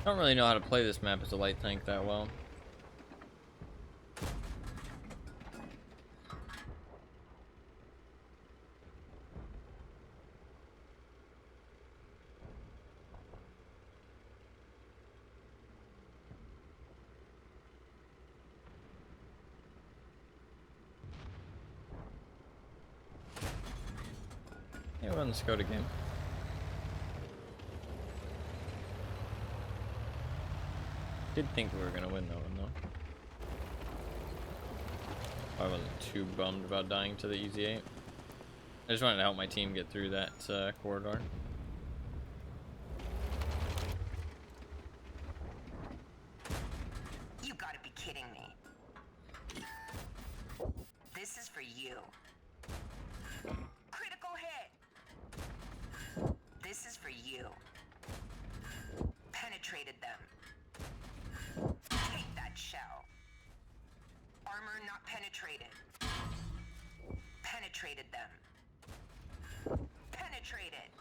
I don't really know how to play this map as a light tank that well. Yeah, we're on the Skoda game. Did think we were gonna win that one though. I wasn't too bummed about dying to the Easy 8. I just wanted to help my team get through that corridor. You gotta be kidding me. This is for you. Critical hit. This is for you. Penetrated them. Take that shell. Are Armor not penetrated. Penetrated them. Penetrated.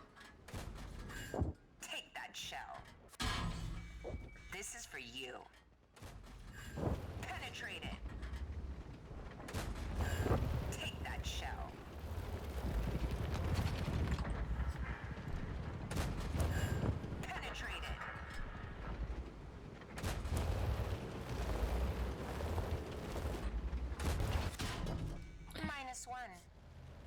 Take that shell. This is for you. Penetrated. Take that shell. Penetrated. -1.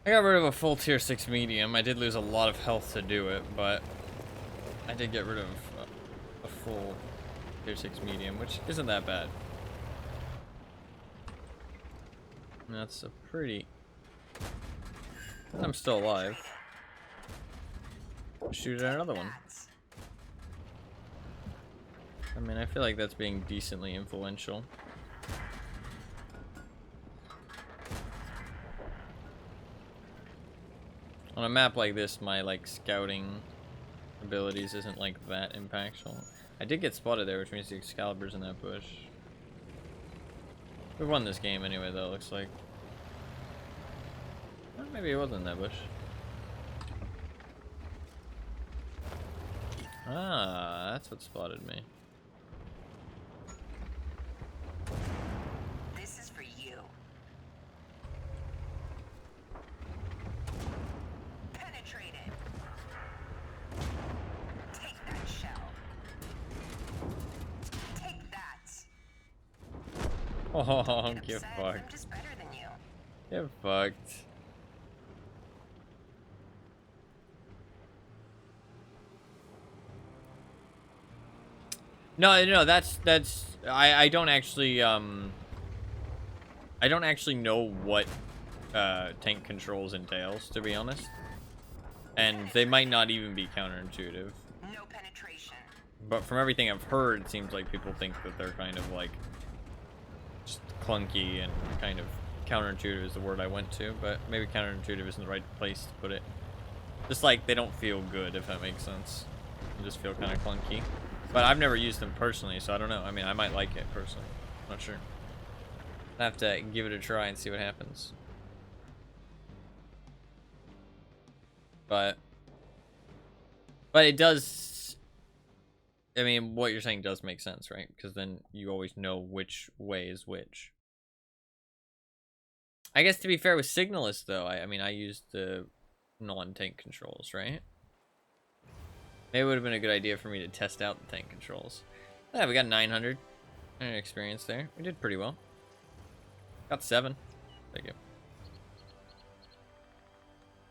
I got rid of a full tier 6 medium. I did lose a lot of health to do it, but I did get rid of a full tier 6 medium, which isn't that bad. That's a pretty... I'm still alive. Shoot at another one. I mean, I feel like that's being decently influential. On a map like this, my like scouting abilities isn't like that impactful. I did get spotted there, which means the Excalibur's in that bush. We won this game anyway, though, looks like. Well, maybe it wasn't in that bush. Ah, that's what spotted me. This is for you. Penetrated. Take that shell. Take that. Oh, Get get upset. I'm fucked. just better than you. Get fucked. No, that's I don't actually know what tank controls entails, to be honest. And they might not even be counterintuitive. No penetration. But from everything I've heard, it seems like people think that they're kind of like just clunky and kind of counterintuitive is the word I went to, but maybe counterintuitive isn't the right place to put it. Just like they don't feel good, if that makes sense. They just feel kind of clunky. But I've never used them personally, so I don't know. I mean, I might like it personally. I'm not sure. I have to give it a try and see what happens. But it does. I mean, what you're saying does make sense, right? Because then you always know which way is which. I guess to be fair with Signalist, though, I mean, I used the non-tank controls, right? Maybe it would have been a good idea for me to test out the tank controls. Yeah, we got 900 experience there. We did pretty well. Got 7. Thank you.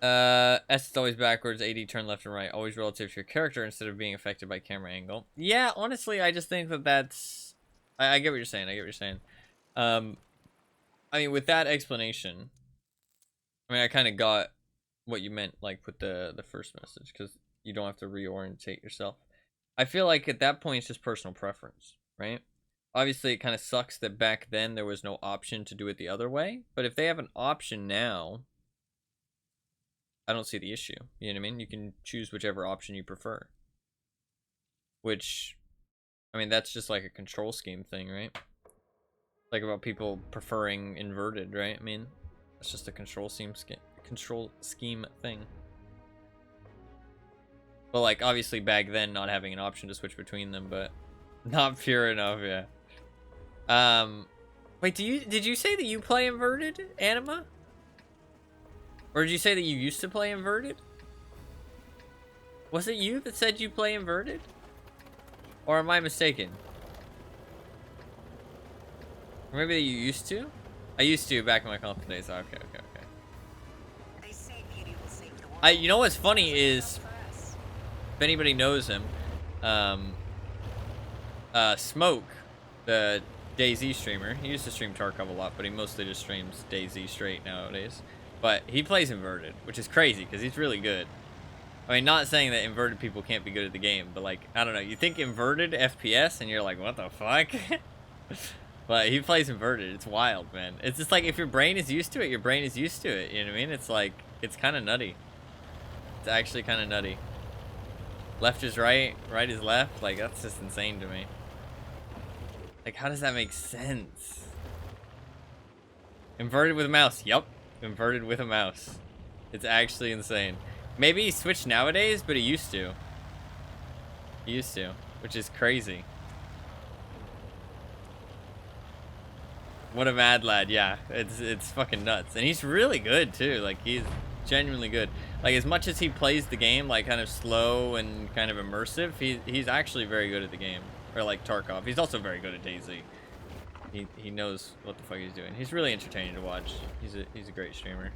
S is always backwards, AD turn left and right, always relative to your character instead of being affected by camera angle. Yeah, honestly, I just think that that's... I get what you're saying, I get what you're saying. I mean, with that explanation, I mean, I kind of got what you meant, like, with the first message, because you don't have to reorientate yourself. I feel like at that point, it's just personal preference, right? Obviously, it kind of sucks that back then there was no option to do it the other way, but if they have an option now, I don't see the issue. You know what I mean? You can choose whichever option you prefer. Which, I mean, that's just like a control scheme thing, right? Like about people preferring inverted, right? I mean, that's just a control scheme thing. But like, obviously back then, not having an option to switch between them, but not pure enough, yeah. Wait, did you say that you play inverted, Anima? Or did you say that you used to play inverted? Was it you that said you play inverted? Or am I mistaken? Or maybe that you used to? I used to back in my conflict days. Okay. They say beauty will save the world. You know what's funny is, if anybody knows him, Smoke, the DayZ streamer, he used to stream Tarkov a lot, but he mostly just streams DayZ straight nowadays. But he plays inverted, which is crazy because he's really good. I mean, not saying that inverted people can't be good at the game, but like, I don't know, you think inverted FPS and you're like, what the fuck? But he plays inverted. It's wild, man. It's just like, if your brain is used to it, your brain is used to it. You know what I mean? It's like, it's kind of nutty. It's actually kind of nutty. Left is right, right is left. Like, that's just insane to me. Like, how does that make sense? Inverted with a mouse. Yup. Inverted with a mouse. It's actually insane. Maybe he switched nowadays, but he used to. He used to, which is crazy. What a mad lad, yeah. It's fucking nuts. And he's really good too. Like, he's genuinely good. Like, as much as he plays the game like kind of slow and kind of immersive, he's actually very good at the game. Or like Tarkov. He's also very good at DayZ. He knows what the fuck he's doing. He's really entertaining to watch. He's a great streamer.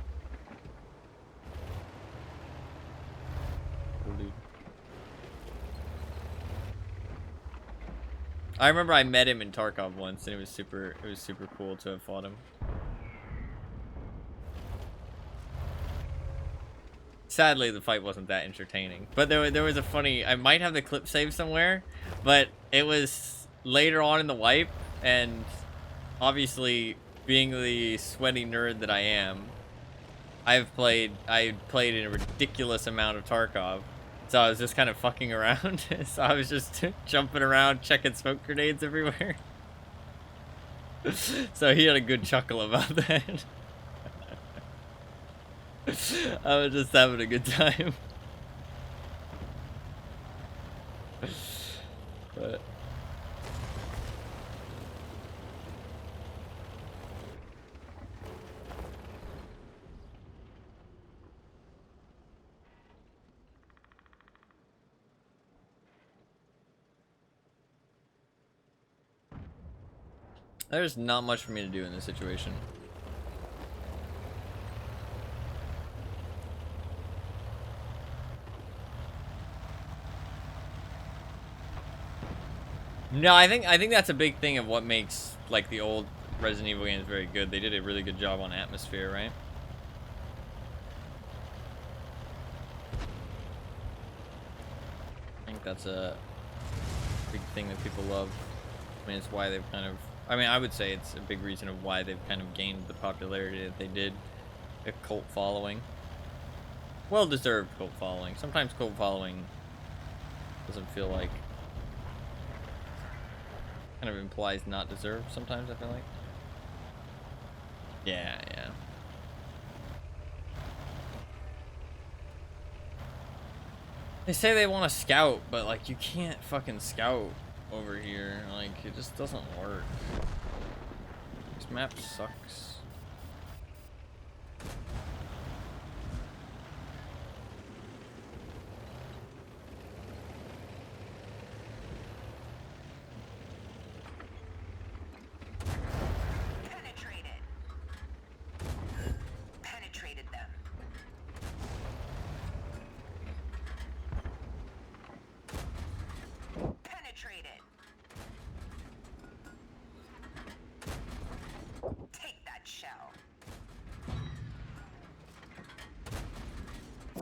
Cool dude. I remember I met him in Tarkov once, and it was super cool to have fought him. Sadly, the fight wasn't that entertaining, but there was a funny. I might have the clip saved somewhere, but it was later on in the wipe, and obviously, being the sweaty nerd that I am, I played in a ridiculous amount of Tarkov. So I was just kind of fucking around. So I was just jumping around, checking smoke grenades everywhere. So he had a good chuckle about that. I was just having a good time. But there's not much for me to do in this situation. No, I think that's a big thing of what makes like the old Resident Evil games very good. They did a really good job on atmosphere, right? I think that's a big thing that people love. I mean, it's why they've kind of, I mean, I would say it's a big reason of why they've kind of gained the popularity that they did. A cult following. Well-deserved cult following. Sometimes cult following doesn't feel like, kind of implies not deserved sometimes, I feel like. Yeah. They say they want to scout, but like you can't fucking scout over here. Like it just doesn't work. This map sucks. Penetrated them. Penetrated. Take that shell.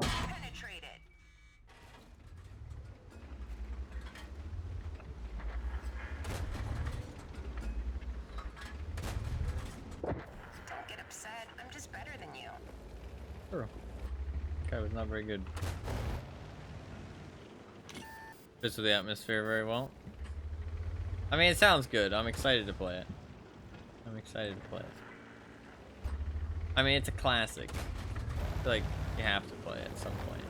Penetrated. Don't get upset. I'm just better than you. Sure. Guy was not very good. Fits with the atmosphere very well. I mean, it sounds good. I'm excited to play it. I mean, it's a classic. I feel like you have to play it at some point.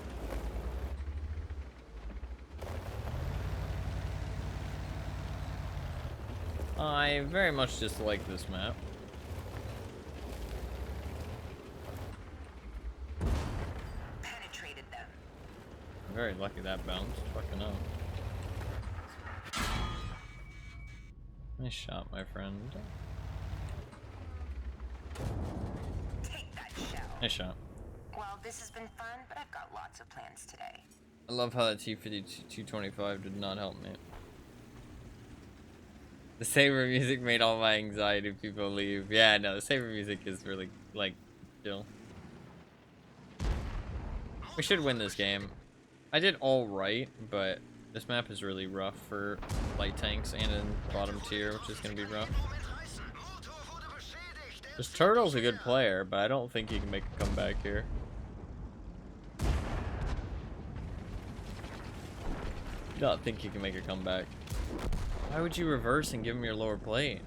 I very much dislike this map. Penetrated them. I'm very lucky that bounced. Fucking hell. Nice shot, my friend. Take that shell. Nice shot. Well, this has been fun, but I've got lots of plans today. I love how that T-5225 did not help me. The saber music made all my anxiety people leave. Yeah, no, the saber music is really, like, chill. We should win this game. I did alright, but this map is really rough for light tanks and in bottom tier, which is going to be rough. This Turtle's a good player, but I don't think he can make a comeback here. I don't think he can make a comeback. Why would you reverse and give him your lower plate?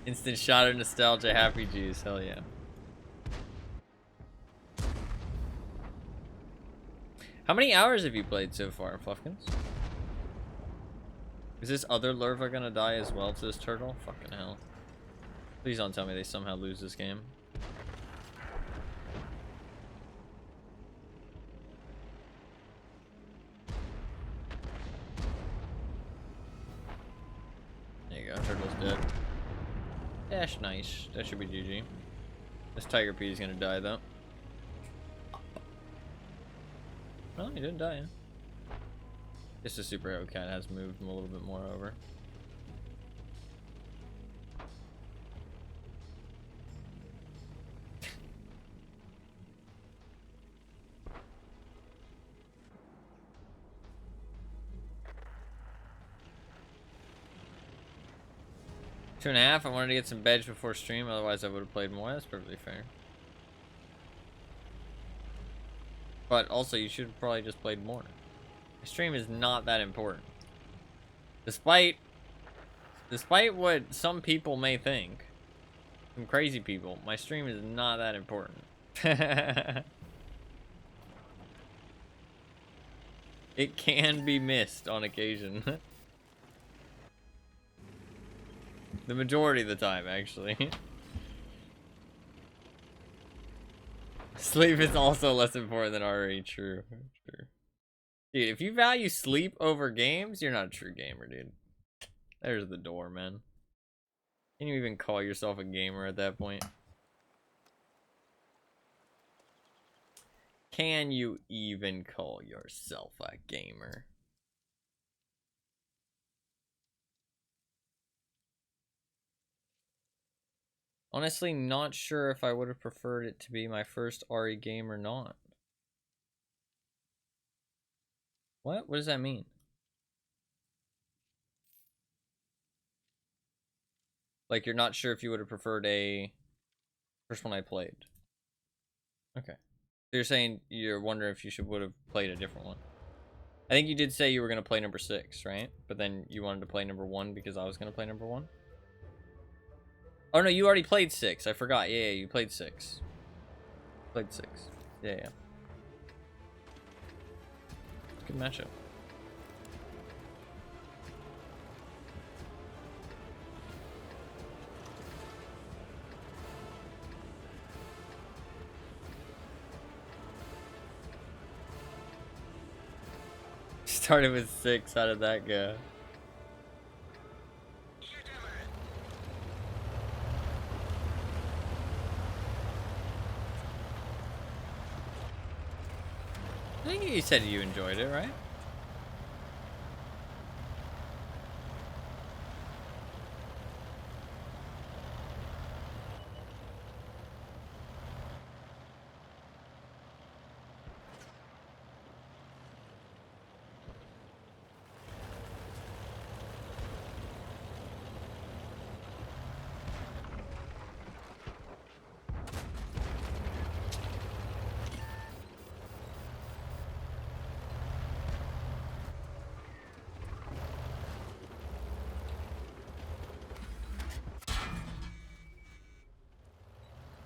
Instant shot of nostalgia, happy juice, hell yeah. How many hours have you played so far, Fluffkins? Is this other larva gonna die as well to this turtle? Fucking hell. Please don't tell me they somehow lose this game. There you go, turtle's dead. That's nice. That should be GG. This Tiger P is gonna die though. No, he didn't die. Guess the superhero cat has moved him a little bit more over. Two and a half. I wanted to get some veg before stream, otherwise I would have played more. That's perfectly fair. But also, you should have probably just played more. The stream is not that important. Despite what some people may think, some crazy people, my stream is not that important. It can be missed on occasion. The majority of the time, actually. Sleep is also less important than RE. True. True. Dude, if you value sleep over games, you're not a true gamer, dude. There's the door, man. Can you even call yourself a gamer at that point? Can you even call yourself a gamer? Honestly, not sure if I would have preferred it to be my first RE game or not. What? What does that mean? Like, you're not sure if you would have preferred a first one I played. Okay. So you're saying you're wondering if you would have played a different one. I think you did say you were going to play number 6, right? But then you wanted to play number 1 because I was going to play number 1? Oh, no, you already played 6. I forgot. Yeah, you played 6. Played 6. Yeah. Good matchup. Started with 6. How did that go? I think you said you enjoyed it, right?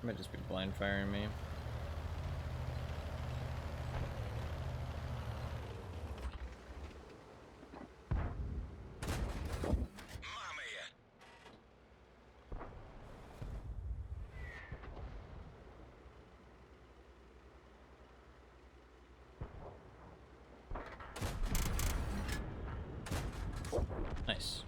Might just be blind firing me. Nice.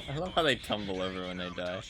I love how they tumble over when they die.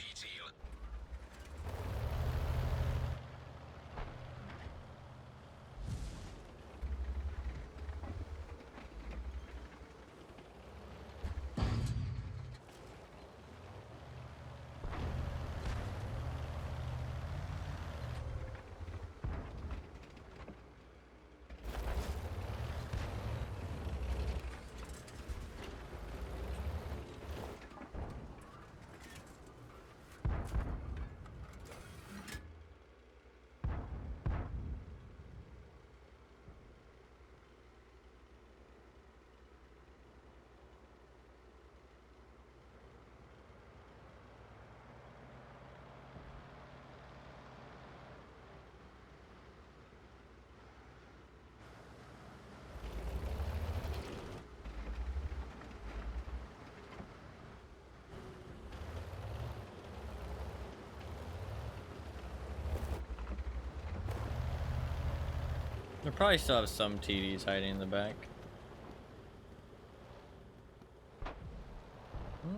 They probably still have some TDs hiding in the back.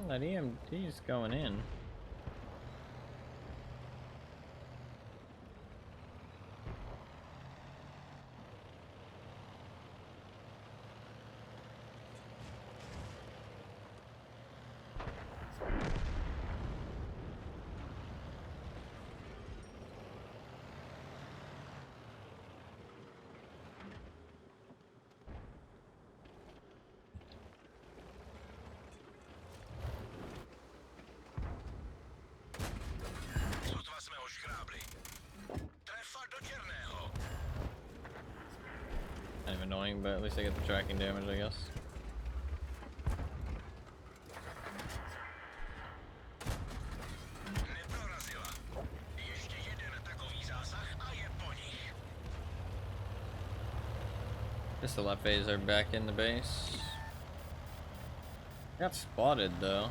That EMD's going in. Sotva jsme ho škrábli. Trefa do černého. Kind of annoying, but at least I get the tracking damage, I guess. Neprorazila. Ještě jeden takový zásah a je po nich. Guess the left phase are back in the base. Got spotted though.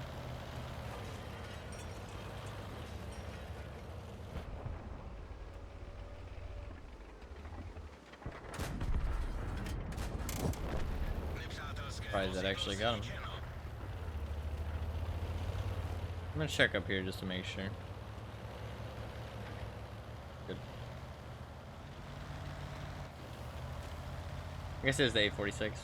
Surprised that actually got him. I'm gonna check up here just to make sure. Good. I guess it was the 846.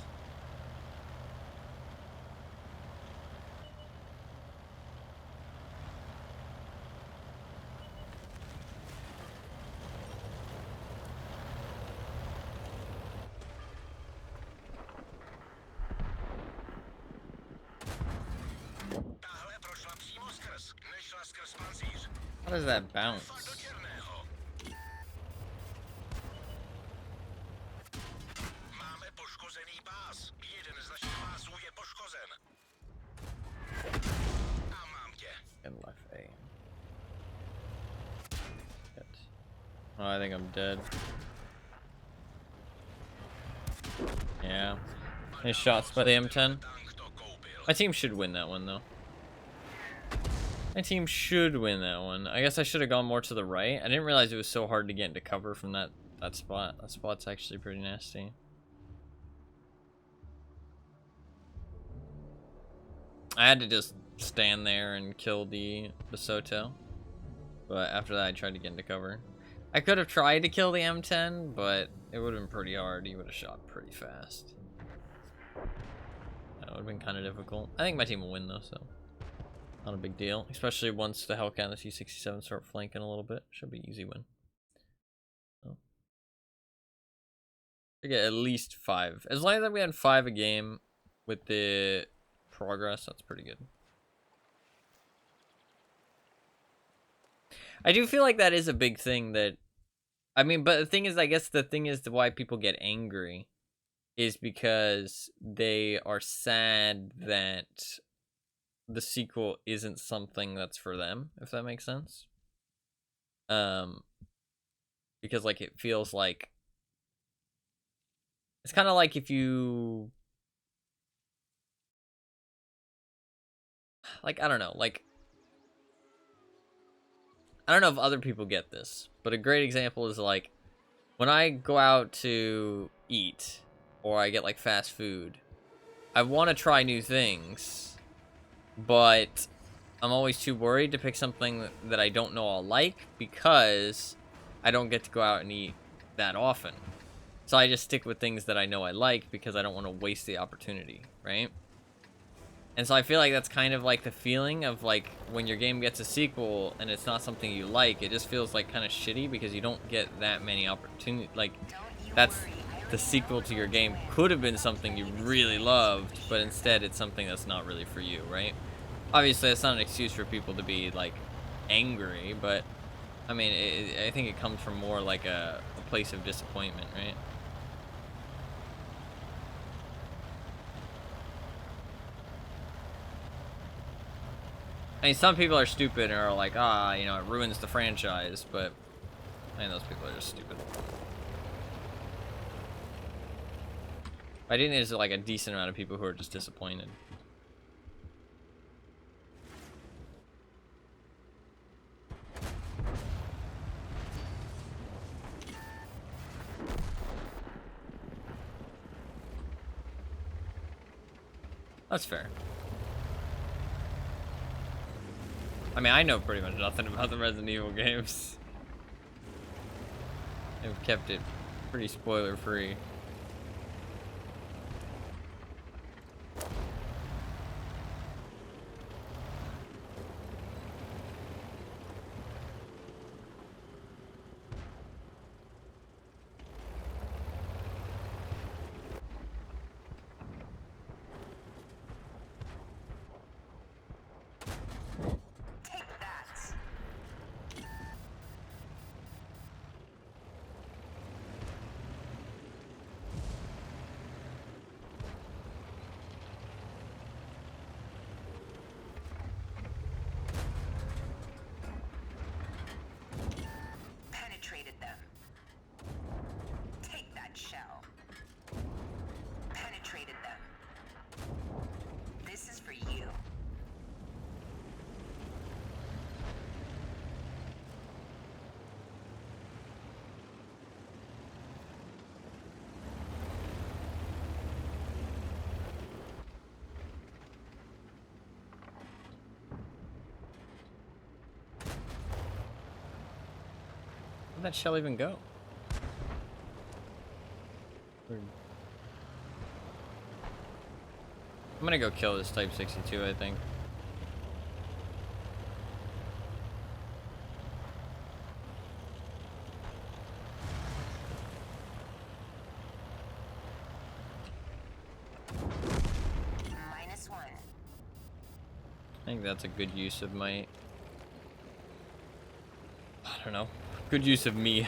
Tahle prošla přímo skrz, nešla skrz pancíř. How does that bounce? Trefa do černého. Máme poškozený pás. Jeden z našich pásů je poškozen. A mám tě. And left A. Shit. Oh, I think I'm dead. Yeah. Nice shots by the M10. Tank to koupil. My team should win that one, though. My team should win that one. I guess I should have gone more to the right. I didn't realize it was so hard to get into cover from that spot. That spot's actually pretty nasty. I had to just stand there and kill the Soto. But after that, I tried to get into cover. I could have tried to kill the M10, but it would have been pretty hard. He would have shot pretty fast. That would have been kind of difficult. I think my team will win, though, so not a big deal. Especially once the Hellcat and the T-67 start flanking a little bit. Should be easy win. So, should get at least 5. As long as we had 5 a game with the progress, that's pretty good. I do feel like that is a big thing that, I mean, but the thing is, I guess the thing is why people get angry is because they are sad that the sequel isn't something that's for them, if that makes sense. Because like it feels like it's kind of like if you like, I don't know, like I don't know if other people get this, but a great example is like when I go out to eat or I get like fast food, I want to try new things, but I'm always too worried to pick something that I don't know I'll like because I don't get to go out and eat that often. So I just stick with things that I know I like because I don't want to waste the opportunity, right? And so I feel like that's kind of like the feeling of like when your game gets a sequel and it's not something you like, it just feels like kind of shitty because you don't get that many opportunities. Like that's the sequel to your game could have been something you really loved, but instead it's something that's not really for you, right? Obviously that's not an excuse for people to be like angry, but I mean, I think it comes from more like a place of disappointment, right? I mean, some people are stupid and are like, ah, you know, it ruins the franchise, but I mean, those people are just stupid. I think there's like a decent amount of people who are just disappointed. That's fair. I mean, I know pretty much nothing about the Resident Evil games. They've kept it pretty spoiler free. Take that. Penetrated them. Take that shell. Penetrated them. This is for you. Where'd that shell even go? Weird. I'm gonna go kill this Type 62, I think. -1. I think that's a good use of my... I don't know. Good use of me.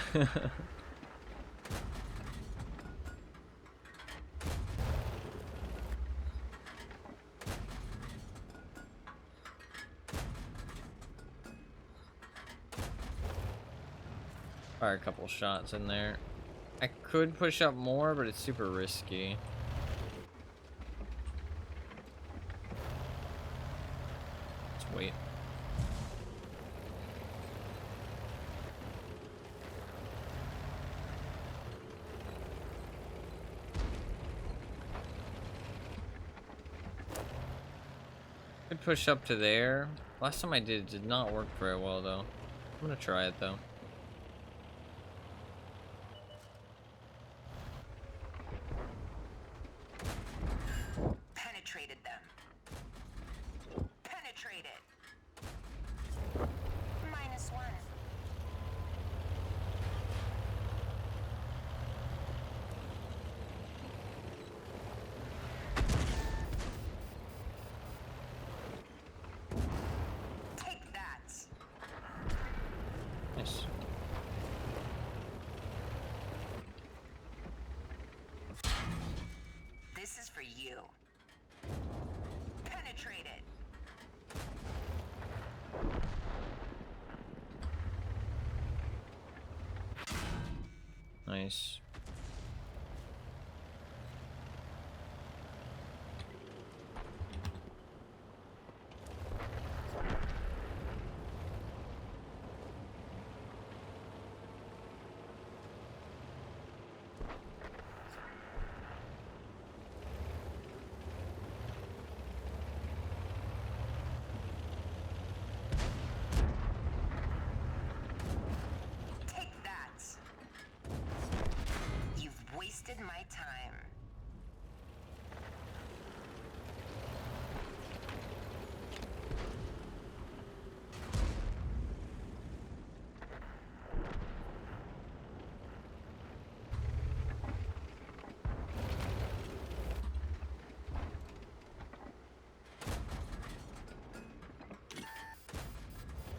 Fire a couple shots in there. I could push up more, but it's super risky. Let's wait. Could push up to there. Last time I did, it did not work very well though. I'm gonna try it though. Penetrated them. Penetrated. -1. Take that. Nice. This is for you. Penetrated. Nice. Take that. You've wasted my time.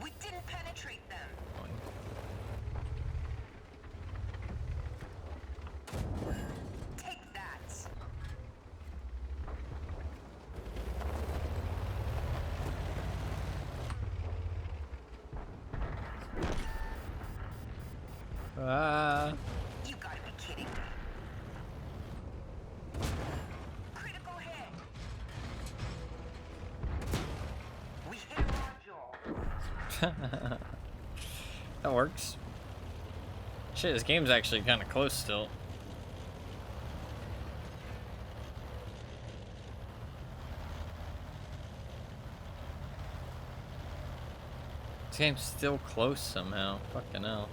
We didn't penetrate them. Take that. Ah. You gotta be kidding me. Critical hit. We hit a module. That works. Shit, this game's actually kind of close still. This game's still close somehow. Fucking hell.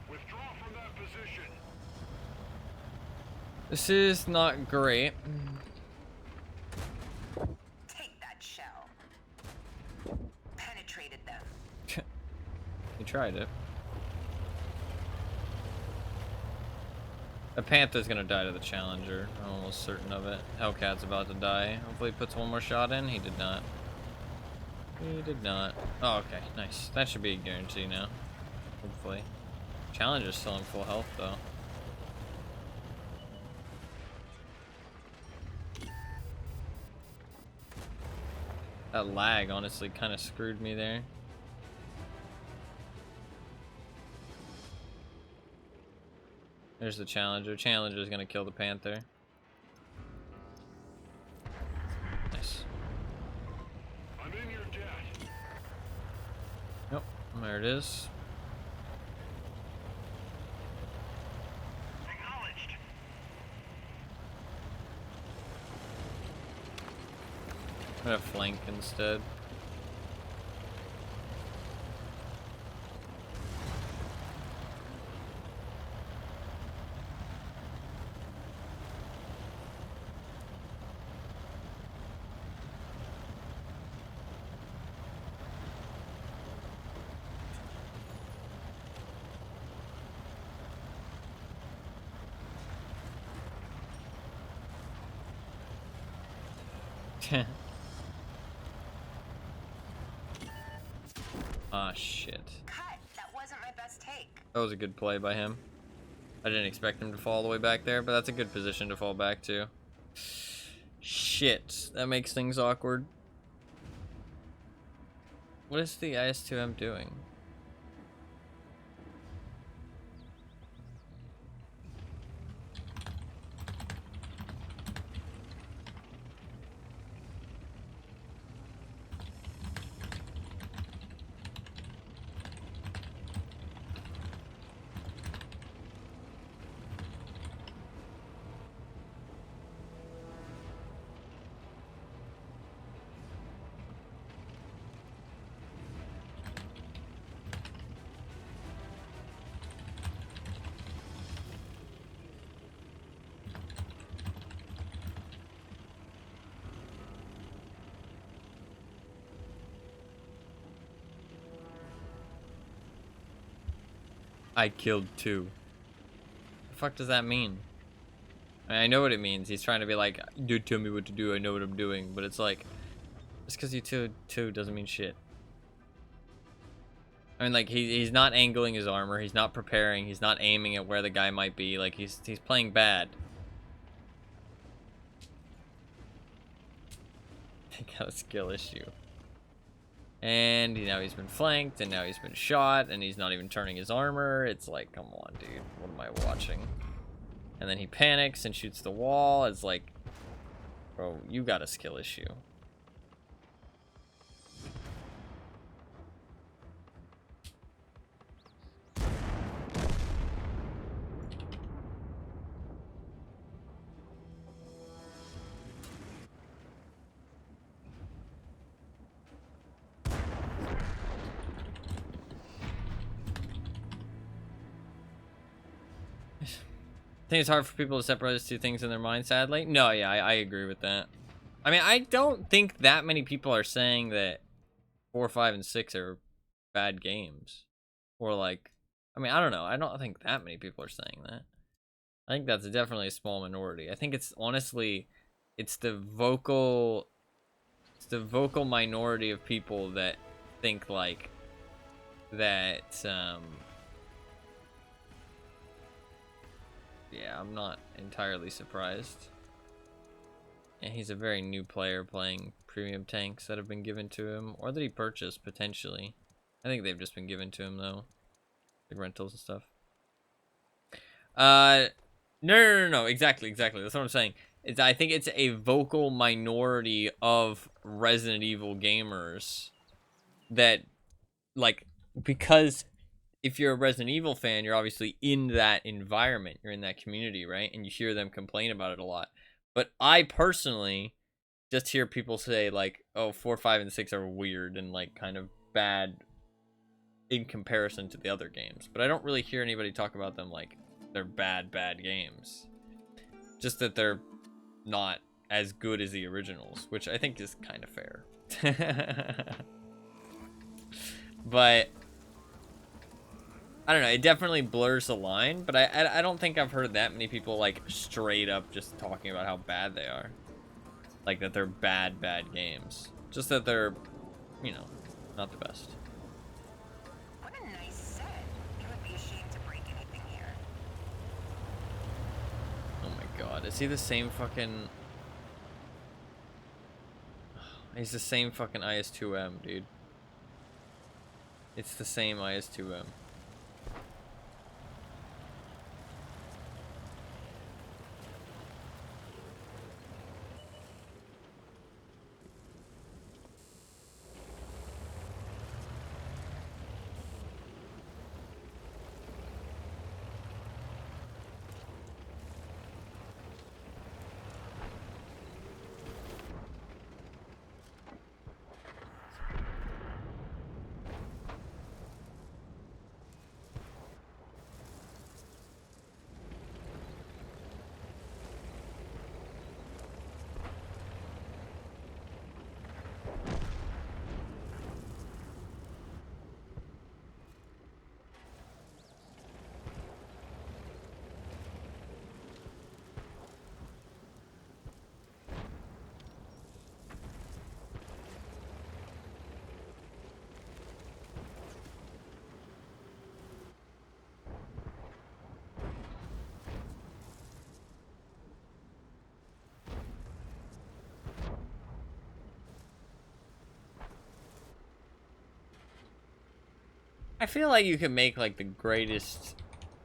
Withdraw from that position. This is not great. Take that shell. Penetrated them. He tried it. The Panther's gonna die to the Challenger. I'm almost certain of it. Hellcat's about to die. Hopefully he puts one more shot in. He did not. He did not. Oh, okay. Nice. That should be a guarantee now. Hopefully. Challenger's still in full health, though. That lag honestly kind of screwed me there. There's the Challenger. Challenger's gonna kill the Panther. Nice. I'm in your debt. Yep, there it is. Acknowledged. I'm gonna flank instead. Ah, shit. Cut. That wasn't my best take. That was a good play by him. I didn't expect him to fall all the way back there, but that's a good position to fall back to. Shit, that makes things awkward. What is the IS-2M doing? I killed 2. The fuck does that mean? I mean, I know what it means. He's trying to be like, dude, tell me what to do. I know what I'm doing. But it's like, just because you two doesn't mean shit. I mean, like, he's not angling his armor. He's not preparing. He's not aiming at where the guy might be. Like, he's playing bad. He got a skill issue. And now he's been flanked, and now he's been shot, and he's not even turning his armor. It's like, come on, dude. What am I watching? And then he panics and shoots the wall. It's like, bro, you got a skill issue. I think it's hard for people to separate those two things in their mind, sadly. No, yeah, I agree with that. I mean, I don't think that many people are saying that 4, 5, and 6 are bad games. Or like, I mean, I don't know. I don't think that many people are saying that. I think that's definitely a small minority. I think it's honestly, it's the vocal minority of people that think like that, yeah, I'm not entirely surprised. And he's a very new player playing premium tanks that have been given to him, or that he purchased potentially. I think they've just been given to him though, like rentals and stuff. No, exactly. That's what I'm saying. I think it's a vocal minority of Resident Evil gamers that, like, because if you're a Resident Evil fan, you're obviously in that environment, you're in that community, right? And you hear them complain about it a lot. But I personally just hear people say, like, oh, 4, 5, and 6 are weird and, like, kind of bad in comparison to the other games. But I don't really hear anybody talk about them like they're bad games. Just that they're not as good as the originals, which I think is kind of fair. But I don't know, it definitely blurs the line, but I don't think I've heard that many people, like, straight up just talking about how bad they are. Like, that they're bad games. Just that they're, you know, not the best. What a nice set. You would be ashamed to break anything here. Oh my god, is he the same fucking... He's the same fucking IS-2M, dude. It's the same IS-2M. I feel like you can make, like,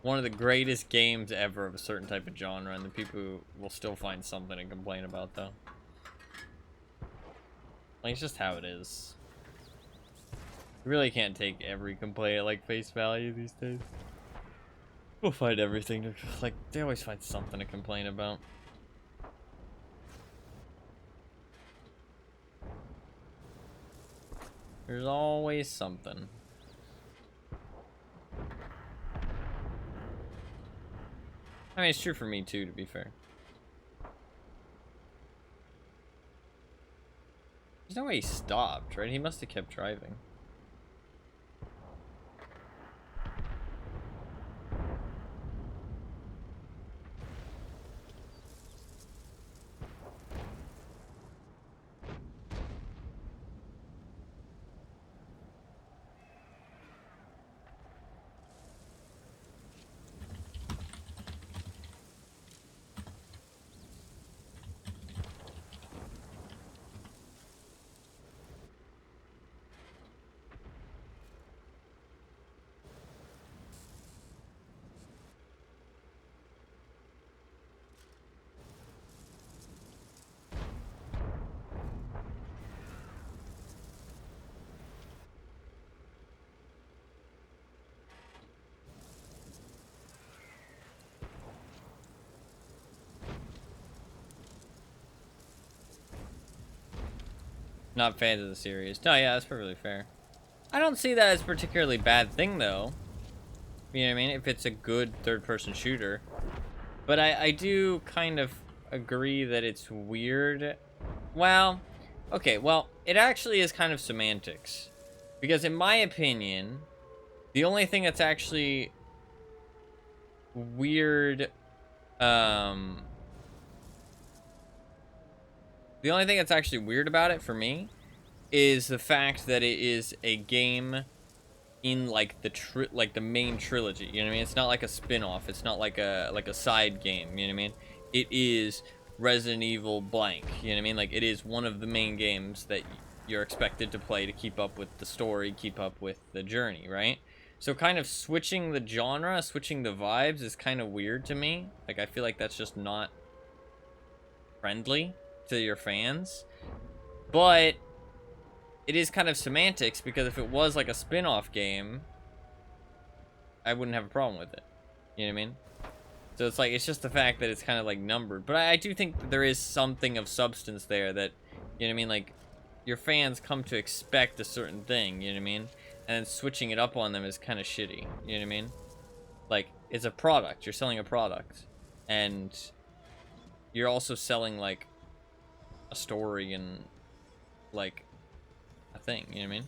one of the greatest games ever of a certain type of genre, and the people will still find something to complain about, though. Like, it's just how it is. You really can't take every complaint at, like, face value these days. We'll find everything to, like, they always find something to complain about. There's always something. I mean, it's true for me too, to be fair. There's no way he stopped, right? He must have kept driving. Not fans of the series. No, yeah, that's perfectly fair. I don't see that as a particularly bad thing, though. You know what I mean? If it's a good third-person shooter. But I do kind of agree that it's weird. Well, okay, well, it actually is kind of semantics. Because in my opinion, the only thing that's actually weird, the only thing that's actually weird about it for me is the fact that it is a game in, like, the main trilogy. You know what I mean? It's not like a spin-off. It's not like a side game. You know what I mean? It is Resident Evil blank. You know what I mean? Like, it is one of the main games that you're expected to play to keep up with the story, keep up with the journey, right? So kind of switching the genre, switching the vibes is kind of weird to me. Like, I feel like that's just not friendly to your fans, but it is kind of semantics, because if it was like a spin-off game, I wouldn't have a problem with it. You know what I mean? So it's like, it's just the fact that it's kind of like numbered. But I do think that there is something of substance there that, you know what I mean? Like, your fans come to expect a certain thing, you know what I mean? And then switching it up on them is kind of shitty, you know what I mean? Like, it's a product. You're selling a product. And you're also selling, like, a story and, like, a thing, you know what I mean?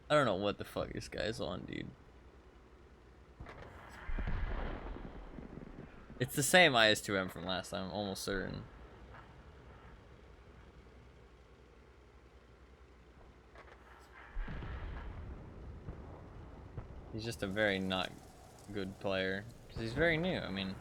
I don't know what the fuck this guy's on, dude. It's the same IS2M from last time, I'm almost certain. He's just a very not good player. Because he's very new, I mean.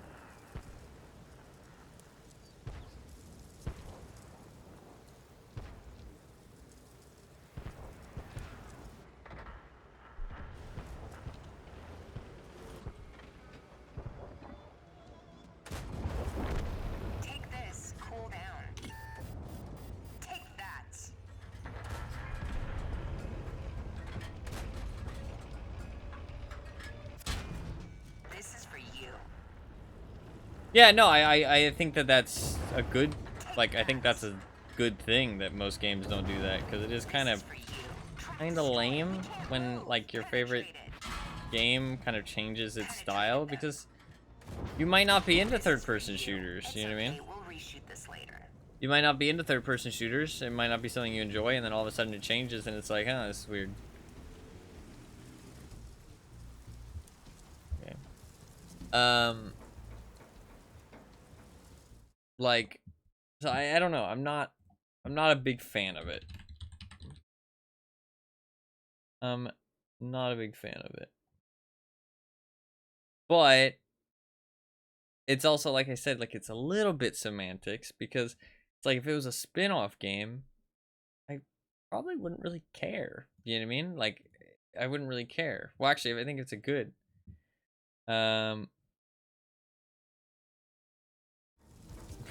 Take this, cool down. Take that. This is for you. Yeah, no, I think that that's a good, like, I think that's a good thing that most games don't do that, because it is kind of lame when, like, your favorite game kind of changes its style, because you might not be into third-person shooters, you know what I mean? We'll reshoot this later. You might not be into third-person shooters, it might not be something you enjoy, and then all of a sudden it changes, and it's like, huh, this is weird. Okay. Like, so I don't know, I'm not a big fan of it. Not a big fan of it. But it's also, like I said, like, it's a little bit semantics, because it's like, if it was a spin-off game, I probably wouldn't really care. You know what I mean? Like, I wouldn't really care. Well, actually, I think it's a good.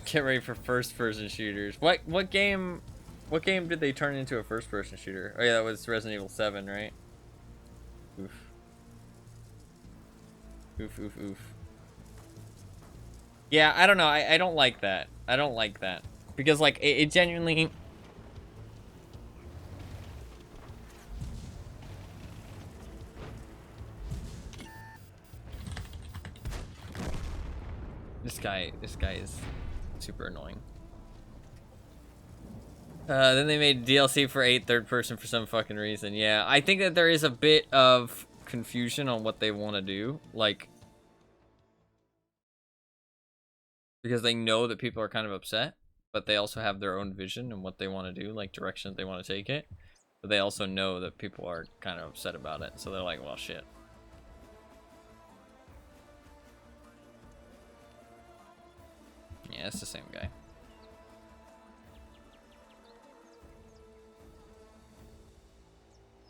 Get ready for first-person shooters. What game did they turn into a first-person shooter? Oh yeah, that was Resident Evil 7, right? Oof. Oof, oof, oof. Yeah, I don't know. I don't like that. I don't like that. Because, like, it genuinely... This guy is super annoying. Then they made DLC for 8 third person for some fucking reason. Yeah, I think that there is a bit of confusion on what they want to do. Like, because they know that people are kind of upset, but they also have their own vision and what they want to do, like direction that they want to take it. But they also know that people are kind of upset about it, so they're like, well, shit. Yeah, it's the same guy.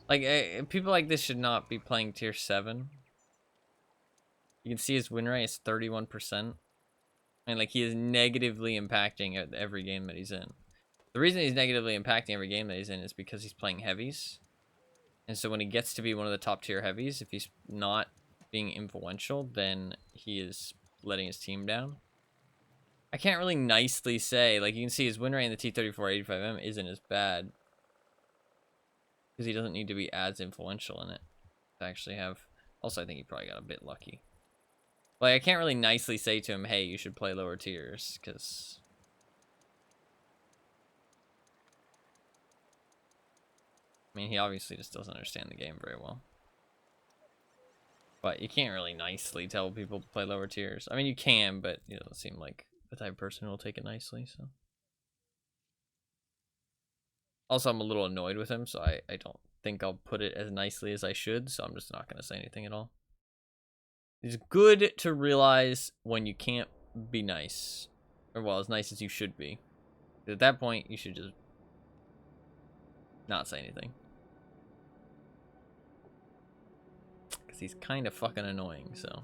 Like, people like this should not be playing tier 7. You can see his win rate is 31%. And, like, he is negatively impacting every game that he's in. The reason he's negatively impacting every game that he's in is because he's playing heavies. And so when he gets to be one of the top tier heavies, if he's not being influential, then he is letting his team down. I can't really nicely say. Like, you can see his win rate in the T-34-85M isn't as bad, because he doesn't need to be as influential in it to actually have... Also, I think he probably got a bit lucky. Like, I can't really nicely say to him, hey, you should play lower tiers, because... I mean, he obviously just doesn't understand the game very well. But you can't really nicely tell people to play lower tiers. I mean, you can, but it doesn't seem like the type of person who will take it nicely, so... Also, I'm a little annoyed with him, so I don't think I'll put it as nicely as I should, so I'm just not going to say anything at all. It's good to realize when you can't be nice. Or, well, as nice as you should be. At that point, you should just not say anything. Because he's kind of fucking annoying, so.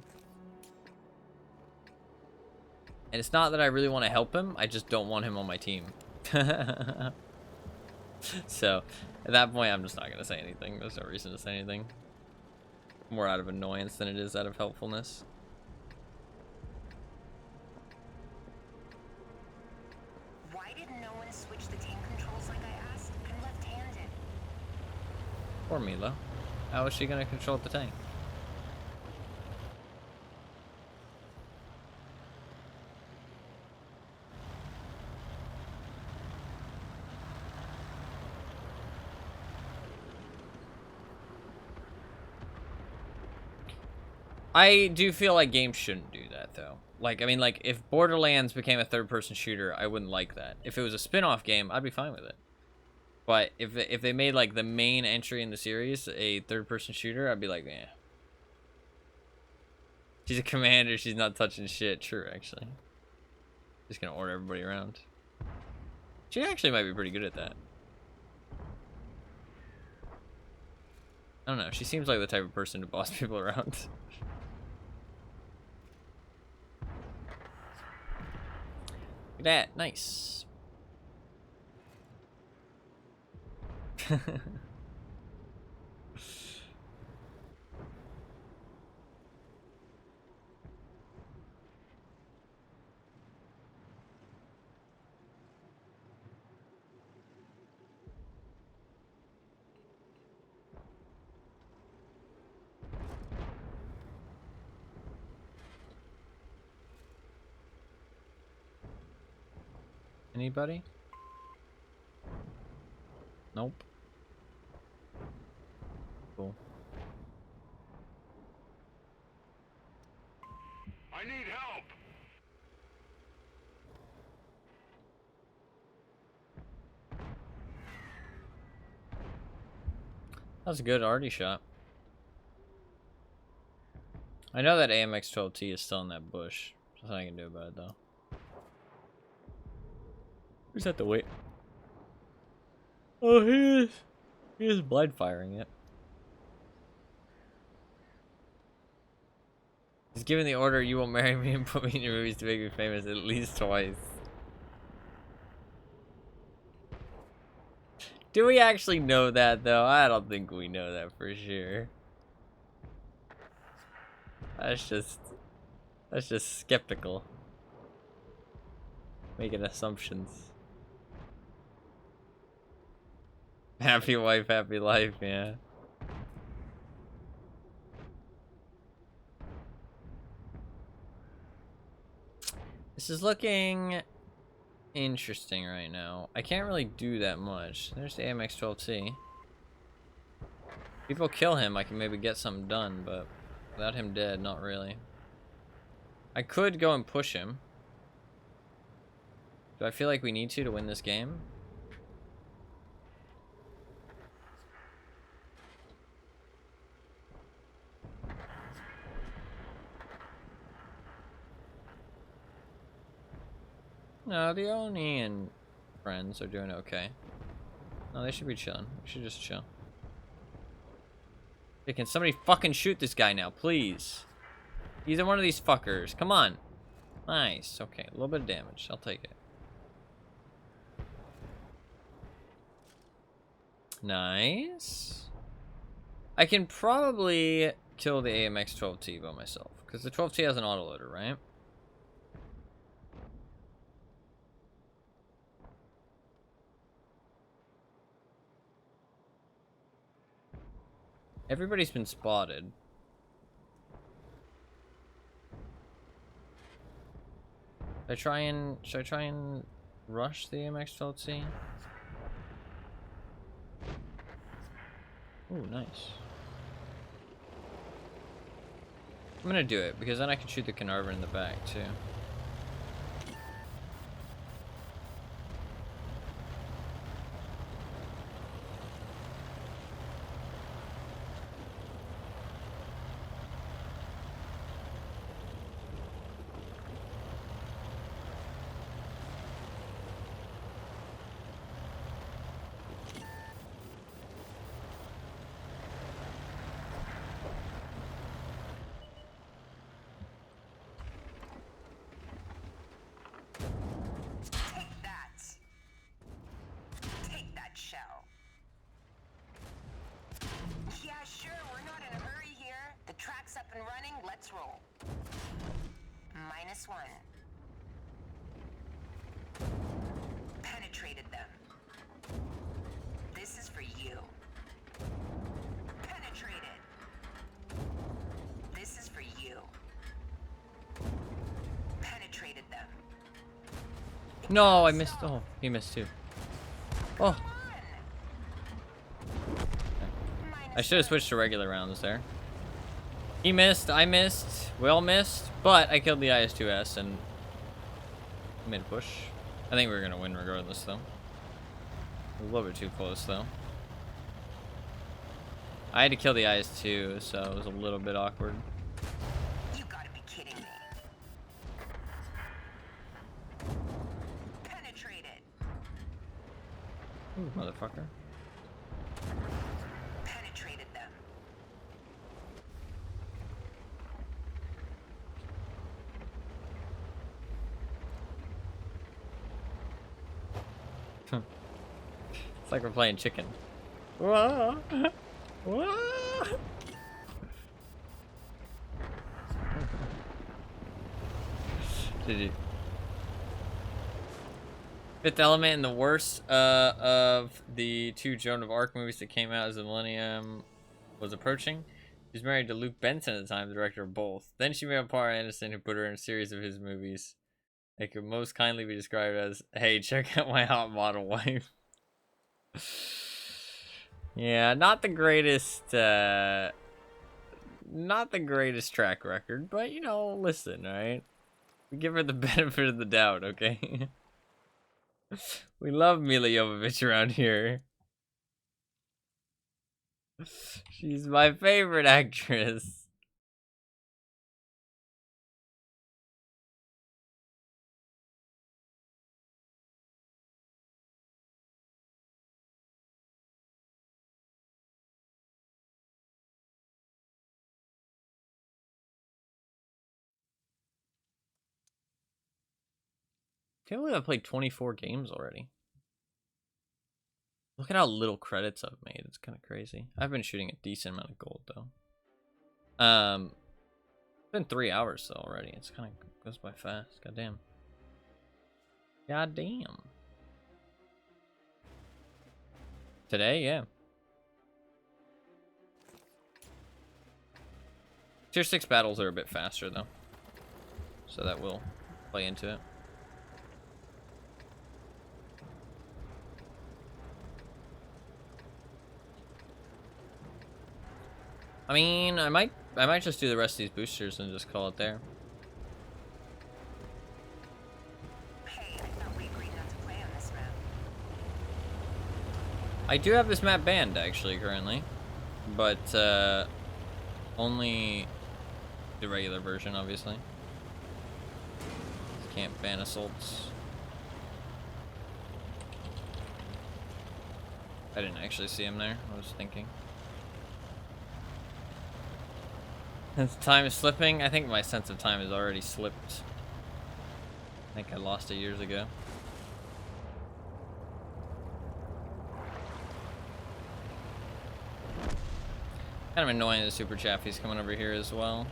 And it's not that I really want to help him, I just don't want him on my team. So, at that point, I'm just not going to say anything. There's no reason to say anything. More out of annoyance than it is out of helpfulness. Why did no one switch the tank controls like I asked? I'm left-handed. Poor Mila. How is she going to control the tank? I do feel like games shouldn't do that, though. Like, I mean, like, if Borderlands became a third-person shooter, I wouldn't like that. If it was a spin-off game, I'd be fine with it. But if they made, like, the main entry in the series a third-person shooter, I'd be like, eh. She's a commander, she's not touching shit. True, actually. Just gonna order everybody around. She actually might be pretty good at that. I don't know, she seems like the type of person to boss people around. Look at that, nice. Anybody? Nope. Cool. I need help. That was a good arty shot. I know that AMX-12T is still in that bush. There's nothing I can do about it, though. We just have to wait. Oh, he is blind firing it. He's giving the order, you will marry me and put me in your movies to make me famous at least twice. Do we actually know that, though? I don't think we know that for sure. That's just skeptical. Making assumptions. Happy wife, happy life, yeah. This is looking interesting right now. I can't really do that much. There's the AMX-12T. People kill him, I can maybe get something done, but without him dead, not really. I could go and push him. Do I feel like we need to win this game? No, the Oni and friends are doing okay. No, they should be chilling. We should just chill. Hey, can somebody fucking shoot this guy now, please? Either one of these fuckers. Come on. Nice. Okay, a little bit of damage. I'll take it. Nice. I can probably kill the AMX-12T by myself. Because the 12T has an autoloader, right? Everybody's been spotted. Should I try and rush the AMX-12C? Ooh, nice. I'm gonna do it because then I can shoot the Carnarvon in the back too. Let's roll. -1. Penetrated them. This is for you. Penetrated. This is for you. Penetrated them. No, I missed. Oh, he missed too. Oh, I should have switched to regular rounds there. He missed, I missed, we all missed, but I killed the IS-2S and made a push. I think we were gonna win regardless though. A little bit too close though. I had to kill the IS-2, so it was a little bit awkward. You gotta be kidding me. Penetrated. Ooh, motherfucker. Penetrated them. It's like we're playing chicken. Whoa. Whoa. GG. Fifth Element and the worst of the two Joan of Arc movies that came out as the millennium was approaching. She was married to Luke Benson at the time, the director of both. Then she married Paul Anderson, who put her in a series of his movies. They could most kindly be described as, hey, check out my hot model wife. Yeah, not the greatest track record, but you know, listen, right? We give her the benefit of the doubt, okay? We love Mila Jovovich around here. She's my favorite actress. Can't believe I played 24 games already. Look at how little credits I've made. It's kind of crazy. I've been shooting a decent amount of gold though. It's been 3 hours though already. It's kind of goes by fast. Goddamn. Goddamn. Today, yeah. Tier 6 battles are a bit faster though, so that will play into it. I mean, I might just do the rest of these boosters and just call it there. Hey, I thought we agreed not to play on this map. I do have this map banned actually currently, but only the regular version, obviously. Can't ban assaults. I didn't actually see him there. I was thinking. As time is slipping, I think my sense of time has already slipped. I think I lost it years ago. Kind of annoying the Super Chaffee's coming over here as well.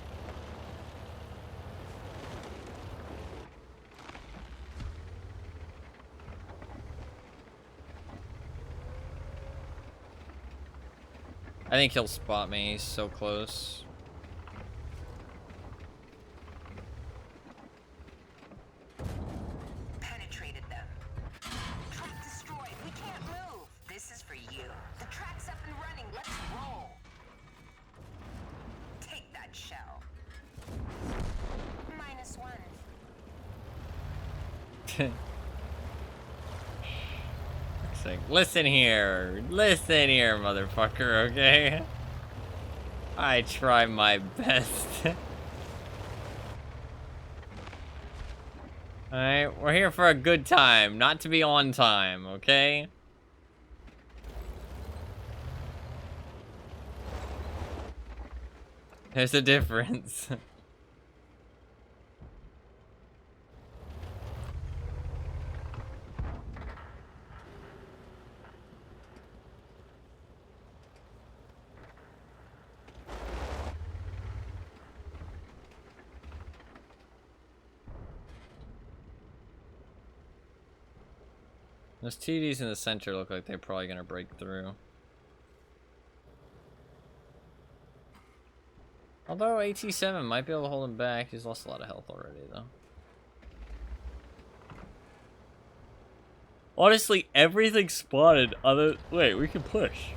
I think he'll spot me. He's so close. Penetrated them. Track destroyed. We can't move. This is for you. The track's up and running. Let's roll. Take that shell. -1. It's like, listen here, motherfucker, okay? I try my best. Alright, we're here for a good time, not to be on time, okay? There's a difference. Those TDs in the center look like they're probably gonna break through. Although AT7 might be able to hold him back. He's lost a lot of health already, though. Honestly, everything spotted other... Wait, we can push.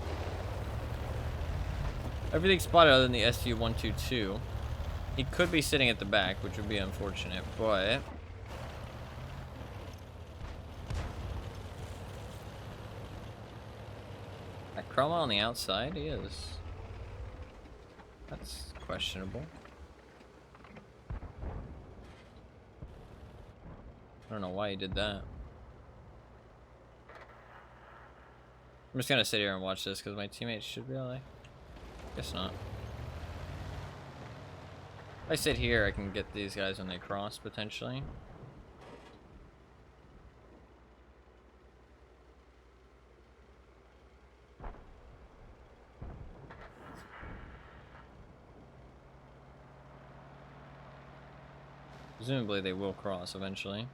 Everything spotted other than the SU-122. He could be sitting at the back, which would be unfortunate, but... That Chroma on the outside? He is. That's questionable. I don't know why he did that. I'm just gonna sit here and watch this because my teammates should be able to... Guess not. If I sit here, I can get these guys when they cross, potentially. Presumably they will cross eventually.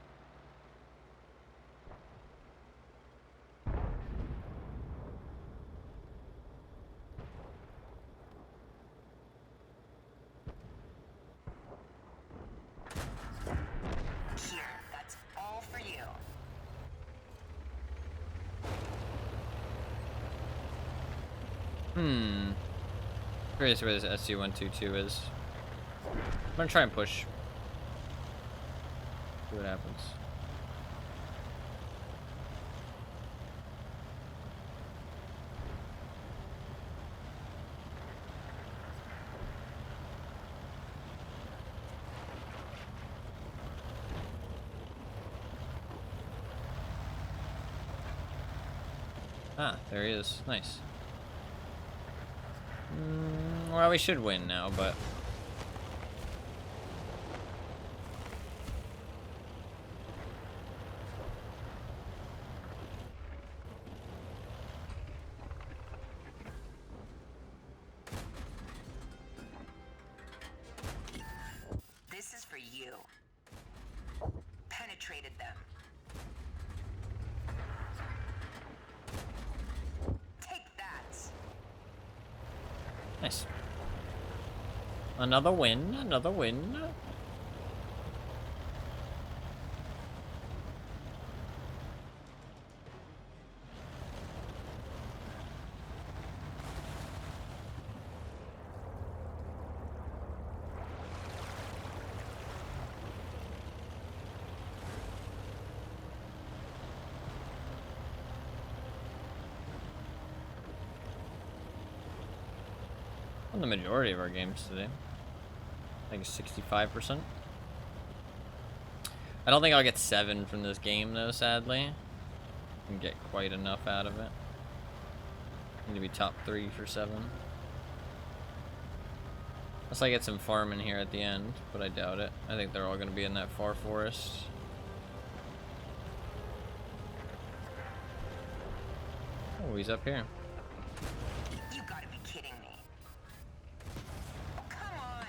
Here, that's all for you. Curious where this SU-122 is. I'm gonna try and push. See what happens. Ah, there he is. Nice. Well, we should win now, but... This is for you. Penetrated them. Take that. Nice. Another win, another win. On the majority of our games today. I think 65%. I don't think I'll get 7 from this game though, sadly. I can get quite enough out of it. Need to be top 3 for 7. Unless I get some farm in here at the end, but I doubt it. I think they're all going to be in that far forest. Oh, he's up here. You gotta be kidding me. Come on.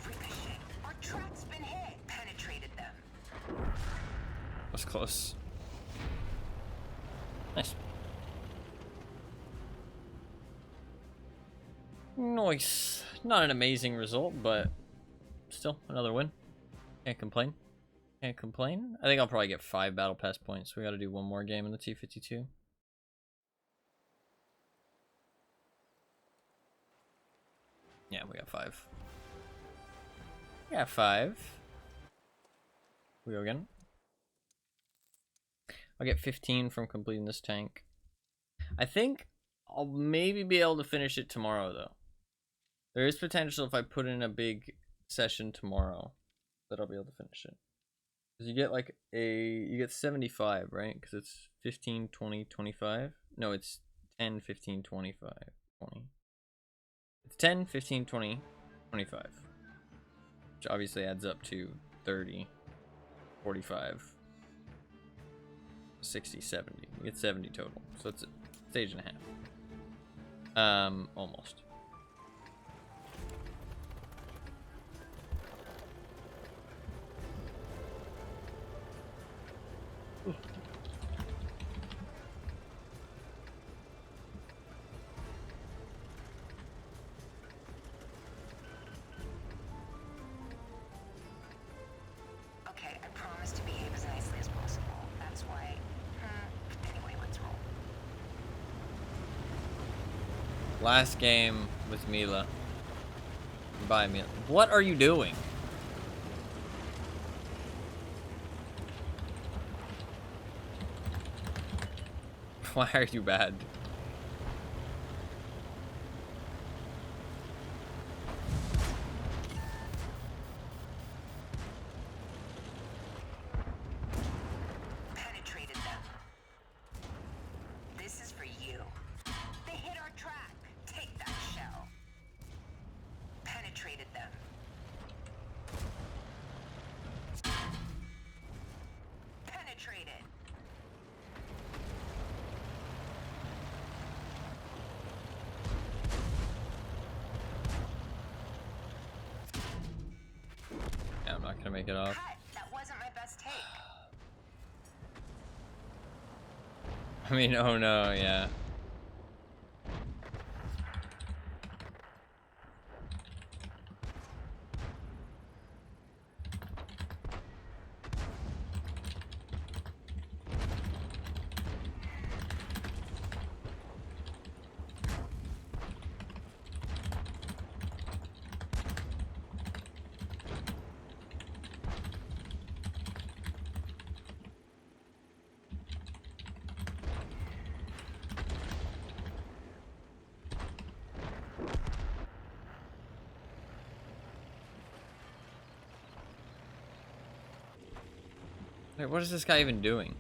Ricochet. Our track's been hit. Penetrated them. Was close. Nice. Nice. Not an amazing result, but still another win. Can't complain. Can't complain. I think I'll probably get 5 battle pass points. We got to do one more game in the T52. Yeah, we got 5. We got 5. We go again. I'll get 15 from completing this tank. I think I'll maybe be able to finish it tomorrow, though. There is potential if I put in a big session tomorrow that I'll be able to finish it. Because you get like you get 75, right? Because it's 15, 20, 25. No, it's 10, 15, 25, 20. It's 10, 15, 20, 25. Which obviously adds up to 30, 45, 60, 70. You get 70 total. So it's a stage and a half. Almost. Okay, I promise to behave as nicely as possible. That's why. Anyway, let's roll. Last game with Mila. Bye, Mila. What are you doing? Why are you bad? Penetrated them. This is for you. They hit our track. Take that shell. Penetrated them. Penetrated. Yeah, I'm not gonna make it off. Cut. That wasn't my best take. I mean, oh no, yeah. Wait, what is this guy even doing?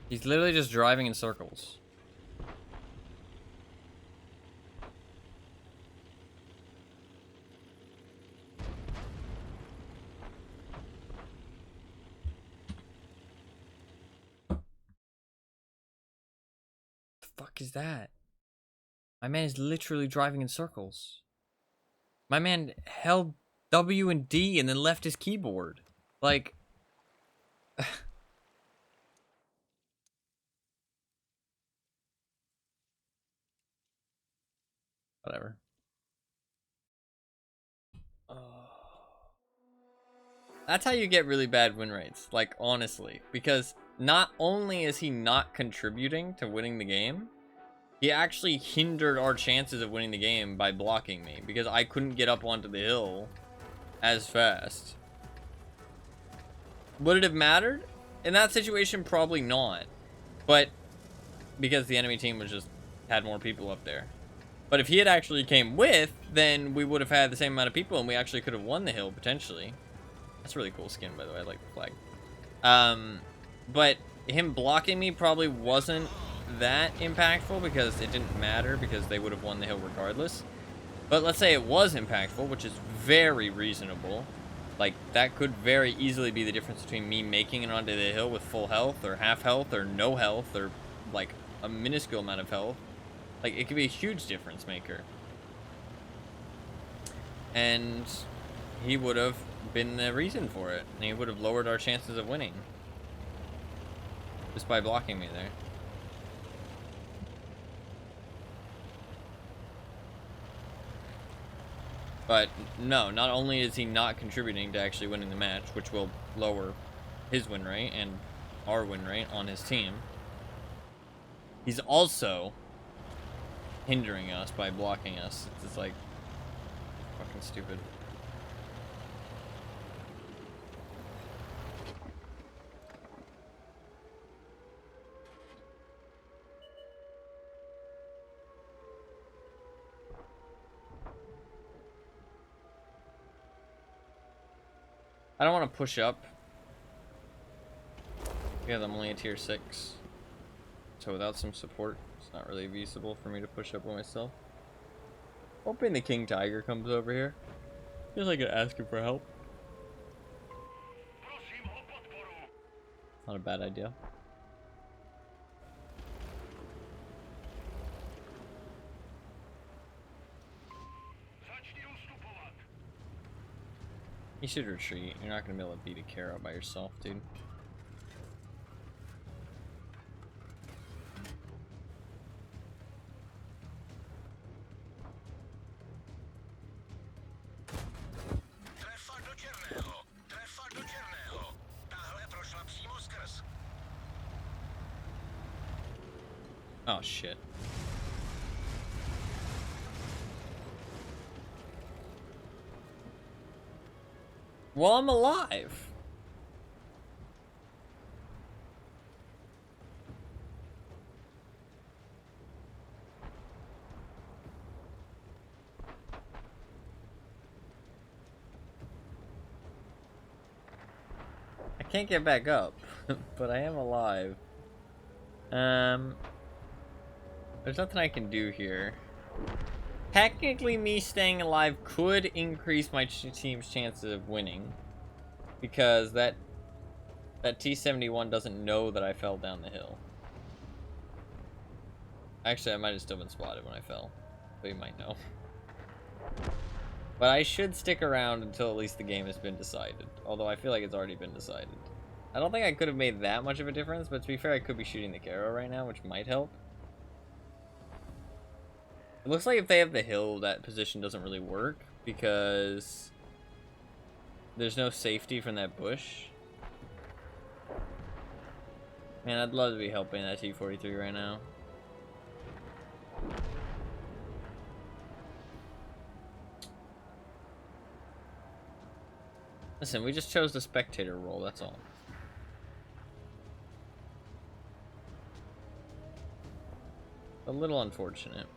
He's literally just driving in circles. The fuck is that? My man is literally driving in circles. My man held W and D and then left his keyboard. Like... Whatever. That's how you get really bad win rates, like, honestly. Because not only is he not contributing to winning the game, he actually hindered our chances of winning the game by blocking me. Because I couldn't get up onto the hill as fast. Would it have mattered? In that situation, probably not. But, because the enemy team was just, had more people up there. But if he had actually came with, then we would have had the same amount of people and we actually could have won the hill, potentially. That's a really cool skin, by the way. I like the flag. But him blocking me probably wasn't that impactful because it didn't matter because they would have won the hill regardless. But let's say it was impactful, which is very reasonable. Like, that could very easily be the difference between me making it onto the hill with full health or half health or no health or, like, a minuscule amount of health. Like, it could be a huge difference maker. And he would have been the reason for it. And he would have lowered our chances of winning. Just by blocking me there. But, no, not only is he not contributing to actually winning the match, which will lower his win rate and our win rate on his team, he's also hindering us by blocking us. It's just like fucking stupid. I don't want to push up because I'm only a tier 6. So without some support, it's not really feasible for me to push up by myself. Hoping the King Tiger comes over here. Feels like I could ask him for help. Not a bad idea. You should retreat. You're not gonna be able to beat a Kara by yourself, dude. Trefa do černého. Trefa do černého. Tahle prošla přímo skrz. Oh shit. Well, I'm alive. I can't get back up, but I am alive. There's nothing I can do here. Technically, me staying alive could increase my team's chances of winning, because that T-71 doesn't know that I fell down the hill. Actually, I might have still been spotted when I fell, but he might know. But I should stick around until at least the game has been decided, although I feel like it's already been decided. I don't think I could have made that much of a difference, but to be fair, I could be shooting the Kara right now, which might help. It looks like if they have the hill, that position doesn't really work, because there's no safety from that bush. Man, I'd love to be helping that T-43 right now. Listen, we just chose the spectator role, that's all. A little unfortunate.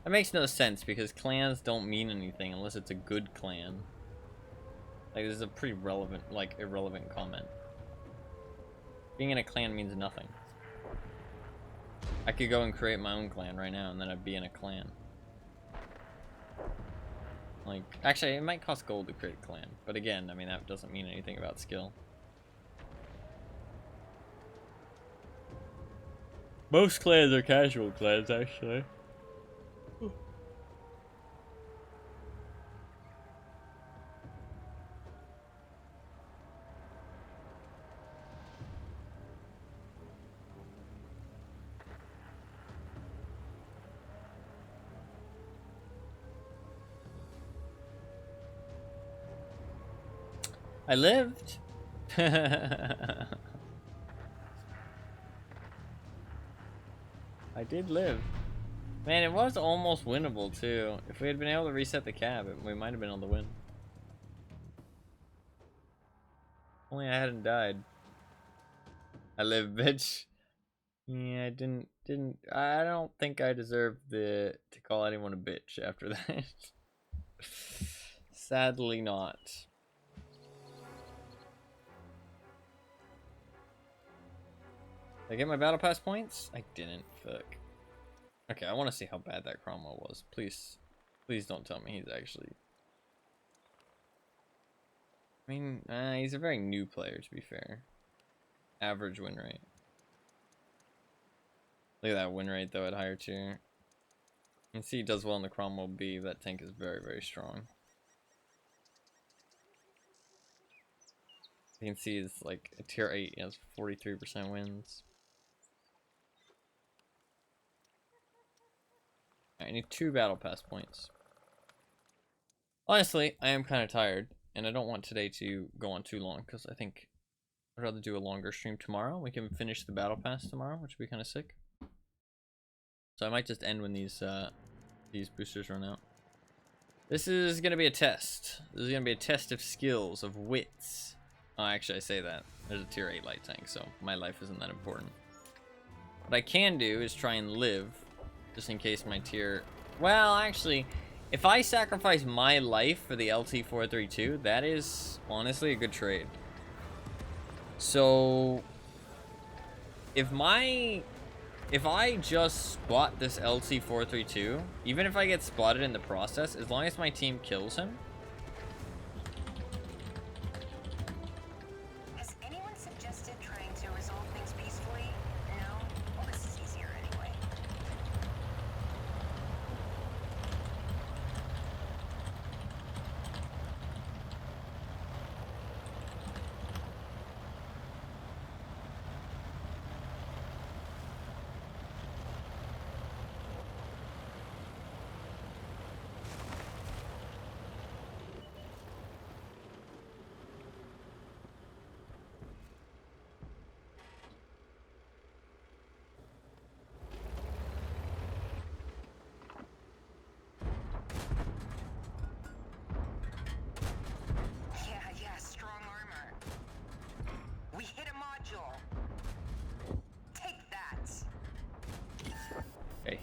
That makes no sense, because clans don't mean anything unless it's a good clan. Like, this is a pretty relevant, like, irrelevant comment. Being in a clan means nothing. I could go and create my own clan right now, and then I'd be in a clan. Like, actually, it might cost gold to create a clan. But again, I mean, that doesn't mean anything about skill. Most clans are casual clans, actually. I lived. I did live. Man, it was almost winnable too. If we had been able to reset the cap, we might have been able to win. Only I hadn't died. I live, bitch. Yeah, I don't think I deserved to call anyone a bitch after that. Sadly not. Did I get my battle pass points? I didn't. Fuck. Okay, I want to see how bad that Cromwell was. Please don't tell me he's actually... I mean, he's a very new player, to be fair. Average win rate. Look at that win rate, though, at higher tier. You can see he does well in the Cromwell B. That tank is very, very strong. You can see it's like a tier 8. He has 43% wins. I need 2 battle pass points. Honestly, I am kind of tired, and I don't want today to go on too long, because I think I'd rather do a longer stream tomorrow. We can finish the battle pass tomorrow, which would be kind of sick. So I might just end when these boosters run out. This is going to be a test. This is going to be a test of skills, of wits. Oh, actually, I say that. There's a tier 8 light tank, so my life isn't that important. What I can do is try and live, just in case my tier... Well, actually, if I sacrifice my life for the LT-432, that is honestly a good trade. So, if I just spot this LT-432, even if I get spotted in the process, as long as my team kills him,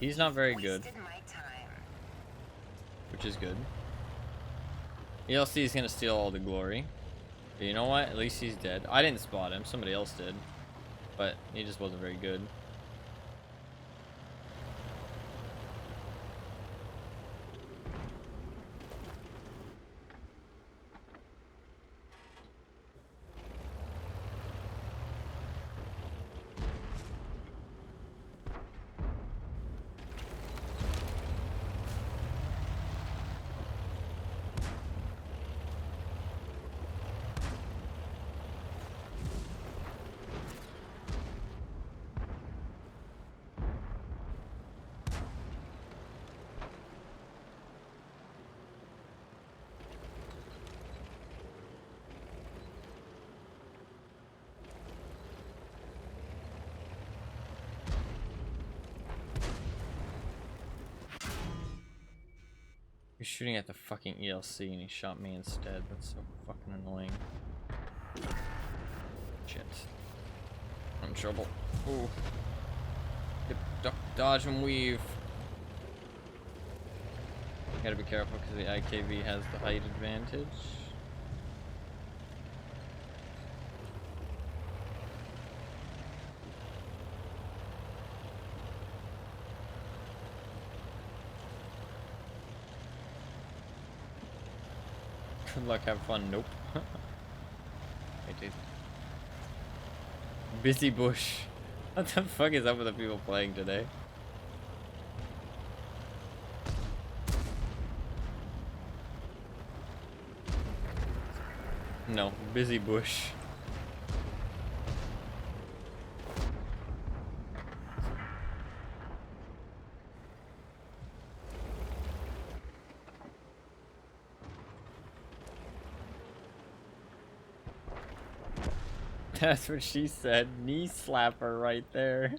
he's not very good, Wasted my time. which is good. ELC is gonna steal all the glory. But you know what? At least he's dead. I didn't spot him. Somebody else did. But he just wasn't very good. You're shooting at the fucking ELC and he shot me instead. That's so fucking annoying. Shit. I'm in trouble. Ooh. Dip, duck, dodge, and weave. Gotta be careful because the IKV has the height advantage. Good luck, have fun. Nope. I did. Busy bush. What the fuck is up with the people playing today? No, busy bush. That's what she said. Knee slapper right there.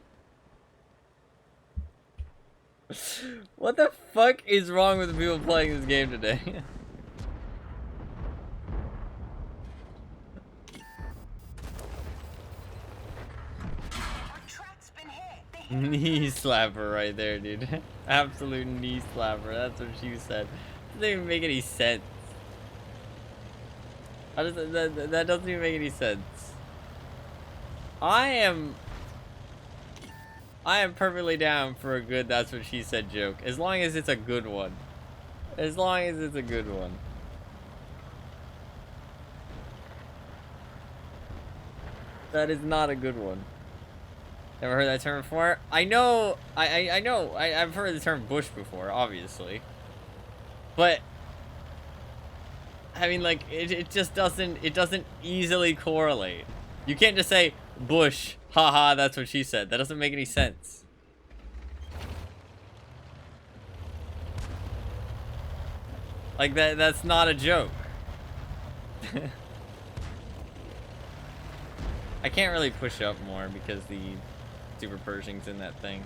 What the fuck is wrong with the people playing this game today? Our track's been hit. They hit Knee slapper right there, dude. Absolute knee slapper. That's what she said. Doesn't even make any sense. How does that doesn't even make any sense. I am perfectly down for a good that's what she said joke. As long as it's a good one. As long as it's a good one. That is not a good one. Never heard that term before? I know, I know, I've heard the term bush before, obviously. But, I mean, like, it just doesn't, it doesn't easily correlate. You can't just say, bush, haha, that's what she said. That doesn't make any sense. Like, that's not a joke. I can't really push up more because the Super Pershing's in that thing.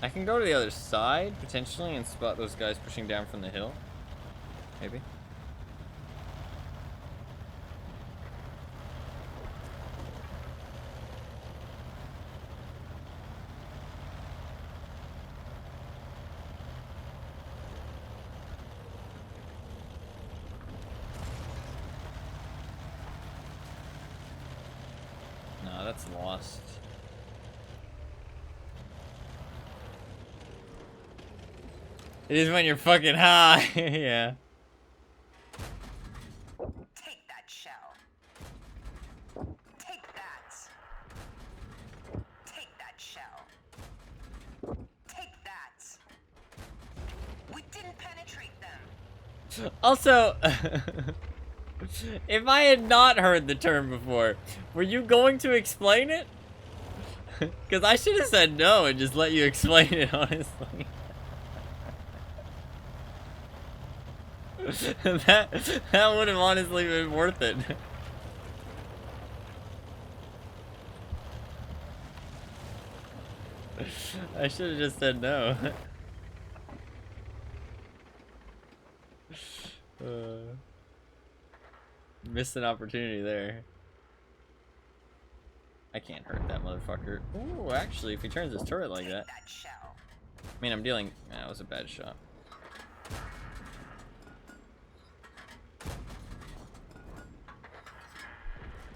I can go to the other side, potentially, and spot those guys pushing down from the hill. Maybe. No, that's lost. It is when you're fucking high. Yeah. Take that shell. Take that. Take that shell. Take that. We didn't penetrate them. Also, if I had not heard the term before, were you going to explain it? Because I should have said no and just let you explain it, honestly. that would have honestly been worth it. I should have just said no. Missed an opportunity there. I can't hurt that motherfucker. Ooh, actually, if he turns his turret like that. That shell. I mean, I'm dealing... That was a bad shot.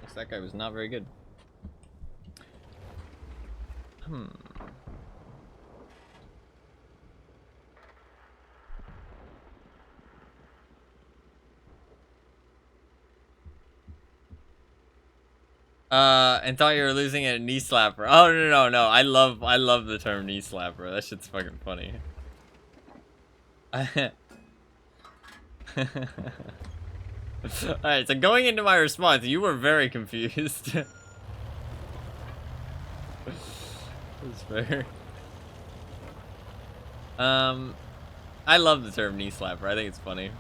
Guess that guy was not very good. And thought you were losing at a knee slapper. Oh, no. I love the term knee slapper. That shit's fucking funny. Alright, so going into my response, you were very confused. That's fair. I love the term knee slapper. I think it's funny.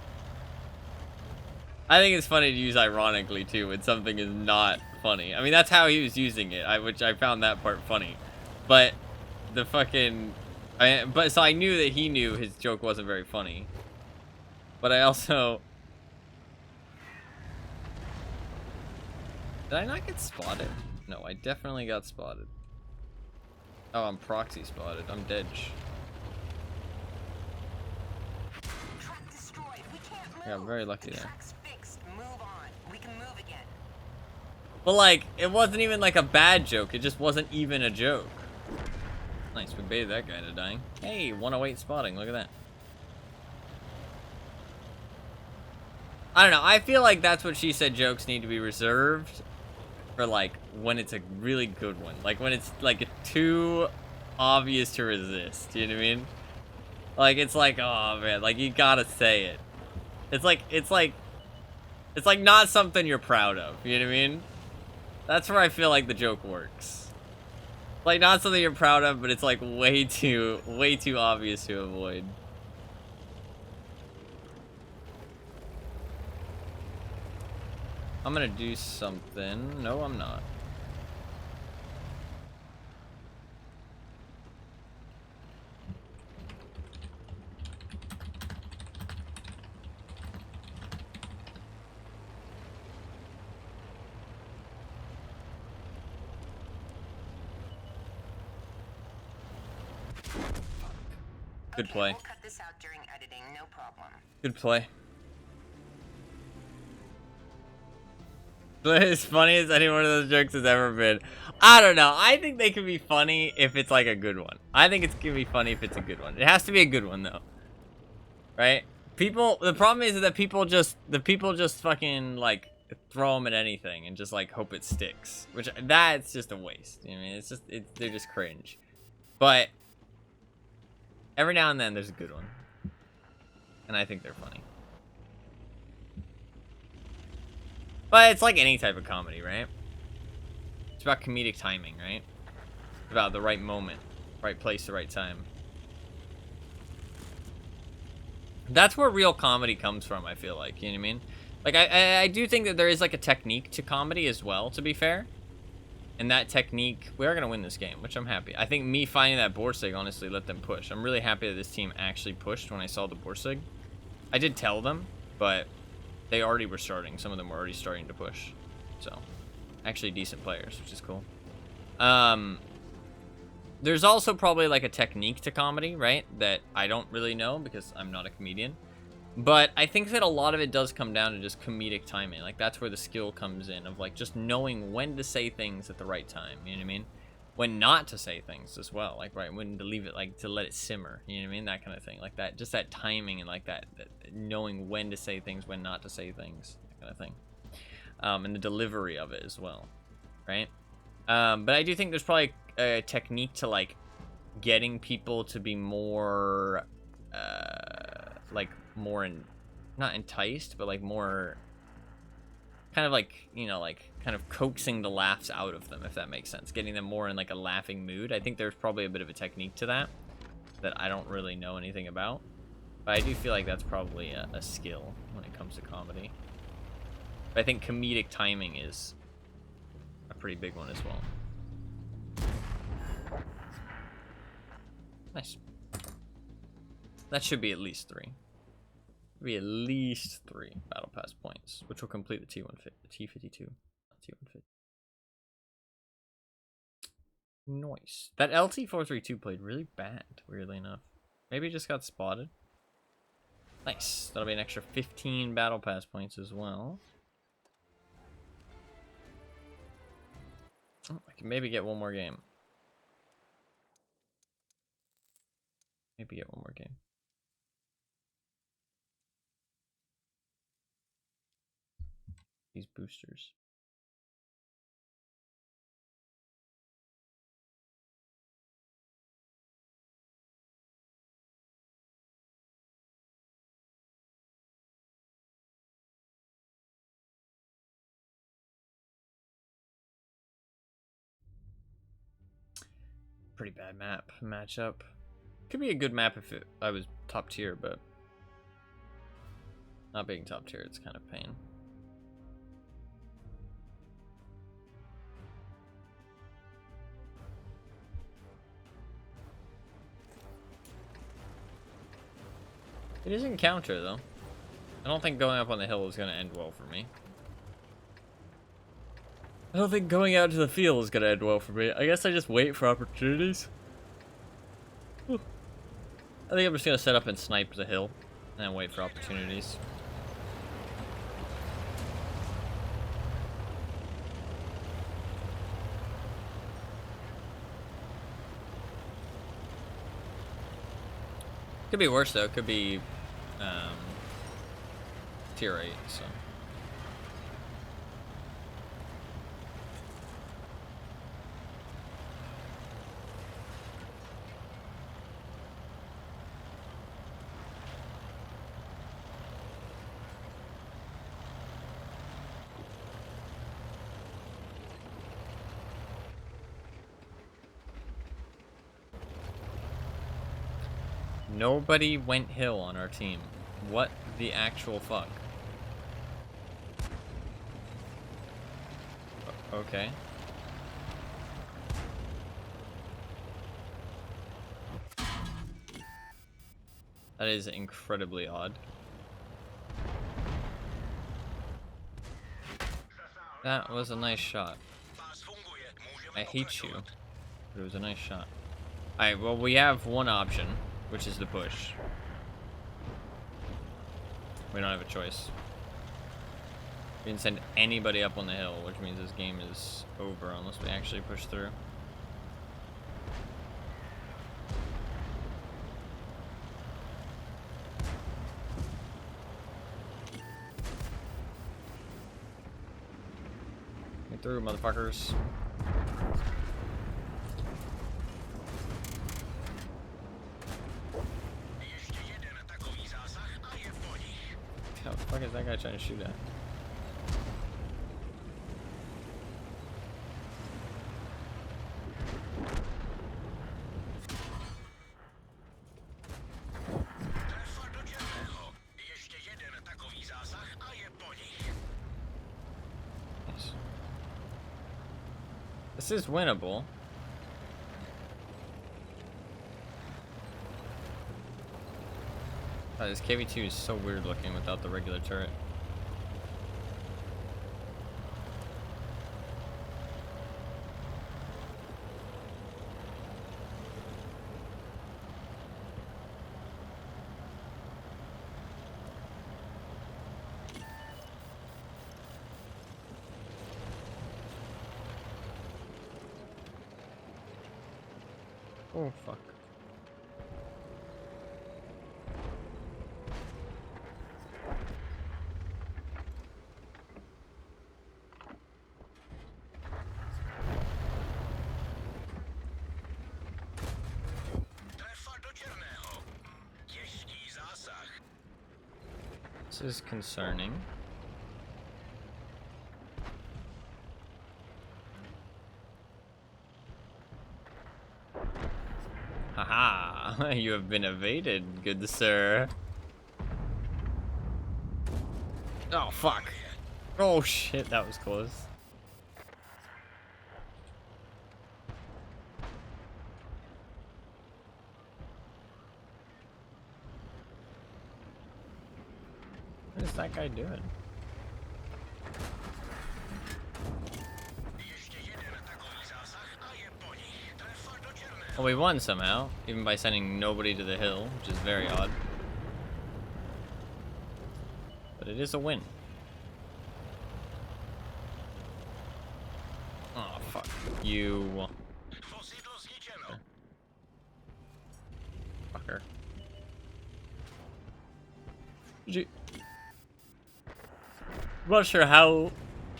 I think it's funny to use ironically too when something is not funny. I mean, that's how he was using it, which I found that part funny. But the fucking, so I knew that he knew his joke wasn't very funny. But I also, did I not get spotted? No, I definitely got spotted. Oh, I'm proxy spotted. I'm dead. Track destroyed. We can't move. Yeah, I'm very lucky The there. track's fixed. Move on. We can move again. But like, it wasn't even like a bad joke. It just wasn't even a joke. Nice, we baited that guy into dying. Hey, 108 spotting. Look at that. I don't know. I feel like that's what she said. Jokes need to be reserved for like when it's a really good one. Like when it's like too obvious to resist. You know what I mean? Like it's like, oh man, like you gotta say it. It's like not something you're proud of. You know what I mean? That's where I feel like the joke works. Like not something you're proud of, but it's like way too obvious to avoid. I'm gonna do something. No, I'm not. Good Okay, play. We'll cut this out during editing. No problem. Good play. But as funny as any one of those jokes has ever been, I don't know. I think they can be funny if it's like a good one. I think it's gonna be funny if it's a good one. It has to be a good one though, right? People. The problem is that people just fucking like throw them at anything and just like hope it sticks. Which that's just a waste. You know what I mean, they're just cringe. But every now and then there's a good one, and I think they're funny. But it's like any type of comedy, right? It's about comedic timing, right? It's about the right moment, right place, the right time. That's where real comedy comes from, I feel like. You know what I mean? Like, I do think that there is, like, a technique to comedy as well, to be fair. And that technique, we are going to win this game, which I'm happy. I think me finding that Borsig, honestly, let them push. I'm really happy that this team actually pushed when I saw the Borsig. I did tell them, but they already were starting. Some of them were already starting to push. So, actually decent players, which is cool. There's also probably like a technique to comedy, right? That I don't really know because I'm not a comedian. But I think that a lot of it does come down to just comedic timing. Like that's where the skill comes in of like just knowing when to say things at the right time. You know what I mean? When not to say things as well. Like right, when to leave it, like to let it simmer. You know what I mean? That kind of thing. Like that, just that timing and like that knowing when to say things, when not to say things, that kind of thing. And the delivery of it as well, right? But I do think there's probably a technique to like getting people to be more, like more not enticed, but like more kind of like, you know, like kind of coaxing the laughs out of them, if that makes sense. Getting them more in like a laughing mood. I think there's probably a bit of a technique to that I don't really know anything about. But I do feel like that's probably a skill when it comes to comedy. But I think comedic timing is a pretty big one as well. Nice. That should be at least 3. Be at least 3 battle pass points, which will complete the T150, T52, not T150. Nice. That LT-432 played really bad, weirdly enough. Maybe it just got spotted. Nice. That'll be an extra 15 battle pass points as well. Oh, I can maybe get one more game. Maybe get one more game. These boosters. Pretty bad map matchup. Could be a good map if I was top tier, but not being top tier, it's kind of pain. It is encounter though. I don't think going up on the hill is going to end well for me. I don't think going out to the field is going to end well for me. I guess I just wait for opportunities. Whew. I think I'm just going to set up and snipe the hill and then wait for opportunities. Could be worse though. Could be tier 8, so. Nobody went hill on our team. What the actual fuck? Okay. That is incredibly odd. That was a nice shot. I hate you, but it was a nice shot. Alright, well, we have one option, which is the push. We don't have a choice. We didn't send anybody up on the hill, which means this game is over unless we actually push through. Get through, motherfuckers. How the fuck is that guy trying to shoot at? Nice. This is winnable. Oh, this KV2 is so weird looking without the regular turret. Oh, fuck. This is concerning. Haha, you have been evaded, good sir. Oh, fuck. Oh, shit, that was close. What is that guy doing? Well, we won somehow, even by sending nobody to the hill, which is very odd. But it is a win. Oh, fuck. You... Vozidlo zničeno. Fucker. I'm not sure how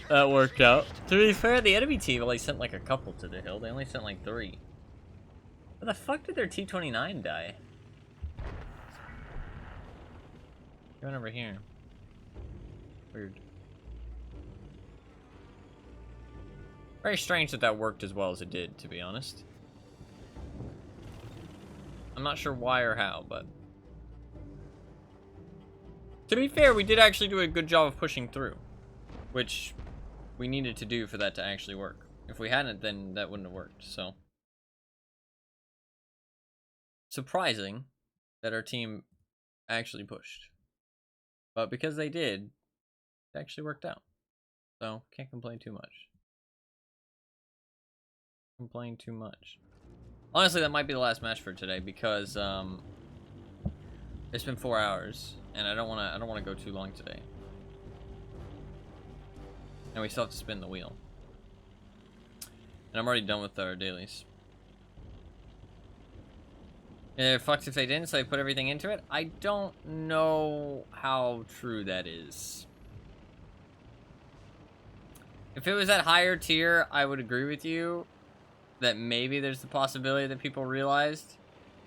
that worked out. To be fair, the enemy team only sent like a couple to the hill. They only sent like 3. Where the fuck did their T-29 die? He went over here. Weird. Very strange that that worked as well as it did, to be honest. I'm not sure why or how, but... To be fair, we did actually do a good job of pushing through. Which we needed to do for that to actually work. If we hadn't, then that wouldn't have worked, so... Surprising that our team actually pushed. But because they did, it actually worked out. So, can't complain too much. Complain too much. Honestly, that might be the last match for today because it's been 4 hours and I don't wanna go too long today. And we still have to spin the wheel. And I'm already done with our dailies. It fucks if they didn't, so they put everything into it. I don't know how true that is. If it was at higher tier, I would agree with you that maybe there's the possibility that people realized.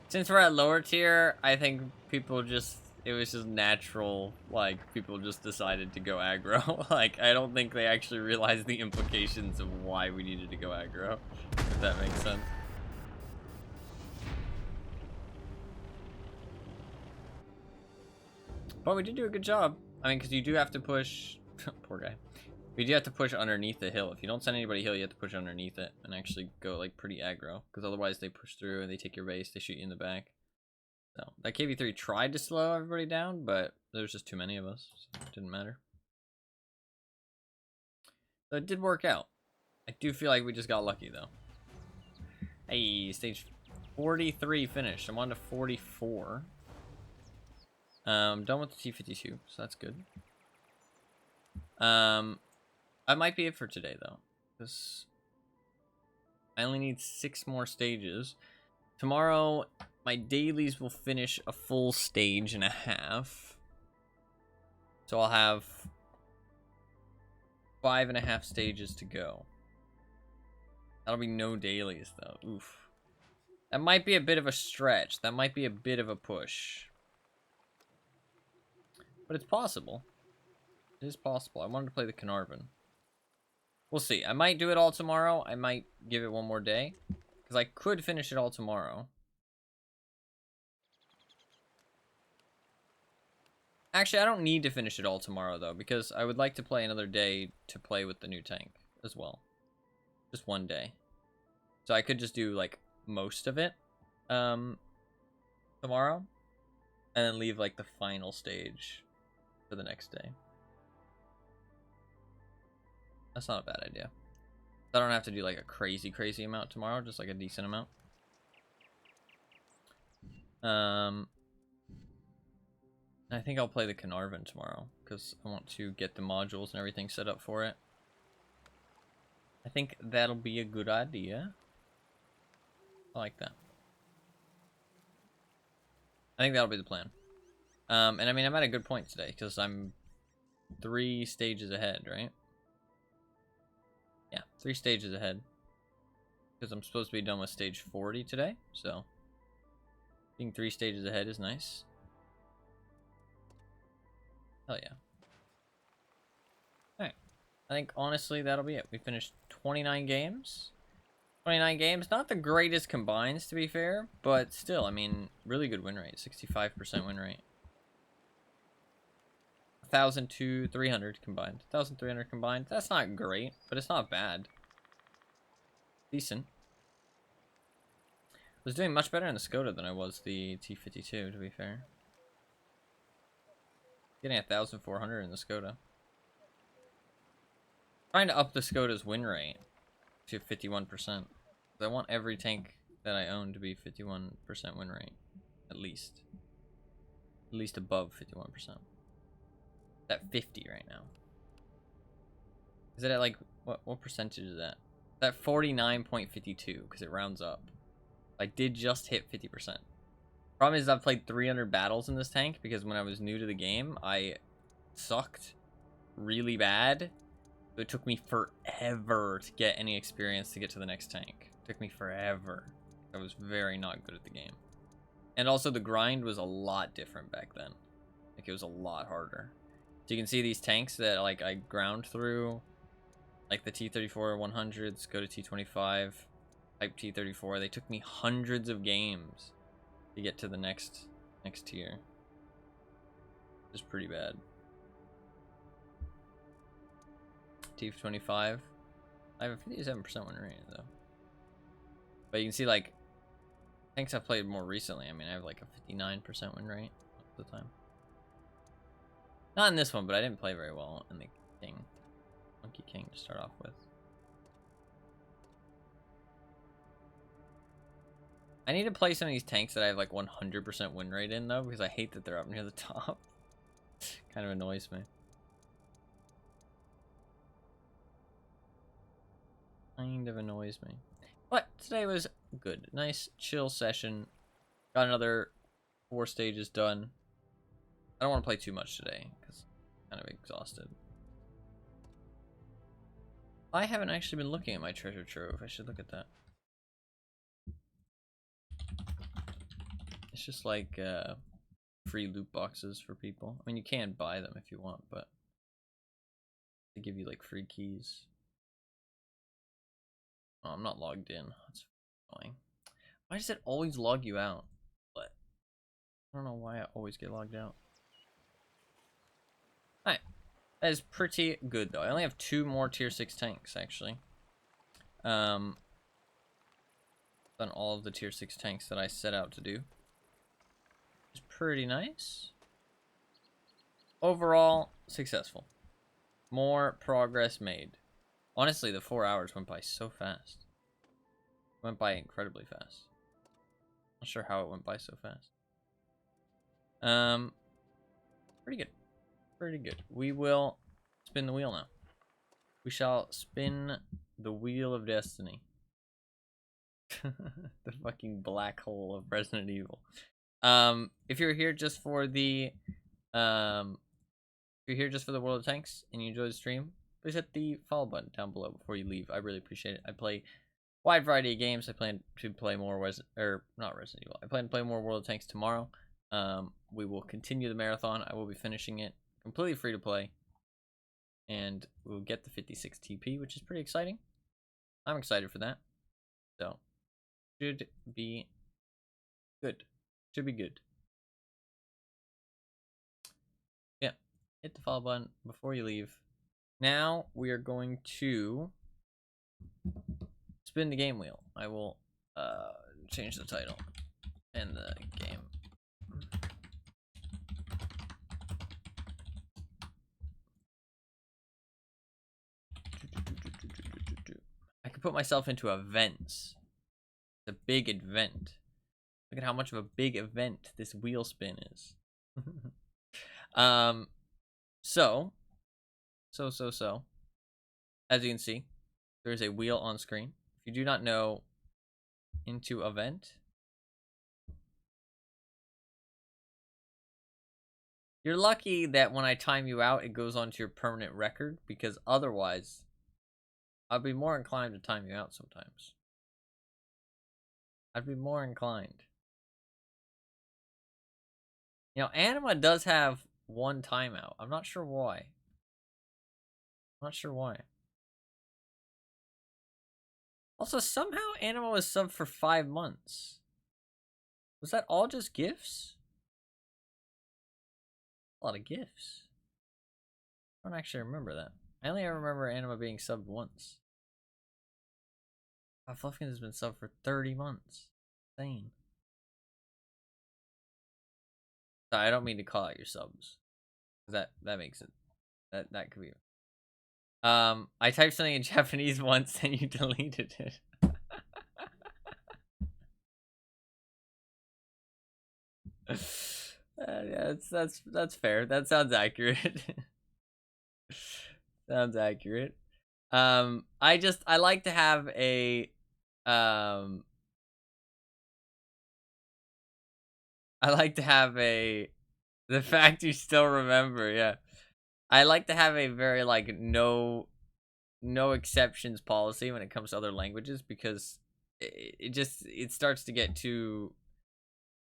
Since we're at lower tier, I think people just, it was just natural, like, people just decided to go aggro. Like, I don't think they actually realized the implications of why we needed to go aggro, if that makes sense. But we did do a good job. I mean, because you do have to push... Poor guy. We do have to push underneath the hill. If you don't send anybody hill, you have to push underneath it and actually go, like, pretty aggro. Because otherwise they push through and they take your base, they shoot you in the back. So, that KV-3 tried to slow everybody down, but there's just too many of us, so it didn't matter. So it did work out. I do feel like we just got lucky, though. Hey, stage 43 finished. I'm on to 44. Done with the T-52, so that's good. That might be it for today, though. Because I only need 6 more stages. Tomorrow, my dailies will finish a full stage and a half. So I'll have 5.5 stages to go. That'll be no dailies, though. Oof. That might be a bit of a stretch. That might be a bit of a push. But it's possible. It is possible. I wanted to play the Carnarvon. We'll see. I might do it all tomorrow. I might give it one more day. Because I could finish it all tomorrow. Actually, I don't need to finish it all tomorrow, though. Because I would like to play another day to play with the new tank as well. Just one day. So I could just do, like, most of it tomorrow. And then leave, like, the final stage for the next day. That's not a bad idea. I don't have to do like a crazy amount tomorrow, just like a decent amount. I think I'll play the Carnarvon tomorrow because I want to get the modules and everything set up for it. I think that'll be a good idea. I like that. I think that'll be the plan. And I mean, I'm at a good point today because I'm 3 stages ahead, right? Yeah, 3 stages ahead. Because I'm supposed to be done with stage 40 today, so being 3 stages ahead is nice. Hell yeah. Alright. I think honestly that'll be it. We finished 29 games. 29 games, not the greatest combines to be fair, but still, I mean, really good win rate. 65% win rate. 1,000 to 300 combined. 1,300 combined. That's not great, but it's not bad. Decent. I was doing much better in the Skoda than I was the T-52, to be fair. Getting 1,400 in the Skoda. Trying to up the Skoda's win rate to 51%. I want every tank that I own to be 51% win rate, at least above 51%. It's at 50 right now. Is it at like what percentage is that? It's at 49.52 because it rounds up. I did just hit 50%. Problem is I've played 300 battles in this tank because when I was new to the game, I sucked really bad. So it took me forever to get any experience to get to the next tank. It took me forever. I was very not good at the game. And also the grind was a lot different back then. Like it was a lot harder. So you can see these tanks that like I ground through, like the T-34 100s, go to T-25, Type T-34. They took me hundreds of games to get to the next tier. It's pretty bad. T-25. I have a 57% win rate though. But you can see like tanks I've played more recently. I mean, I have like a 59% win rate most of the time. Not in this one, but I didn't play very well in the King. Monkey King to start off with. I need to play some of these tanks that I have like 100% win rate in though, because I hate that they're up near the top. Kind of annoys me. Kind of annoys me. But today was good. Nice chill session. Got another 4 stages done. I don't want to play too much today because I'm kind of exhausted. I haven't actually been looking at my treasure trove. I should look at that. It's just like free loot boxes for people. I mean, you can buy them if you want, but they give you like free keys. Oh, I'm not logged in. That's annoying. Why does it always log you out? What? I don't know why I always get logged out. Alright. That is pretty good though. I only have 2 more tier 6 tanks actually. Done all of the tier 6 tanks that I set out to do. It's pretty nice. Overall, successful. More progress made. Honestly, the 4 hours went by so fast. Went by incredibly fast. Not sure how it went by so fast. Pretty good. Pretty good. We will spin the wheel now. We shall spin the wheel of destiny. The fucking black hole of Resident Evil. If you're here just for the World of Tanks and you enjoy the stream, please hit the follow button down below before you leave. I really appreciate it. I play wide variety of games. I plan to play more not Resident Evil. I plan to play more World of Tanks tomorrow. We will continue the marathon. I will be finishing it completely free to play. And we'll get the 56 TP, which is pretty exciting. I'm excited for that. So, should be good. Should be good. Yeah, hit the follow button before you leave. Now we are going to spin the game wheel. I will change the title and the game. I could put myself into events. It's a big event. Look at how much of a big event this wheel spin is. So. As you can see, there is a wheel on screen. If you do not know, into event, you're lucky that when I time you out, it goes onto your permanent record, because otherwise, I'd be more inclined to time you out sometimes. I'd be more inclined. You know, Anima does have 1 timeout. I'm not sure why. I'm not sure why. Also, somehow Anima was subbed for 5 months. Was that all just gifts? A lot of gifts. I don't actually remember that. I only ever remember Anima being subbed once. Wow, Fluffkins has been subbed for 30 months. Insane. Sorry, I don't mean to call out your subs. That makes it. That could be. I typed something in Japanese once and you deleted it. Yeah, that's fair. That sounds accurate. Sounds accurate. I like to have a um I like to have a the fact you still remember, yeah. I like to have a very like no exceptions policy when it comes to other languages because it starts to get too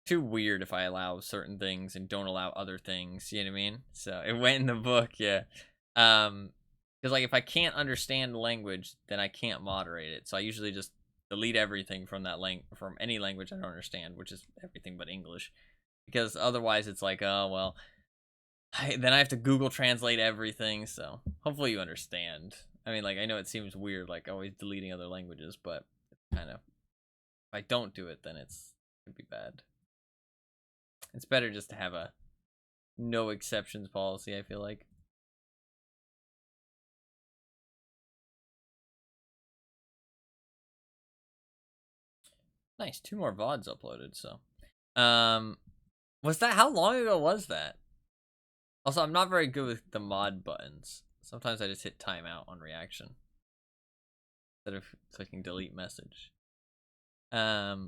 weird if I allow certain things and don't allow other things, you know what I mean? So it went in the book, yeah. Because like if I can't understand the language, then I can't moderate it. So I usually just delete everything from that from any language I don't understand, which is everything but English. Because otherwise it's like, oh well, then I have to Google translate everything. So hopefully you understand. I mean, like I know it seems weird, like always deleting other languages, but it's kind of if I don't do it, then it could be bad. It's better just to have a no exceptions policy, I feel like. Nice, 2 more VODs uploaded, so. Was that, how long ago was that? Also, I'm not very good with the mod buttons. Sometimes I just hit timeout on reaction. Instead of clicking delete message. Back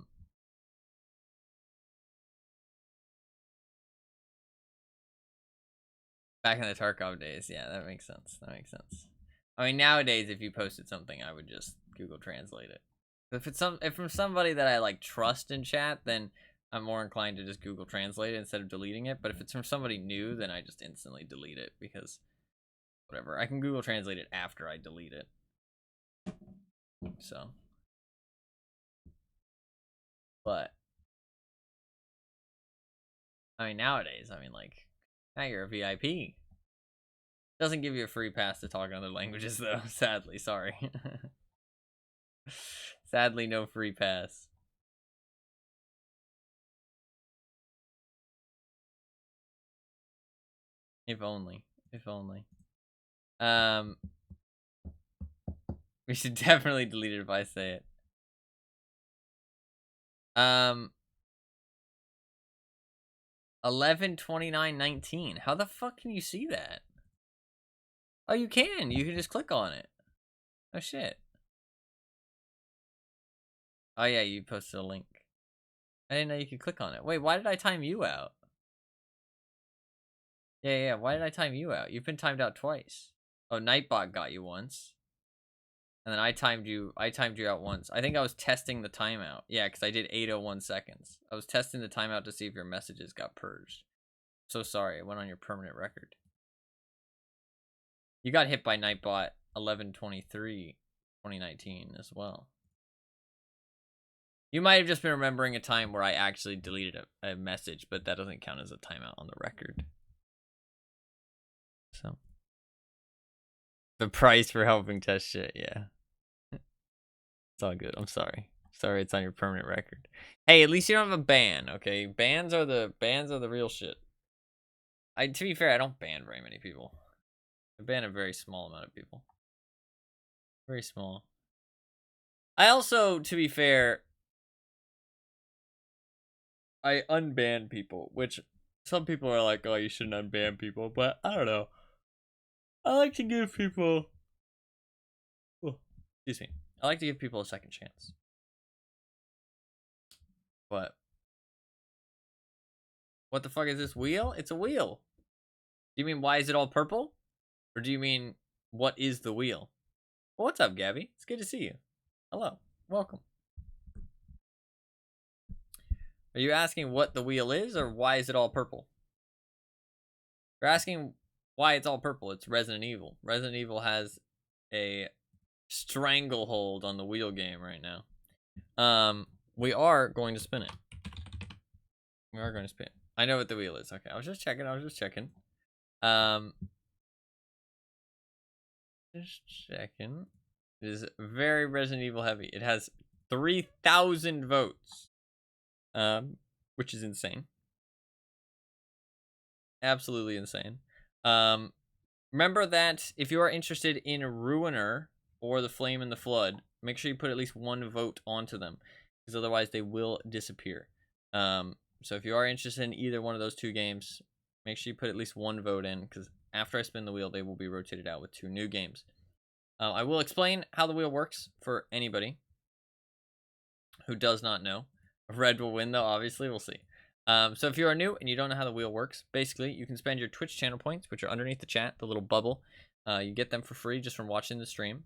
in the Tarkov days, yeah, that makes sense. That makes sense. I mean, nowadays, if you posted something, I would just Google Translate it. If it's if from somebody that I like trust in chat, then I'm more inclined to just Google Translate it instead of deleting it. But if it's from somebody new, then I just instantly delete it because whatever. I can Google Translate it after I delete it. So, but I mean, nowadays, I mean, like, now you're a VIP. Doesn't give you a free pass to talk in other languages, though. Sadly, sorry. Sadly, no free pass. If only. If only. We should definitely delete it if I say it. 11/29/19. How the fuck can you see that? Oh, you can. You can just click on it. Oh shit. Oh yeah, you posted a link. I didn't know you could click on it. Wait, why did I time you out? Yeah, why did I time you out? You've been timed out twice. Oh, Nightbot got you once. And then I timed you out once. I think I was testing the timeout. Yeah, because I did 8:01 seconds. I was testing the timeout to see if your messages got purged. So sorry, it went on your permanent record. You got hit by Nightbot 11/23/2019 as well. You might have just been remembering a time where I actually deleted a message, but that doesn't count as a timeout on the record. So. The price for helping test shit, yeah. It's all good. I'm sorry. Sorry it's on your permanent record. Hey, at least you don't have a ban, okay? Bans are the real shit. To be fair, I don't ban very many people. I ban a very small amount of people. Very small. I also, to be fair, I unban people, which some people are like, oh, you shouldn't unban people, but I don't know. I like to give people... Oh, excuse me. I like to give people a second chance. But what the fuck is this wheel? It's a wheel. Do you mean why is it all purple? Or do you mean what is the wheel? Well, what's up, Gabby? It's good to see you. Hello. Welcome. Are you asking what the wheel is or why is it all purple? You're asking why it's all purple. It's Resident Evil. Resident Evil has a stranglehold on the wheel game right now. We are going to spin it. We are going to spin it. I know what the wheel is. Okay, I was just checking. Just checking. It is very Resident Evil heavy. It has 3,000 votes. Which is insane. Absolutely insane. Remember that if you are interested in Ruiner or the Flame and the Flood, make sure you put at least one vote onto them, because otherwise they will disappear. So if you are interested in either one of those 2 games, make sure you put at least 1 vote in, because after I spin the wheel, they will be rotated out with 2 new games. I will explain how the wheel works for anybody who does not know. Red will win, though, obviously. We'll see. So if you are new and you don't know how the wheel works, basically, you can spend your Twitch channel points, which are underneath the chat, the little bubble. You get them for free just from watching the stream,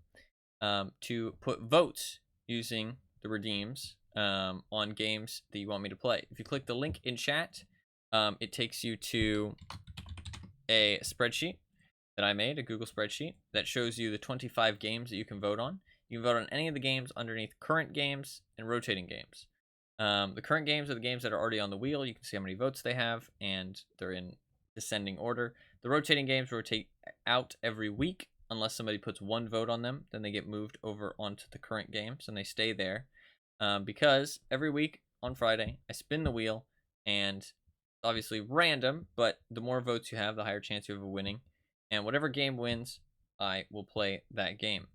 to put votes using the redeems on games that you want me to play. If you click the link in chat, it takes you to a spreadsheet that I made, a Google spreadsheet, that shows you the 25 games that you can vote on. You can vote on any of the games underneath current games and rotating games. The current games are the games that are already on the wheel. You can see how many votes they have, and they're in descending order. The rotating games rotate out every week. Unless somebody puts 1 vote on them, then they get moved over onto the current games, and they stay there. Because every week on Friday, I spin the wheel, and it's obviously random, but the more votes you have, the higher chance you have of winning. And whatever game wins, I will play that game.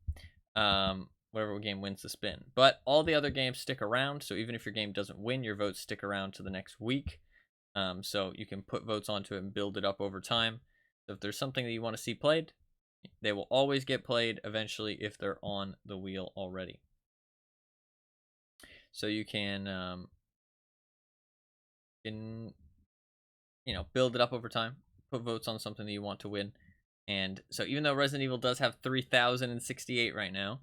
Whatever game wins the spin. But all the other games stick around, so even if your game doesn't win, your votes stick around to the next week. So you can put votes onto it and build it up over time. So if there's something that you want to see played, they will always get played eventually if they're on the wheel already. So you can, build it up over time, put votes on something that you want to win. And so even though Resident Evil does have 3,068 right now,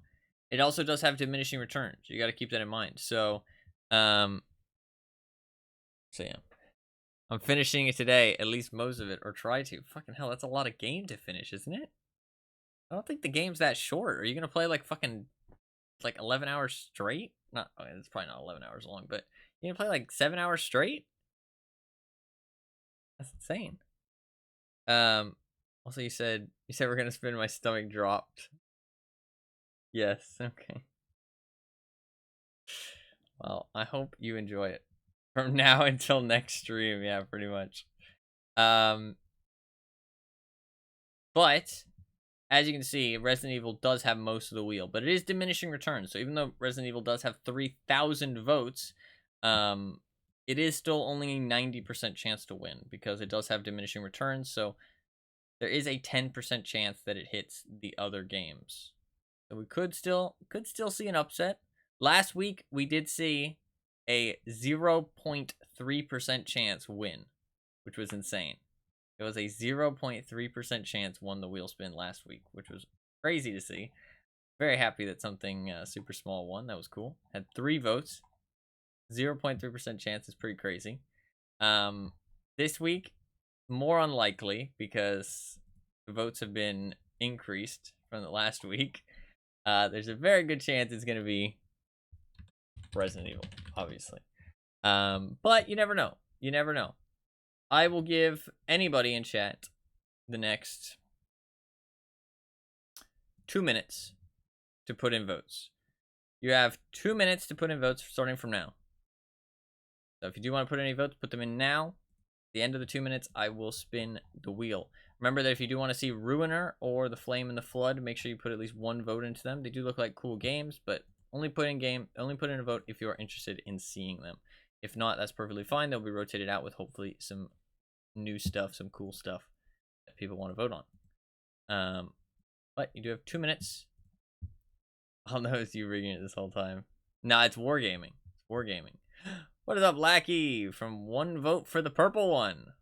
it also does have diminishing returns. You got to keep that in mind. So yeah, I'm finishing it today, at least most of it, or try to. Fucking hell, that's a lot of game to finish, isn't it? I don't think the game's that short. Are you gonna play like fucking 11 hours straight? Not, okay, it's probably not 11 hours long, but you gonna play like 7 hours straight? That's insane. Also, you said we're gonna spin. My stomach dropped. Yes. Okay. Well, I hope you enjoy it from now until next stream. Yeah, pretty much. But as you can see, Resident Evil does have most of the wheel, but it is diminishing returns. So even though Resident Evil does have 3,000 votes, it is still only a 90% chance to win because it does have diminishing returns. So there is a 10% chance that it hits the other games. So we could still see an upset. Last week we did see a 0.3% chance win, which was insane. It was a 0.3% chance won the wheel spin last week, which was crazy to see. Very happy that something super small won. That was cool. Had 3 votes. 0.3% chance is pretty crazy. This week, more unlikely because the votes have been increased from the last week. There's a very good chance it's going to be Resident Evil, obviously. But you never know. You never know. I will give anybody in chat the next 2 minutes to put in votes. You have 2 minutes to put in votes starting from now. So if you do want to put any votes, put them in now. At the end of the 2 minutes, I will spin the wheel. Remember that if you do want to see Ruiner or The Flame and the Flood, make sure you put at least 1 vote into them. They do look like cool games, but only put in a vote if you are interested in seeing them. If not, that's perfectly fine. They'll be rotated out with hopefully some new stuff, some cool stuff that people want to vote on. But you do have 2 minutes. I'll notice you rigging it this whole time. Nah, it's wargaming. It's wargaming. What is up, Lackey? From 1 vote for the purple one.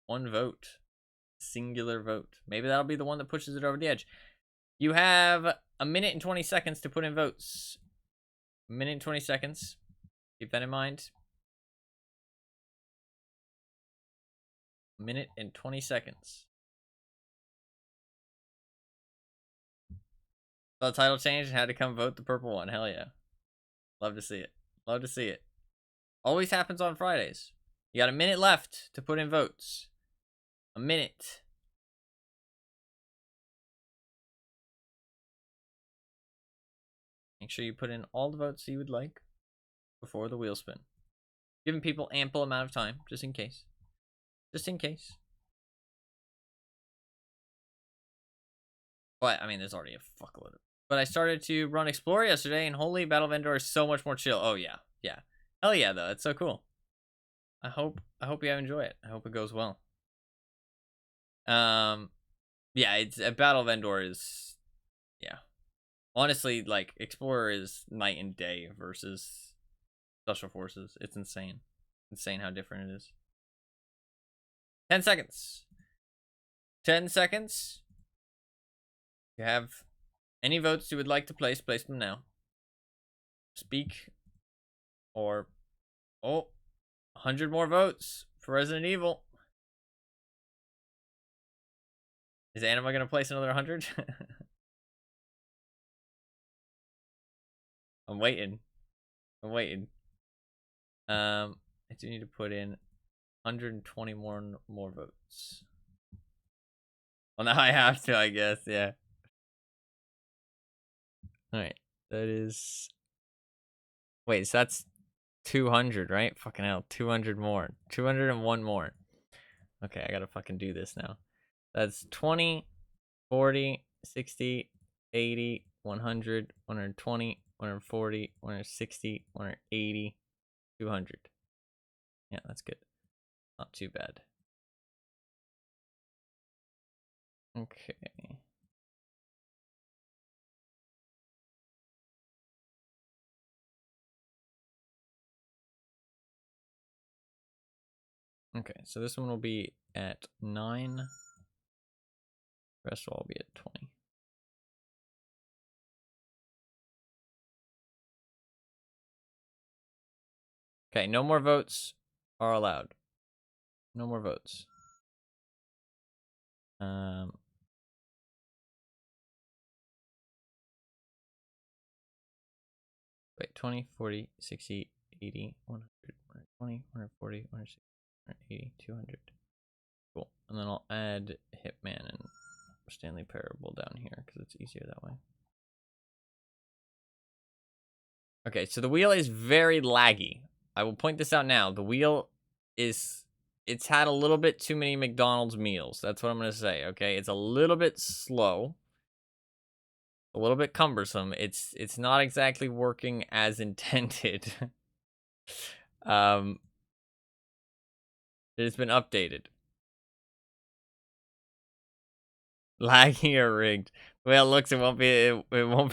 1 vote. Singular vote. Maybe that'll be the one that pushes it over the edge. You have 1 minute and 20 seconds to put in votes. 1 minute and 20 seconds. Keep that in mind. 1 minute and 20 seconds. So the title changed and had to come vote the purple one. Hell yeah. Love to see it. Love to see it. Always happens on Fridays. You got 1 minute left to put in votes. 1 minute. Make sure you put in all the votes that you would like before the wheel spin. Giving people ample amount of time, just in case. Just in case. But, I mean, there's already a fuckload of it. But I started to run Explore yesterday, and holy, Battle of Endor is so much more chill. Oh, yeah. Yeah. Hell yeah, though. It's so cool. I hope you enjoy it. I hope it goes well. Yeah, it's a Battle of Endor is, yeah. Honestly, like, Explorer is night and day versus Special Forces. It's insane. Insane how different it is. 10 seconds. 10 seconds. If you have any votes you would like to place them now. Speak. Or, oh, 100 more votes for Resident Evil. Is Anima going to place another 100? I'm waiting. I do need to put in 120 more votes. Well, now I have to, I guess, yeah. Alright, that is... Wait, so that's 200, right? Fucking hell, 200 more. 201 more. Okay, I gotta fucking do this now. That's 20, 40, 60, 80, 100, 120, 140, 160, 180, 200. Yeah, that's good. Not too bad. Okay. Okay, so this one will be at 9. The rest will all be at 20. Okay, no more votes are allowed. No more votes. Wait, 20, 40, 60, 80, 100, 120, 140, 160, 180, 200. Cool. And then I'll add Hitman and Stanley Parable down here because it's easier that way. Okay, so the wheel is very laggy. I will point this out now. The wheel is... It's had a little bit too many McDonald's meals. That's what I'm going to say, okay? It's a little bit slow. A little bit cumbersome. It's not exactly working as intended. It has been updated. Laggy or rigged? Well, it looks, it won't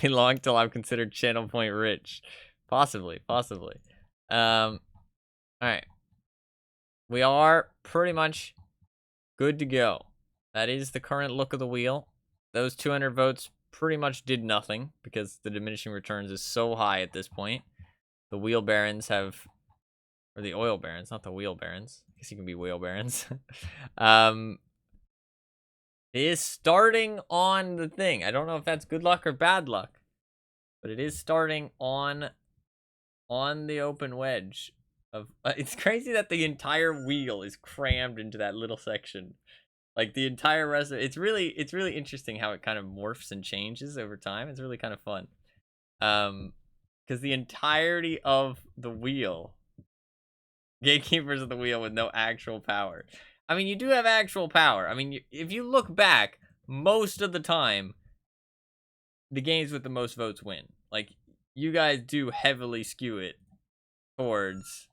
be long till I'm considered channel point rich. Possibly. All right. We are pretty much good to go. That is the current look of the wheel. Those 200 votes pretty much did nothing because the diminishing returns is so high at this point. The wheel barons have, or the oil barons, not the wheel barons. I guess you can be wheel barons. It is starting on the thing. I don't know if that's good luck or bad luck, but it is starting on the open wedge. It's crazy that the entire wheel is crammed into that little section. Like the entire rest of it's really interesting how it kind of morphs and changes over time. It's really kind of fun. Because the entirety of the wheel, gatekeepers of the wheel with no actual power. I mean, you do have actual power. I mean, if you look back, most of the time, the games with the most votes win. Like, you guys do heavily skew it towards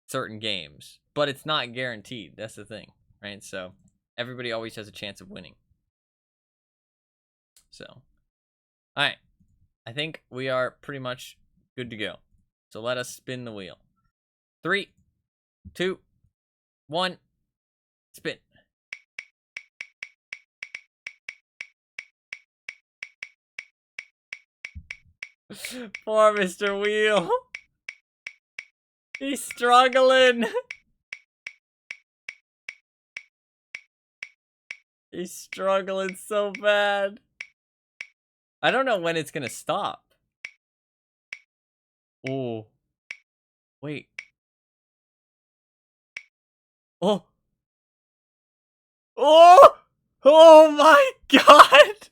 certain games, but it's not guaranteed. That's the thing, right? So everybody always has a chance of winning. So, all right, I think we are pretty much good to go. So let us spin the wheel. 3, 2, 1, spin. Poor Mr. Wheel. He's struggling. He's struggling so bad. I don't know when it's gonna stop. Oh. Wait. Oh. Oh! Oh my god!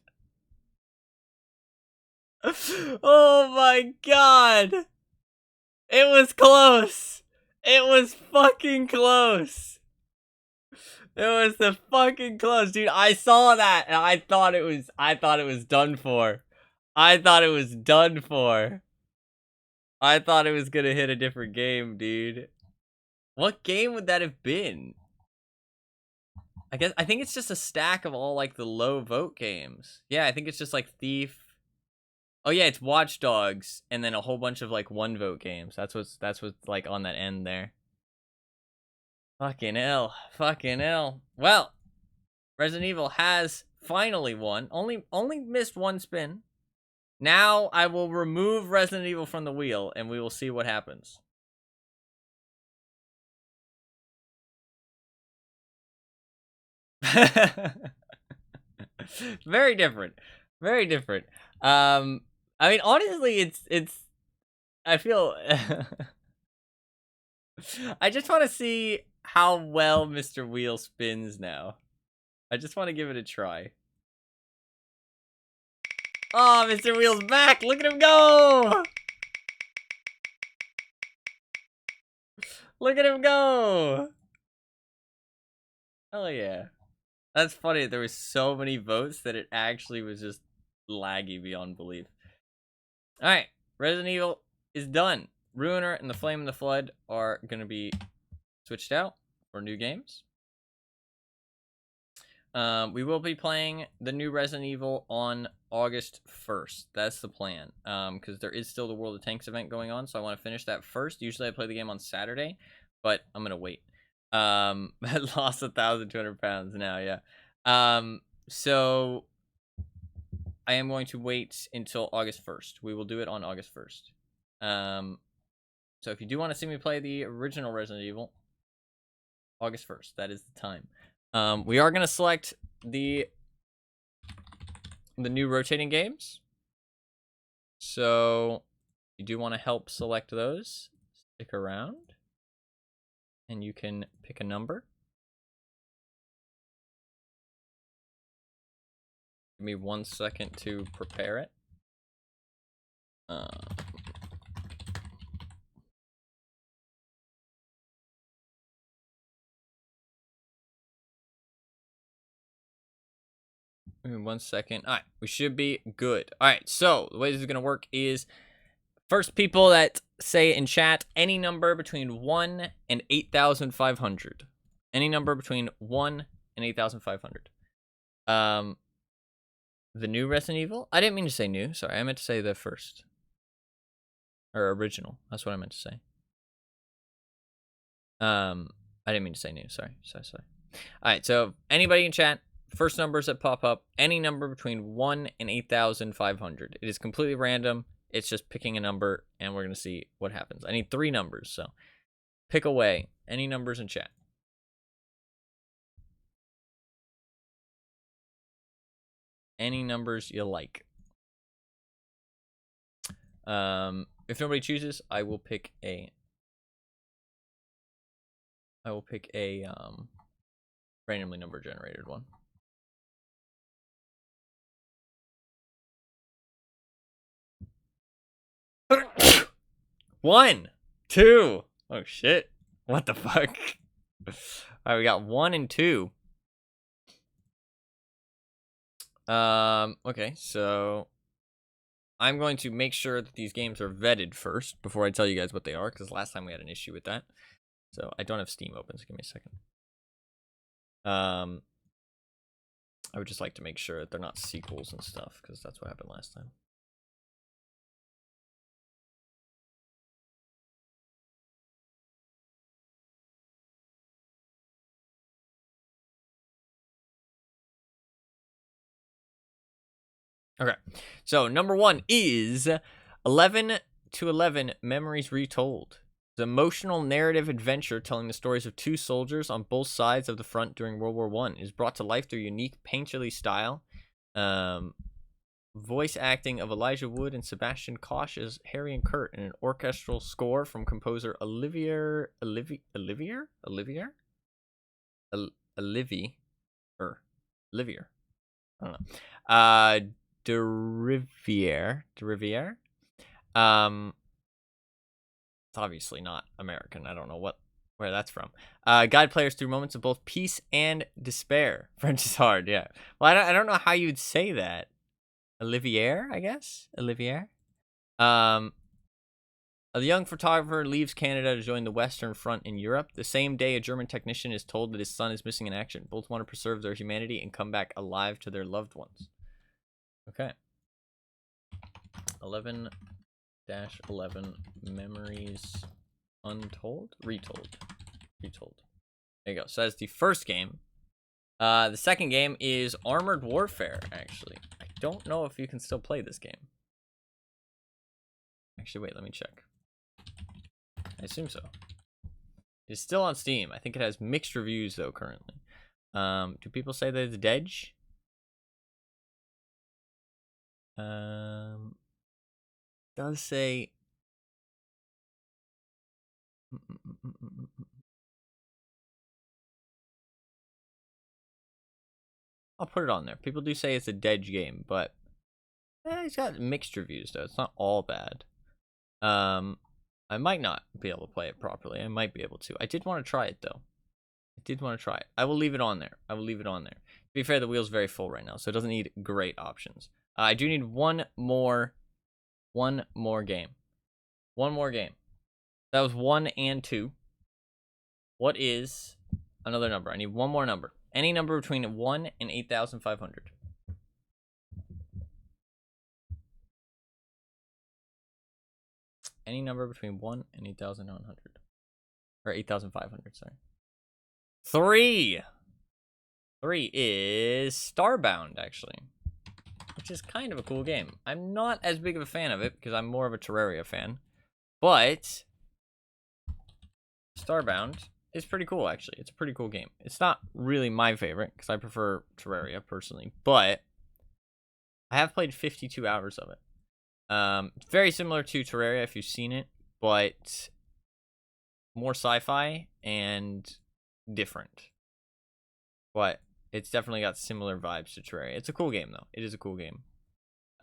Oh my god! It was close! It was fucking close! It was the fucking close, dude. I saw that and I thought it was done for. I thought it was done for. I thought it was gonna hit a different game, dude. What game would that have been? I think it's just a stack of all like the low vote games. Yeah, I think it's just like Thief. Oh yeah, it's Watch Dogs and then a whole bunch of like one vote games. That's what's like on that end there. Fucking hell. Fucking hell. Well, Resident Evil has finally won. Only missed one spin. Now I will remove Resident Evil from the wheel and we will see what happens. Very different. Very different. I mean, honestly, it's. I feel. I just want to see how well Mr. Wheel spins now. I just want to give it a try. Oh, Mr. Wheel's back! Look at him go! Look at him go! Hell yeah. That's funny. There was so many votes that it actually was just laggy beyond belief. Alright, Resident Evil is done. Ruiner and the Flame and the Flood are going to be switched out for new games. We will be playing the new Resident Evil on August 1st. That's the plan. Because there is still the World of Tanks event going on, so I want to finish that first. Usually I play the game on Saturday, but I'm going to wait. I lost 1,200 pounds now, yeah. So I am going to wait until August 1st. We will do it on August 1st. So if you do want to see me play the original Resident Evil, August 1st, that is the time. We are going to select the new rotating games. So if you do want to help select those, stick around. And you can pick a number. Give me 1 second to prepare it. Give me 1 second. All right, we should be good. All right, so the way this is going to work is first people that say in chat any number between 1 and 8,500. Any number between 1 and 8,500. The new Resident Evil? I didn't mean to say new. Sorry, I meant to say the first. Or original. That's what I meant to say. I didn't mean to say new. Sorry. Alright, so anybody in chat, first numbers that pop up, any number between 1 and 8,500. It is completely random. It's just picking a number, and we're going to see what happens. I need 3 numbers, so pick away. Any numbers in chat. Any numbers you like. If nobody chooses, I will pick a randomly number generated one. One, 2. Oh shit. What the fuck? Alright, we got 1 and 2. Okay, so I'm going to make sure that these games are vetted first before I tell you guys what they are, because last time we had an issue with that. So I don't have Steam open, so give me a second. I would just like to make sure that they're not sequels and stuff, because that's what happened last time. Okay, so number 1 is 11 to 11 Memories Retold. The emotional narrative adventure telling the stories of 2 soldiers on both sides of the front during World War I is brought to life through unique painterly style. Voice acting of Elijah Wood and Sebastian Koch as Harry and Kurt, and an orchestral score from composer Olivier. I don't know. De Riviere. It's obviously not American. I don't know where that's from. Guide players through moments of both peace and despair. French is hard, yeah. Well, I don't know how you'd say that. Olivier, I guess? Olivier? A young photographer leaves Canada to join the Western Front in Europe. The same day, a German technician is told that his son is missing in action. Both want to preserve their humanity and come back alive to their loved ones. Okay. 11-11 Memories Untold? Retold. There you go. So that's the first game. The second game is Armored Warfare, actually. I don't know if you can still play this game. Actually, wait, let me check. I assume so. It's still on Steam. I think it has mixed reviews, though, currently. Do people say that it's dead? Does say... I'll put it on there. People do say it's a dead game, but... it's got mixed reviews, though. It's not all bad. I might not be able to play it properly. I might be able to. I did want to try it, though. I will leave it on there. To be fair, the wheel's very full right now, so it doesn't need great options. I do need one more game. One more game. That was 1 and 2. What is another number? I need one more number. Any number between 1 and 8,500. Any number between 1 and 8,900. Or 8,500, sorry. 3! 3 is Starbound, actually. Which is kind of a cool game. I'm not as big of a fan of it, because I'm more of a Terraria fan. But Starbound is pretty cool, actually. It's a pretty cool game. It's not really my favorite, because I prefer Terraria, personally. But I have played 52 hours of it. Very similar to Terraria if you've seen it, but more sci-fi and different. But it's definitely got similar vibes to Terraria. It's a cool game, though. It is a cool game.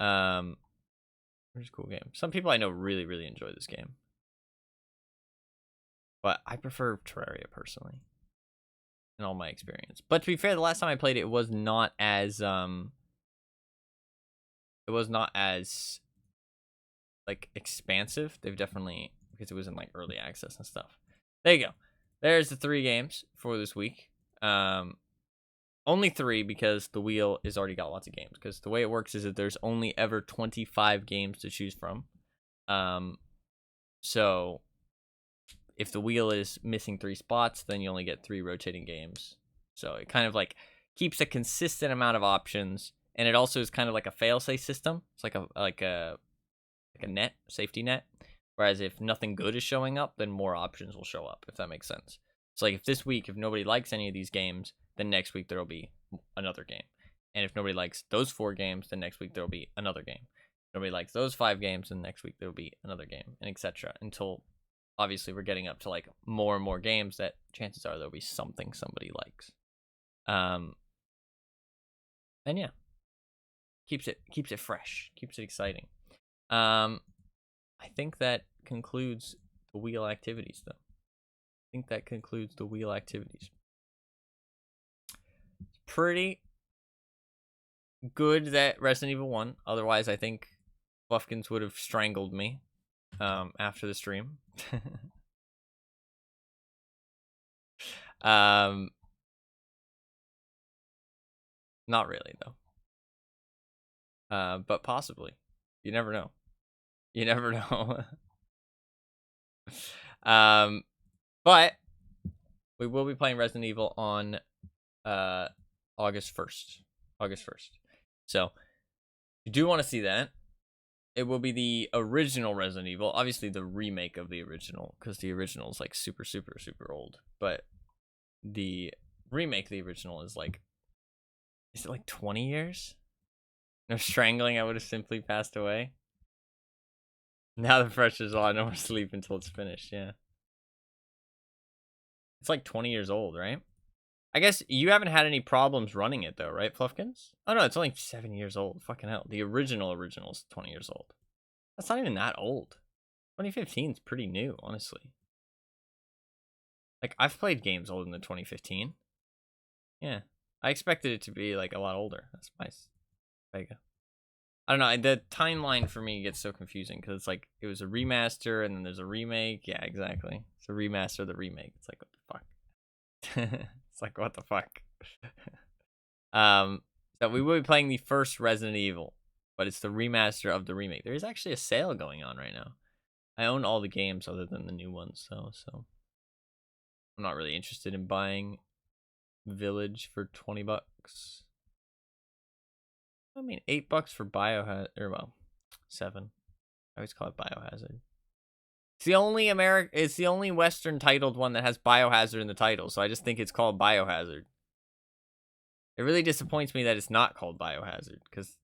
It's a cool game. Some people I know really, really enjoy this game. But I prefer Terraria, personally. In all my experience. But to be fair, the last time I played it, it was not as, like, expansive. They've definitely, because it was in like early access and stuff. There you go. There's the 3 games for this week. Only 3 because the wheel has already got lots of games. Because the way it works is that there's only ever 25 games to choose from. So if the wheel is missing 3 spots, then you only get 3 rotating games. So it kind of like keeps a consistent amount of options, and it also is kind of like a fail-safe system. It's like a net, safety net. Whereas if nothing good is showing up, then more options will show up, if that makes sense. So like if this week, if nobody likes any of these games, then next week there will be another game. And if nobody likes those 4 games, then next week there will be another game. If nobody likes those 5 games, then next week there will be another game, and etc. Until obviously we're getting up to like more and more games that chances are there'll be something somebody likes. And yeah, keeps it fresh, keeps it exciting. I think that concludes the wheel activities, though. It's pretty good that Resident Evil 1. Otherwise, I think Fluffkins would have strangled me after the stream. Not really, though. But possibly. You never know. But we will be playing Resident Evil on August 1st. So if you do want to see that, it will be the original Resident Evil. Obviously the remake of the original, because the original is like super, super, super old. But the remake of the original is like, is it like 20 years? No strangling, I would have simply passed away. Now the pressure's on. No more sleep until it's finished. Yeah. It's like 20 years old, right? I guess you haven't had any problems running it, though, right, Fluffkins? Oh, no, it's only 7 years old. Fucking hell. The original is 20 years old. That's not even that old. 2015 is pretty new, honestly. Like, I've played games older than 2015. Yeah. I expected it to be, like, a lot older. That's nice. There you go. I don't know. The timeline for me gets so confusing because it's like it was a remaster and then there's a remake. Yeah, exactly. It's a remaster of the remake. It's like, what the fuck? It's like, what the fuck? So we will be playing the first Resident Evil, but it's the remaster of the remake. There is actually a sale going on right now. I own all the games other than the new ones, so I'm not really interested in buying Village for $20. I mean, $8 for Biohazard, or well, 7. I always call it Biohazard. It's the only It's the only Western titled one that has Biohazard in the title, so I just think it's called Biohazard. It really disappoints me that it's not called Biohazard, because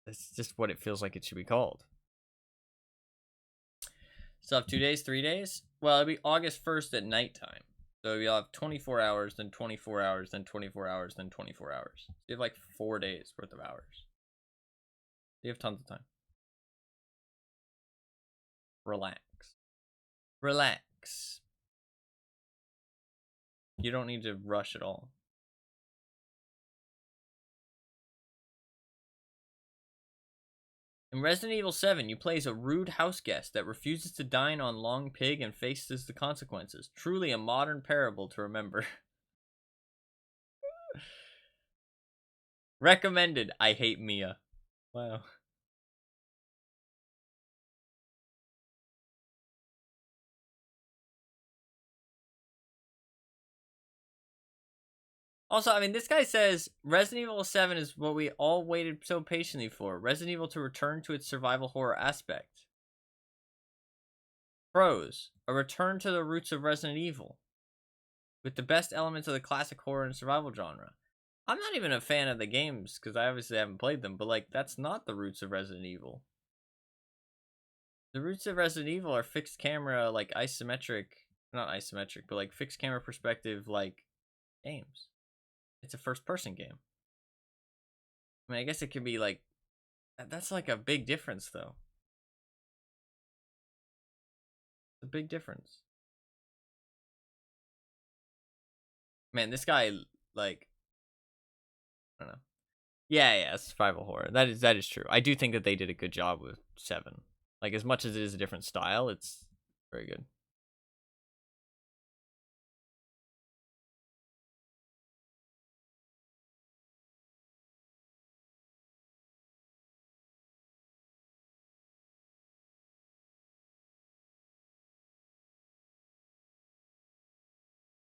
that's just what it feels like it should be called. Still have 2 days, 3 days? Well, it'll be August 1st at nighttime. So you'll have 24 hours, then 24 hours, then 24 hours, then 24 hours. So you have like 4 days worth of hours. You have tons of time. Relax. Relax. You don't need to rush at all. In Resident Evil 7, you play as a rude house guest that refuses to dine on Long Pig and faces the consequences. Truly a modern parable to remember. Recommended. I hate Mia. Wow. Also, I mean, this guy says Resident Evil 7 is what we all waited so patiently for. Resident Evil to return to its survival horror aspect. Pros: a return to the roots of Resident Evil, with the best elements of the classic horror and survival genre. I'm not even a fan of the games, because I obviously haven't played them, but, like, that's not the roots of Resident Evil. The roots of Resident Evil are fixed camera, like, isometric, not isometric, but, like, fixed camera perspective, like, games. It's a first-person game. I mean, I guess it could be, like, that's, like, a big difference, though. It's a big difference. Man, this guy, like, I don't know. Yeah, survival horror. That is true. I do think that they did a good job with 7. Like, as much as it is a different style, it's very good.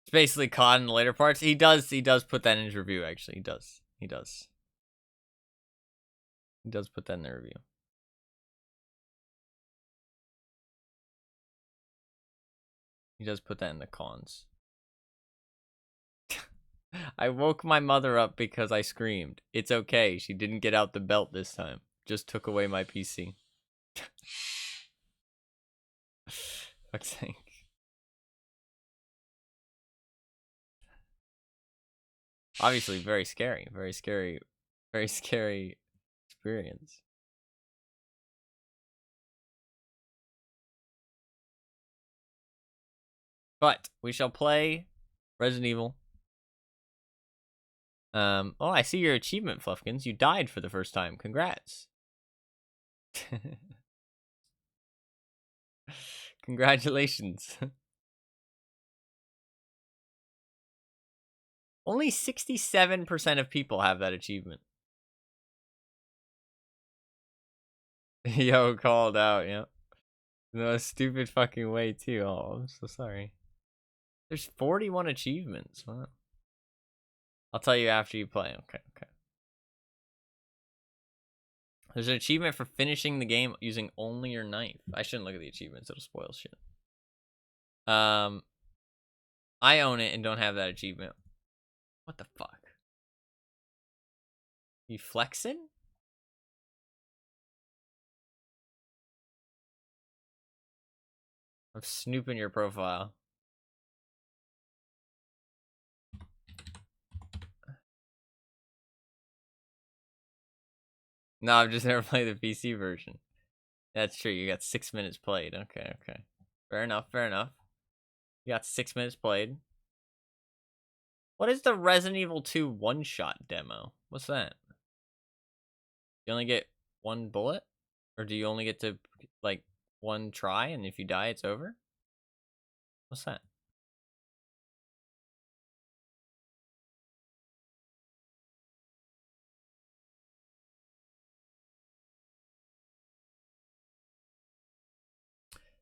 It's basically caught in the later parts. He does put that in his review, actually. He does. He does put that in the review. He does put that in the cons. I woke my mother up because I screamed. It's okay. She didn't get out the belt this time. Just took away my PC. Fuck's sake. Obviously, very scary. Very scary. Very scary experience. But we shall play Resident Evil. Oh, I see your achievement, Fluffkins. You died for the first time. Congrats. Congratulations. Only 67% of people have that achievement. Yo, called out, yeah. No, stupid fucking way, too. Oh, I'm so sorry. There's 41 achievements. Wow. I'll tell you after you play. Okay. There's an achievement for finishing the game using only your knife. I shouldn't look at the achievements. It'll spoil shit. I own it and don't have that achievement. What the fuck? You flexing? I'm snooping your profile. No, I've just never played the PC version. That's true. You got 6 minutes played. Okay. Fair enough. You got 6 minutes played. What is the Resident Evil 2 one-shot demo? What's that? You only get one bullet? Or do you only get to, like, one try, and if you die, it's over? What's that?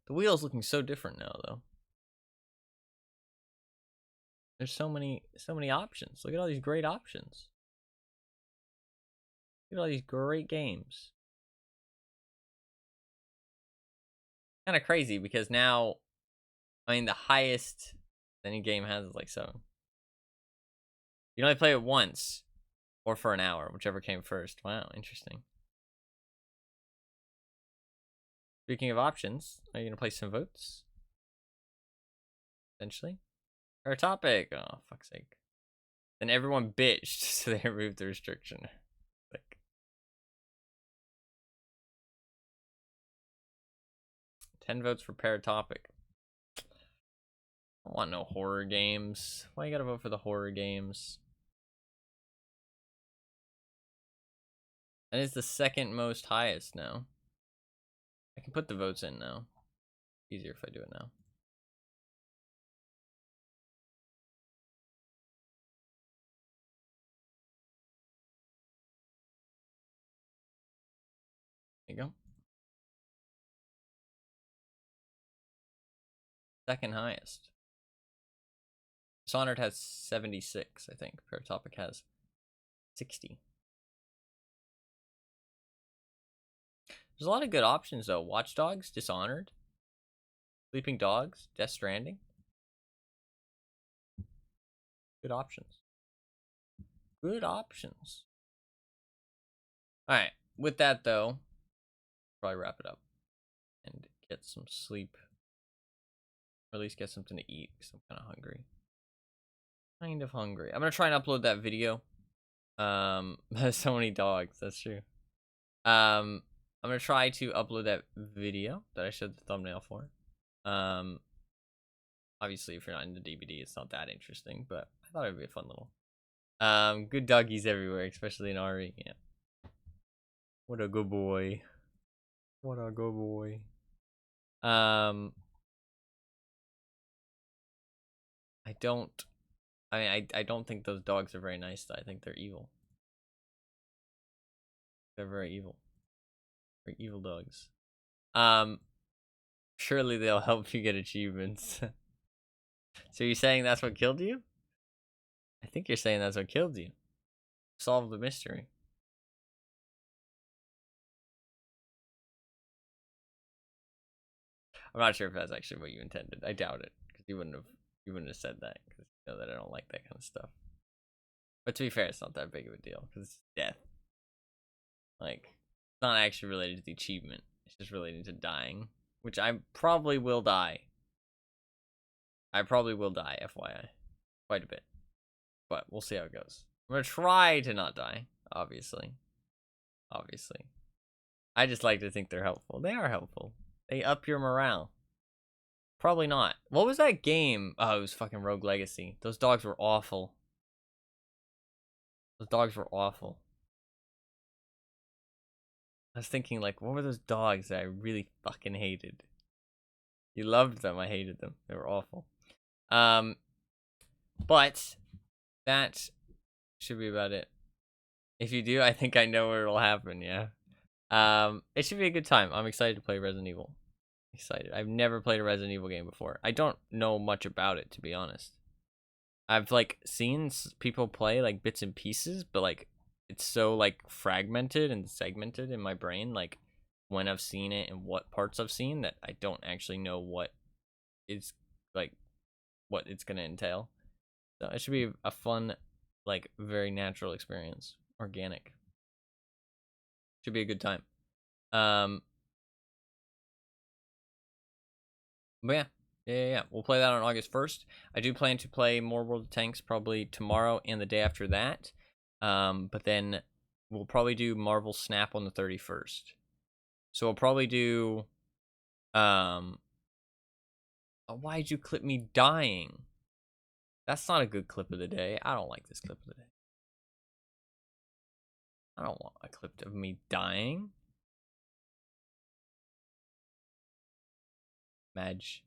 The wheel's looking so different now, though. There's so many options. Look at all these great options. Look at all these great games. Kind of crazy because now, I mean, the highest any game has is like 7. You can only play it once or for an hour, whichever came first. Wow, interesting. Speaking of options, are you gonna play some votes? Essentially, or topic? Oh, fuck's sake! Then everyone bitched, so they removed the restriction. Like, 10 votes for pair topic. I want no horror games. Why you gotta vote for the horror games? And it's the second most highest now. I can put the votes in now. Easier if I do it now. There you go. Second highest. Dishonored has 76, I think. Paratopic has 60. There's a lot of good options, though. Watch Dogs, Dishonored, Sleeping Dogs, Death Stranding. Good options. Good options. Alright, with that, though, probably wrap it up and get some sleep. Or at least get something to eat, because I'm kind of hungry. Kind of hungry. I'm going to try and upload that video. There's so many dogs, that's true. I'm going to try to upload that video that I showed the thumbnail for. Obviously, if you're not into DVD, it's not that interesting, but I thought it would be a fun little. Good doggies everywhere, especially in RE. Yeah. What a good boy. What a good boy. I don't think those dogs are very nice, though. I think they're evil. They're very evil. Very evil dogs. Surely they'll help you get achievements. So you're saying that's what killed you? I think you're saying that's what killed you. Solve the mystery. I'm not sure if that's actually what you intended. I doubt it, because you wouldn't have said that, because you know that I don't like that kind of stuff. But to be fair, it's not that big of a deal, because it's death. Like, it's not actually related to the achievement. It's just related to dying, which I probably will die. I probably will die, FYI. Quite a bit. But we'll see how it goes. I'm gonna try to not die, obviously. Obviously. I just like to think they're helpful. They are helpful. They up your morale. Probably not. What was that game? Oh, it was fucking Rogue Legacy. Those dogs were awful. Those dogs were awful. I was thinking, like, what were those dogs that I really fucking hated? You loved them. I hated them. They were awful. But that should be about it. If you do, I think I know where it'll happen, yeah. It should be a good time. I'm excited to play Resident Evil. Excited. I've never played a Resident Evil game before. I don't know much about it, to be honest. I've, like, seen people play, like, bits and pieces, but, like, it's so, like, fragmented and segmented in my brain, like, when I've seen it and what parts I've seen, that I don't actually know what it's, like, what it's gonna entail. So it should be a fun, like, very natural experience. Organic. Should be a good time. But yeah. We'll play that on August 1st. I do plan to play more World of Tanks probably tomorrow and the day after that. But then we'll probably do Marvel Snap on the 31st. So we'll probably do why'd you clip me dying? That's not a good clip of the day. I don't like this clip of the day. I don't want a clip of me dying. Madge.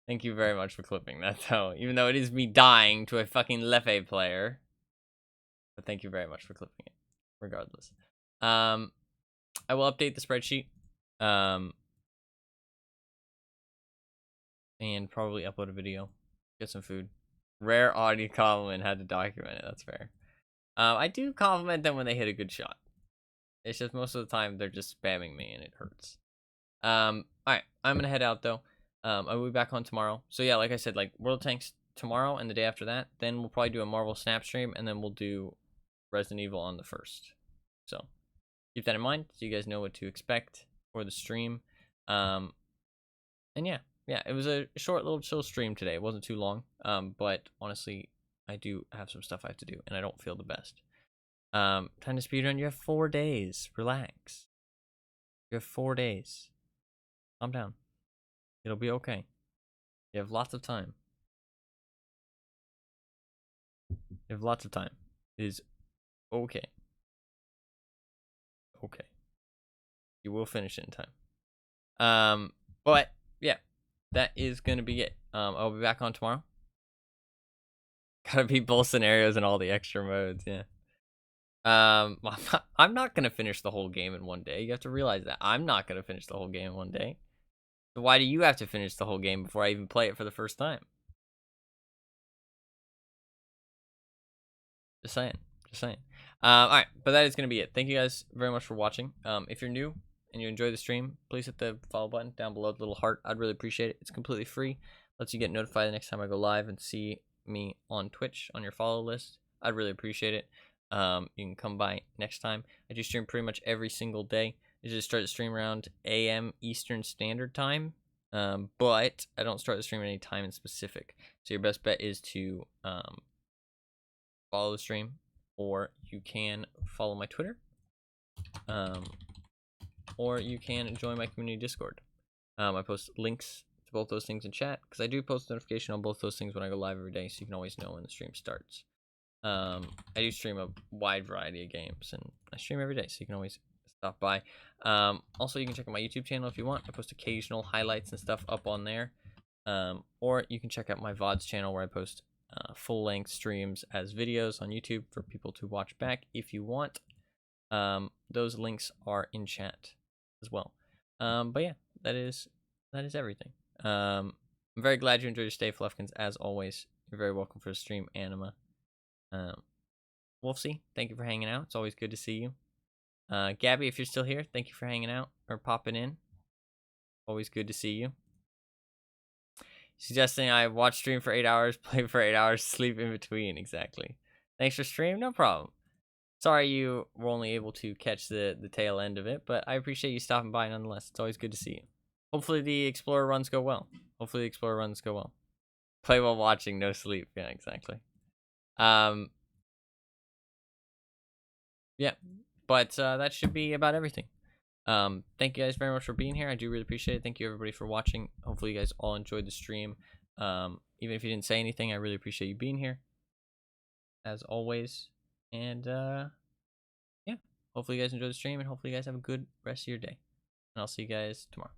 Thank you very much for clipping that, though. Even though it is me dying to a fucking Leffe player. But thank you very much for clipping it, regardless. I will update the spreadsheet. And probably upload a video. Get some food. Rare audio compliment, had to document it. That's fair. I do compliment them when they hit a good shot. It's just most of the time they're just spamming me and it hurts. Alright, I'm gonna head out though. I will be back on tomorrow. So yeah, like I said, like World Tanks tomorrow and the day after that. Then we'll probably do a Marvel Snap stream and then we'll do Resident Evil on the 1st. So keep that in mind so you guys know what to expect for the stream. And yeah, it was a short little chill stream today. It wasn't too long. But honestly, I do have some stuff I have to do and I don't feel the best. Time to speedrun. You have 4 days. Relax. You have 4 days. Calm down. It'll be okay. You have lots of time. You have lots of time. It is okay. Okay. You will finish it in time. But yeah, that is gonna be it. I'll be back on tomorrow. Gotta beat both scenarios and all the extra modes, yeah. I'm not gonna finish the whole game in one day. You have to realize that. I'm not gonna finish the whole game in one day. So why do you have to finish the whole game before I even play it for the first time? Just saying. Just saying. Alright, but that is going to be it. Thank you guys very much for watching. If you're new and you enjoy the stream, please hit the follow button down below, the little heart. I'd really appreciate it. It's completely free. Lets you get notified the next time I go live and see me on Twitch on your follow list. I'd really appreciate it. You can come by next time. I do stream pretty much every single day. I just start the stream around AM Eastern Standard Time. But I don't start the stream at any time in specific. So your best bet is to follow the stream, or you can follow my Twitter, or you can join my community Discord. I post links to both those things in chat because I do post notification on both those things when I go live every day, so you can always know when the stream starts. I do stream a wide variety of games, and I stream every day, so you can always stop by. Also, you can check out my YouTube channel if you want. I post occasional highlights and stuff up on there. Or you can check out my VODs channel where I post full-length streams as videos on YouTube for people to watch back if you want. Those links are in chat as well. But yeah, that is everything. I'm very glad you enjoyed your stay, Fluffkins. As always, you're very welcome for the stream, Anima. Wolfsy, thank you for hanging out. It's always good to see you. Gabby, if you're still here, thank you for hanging out or popping in. Always good to see you. Suggesting I watch stream for 8 hours, play for 8 hours, sleep in between. Exactly. Thanks for stream. No problem. Sorry you were only able to catch the tail end of it, but I appreciate you stopping by nonetheless. It's always good to see you. Hopefully the Explorer runs go well. Play while watching, no sleep. Yeah, exactly. Yeah, but that should be about everything. Thank you guys very much for being here. I do really appreciate it. Thank you everybody for watching. Hopefully you guys all enjoyed the stream. Even if you didn't say anything, I really appreciate you being here, as always. And yeah, hopefully you guys enjoy the stream, and hopefully you guys have a good rest of your day. And I'll see you guys tomorrow.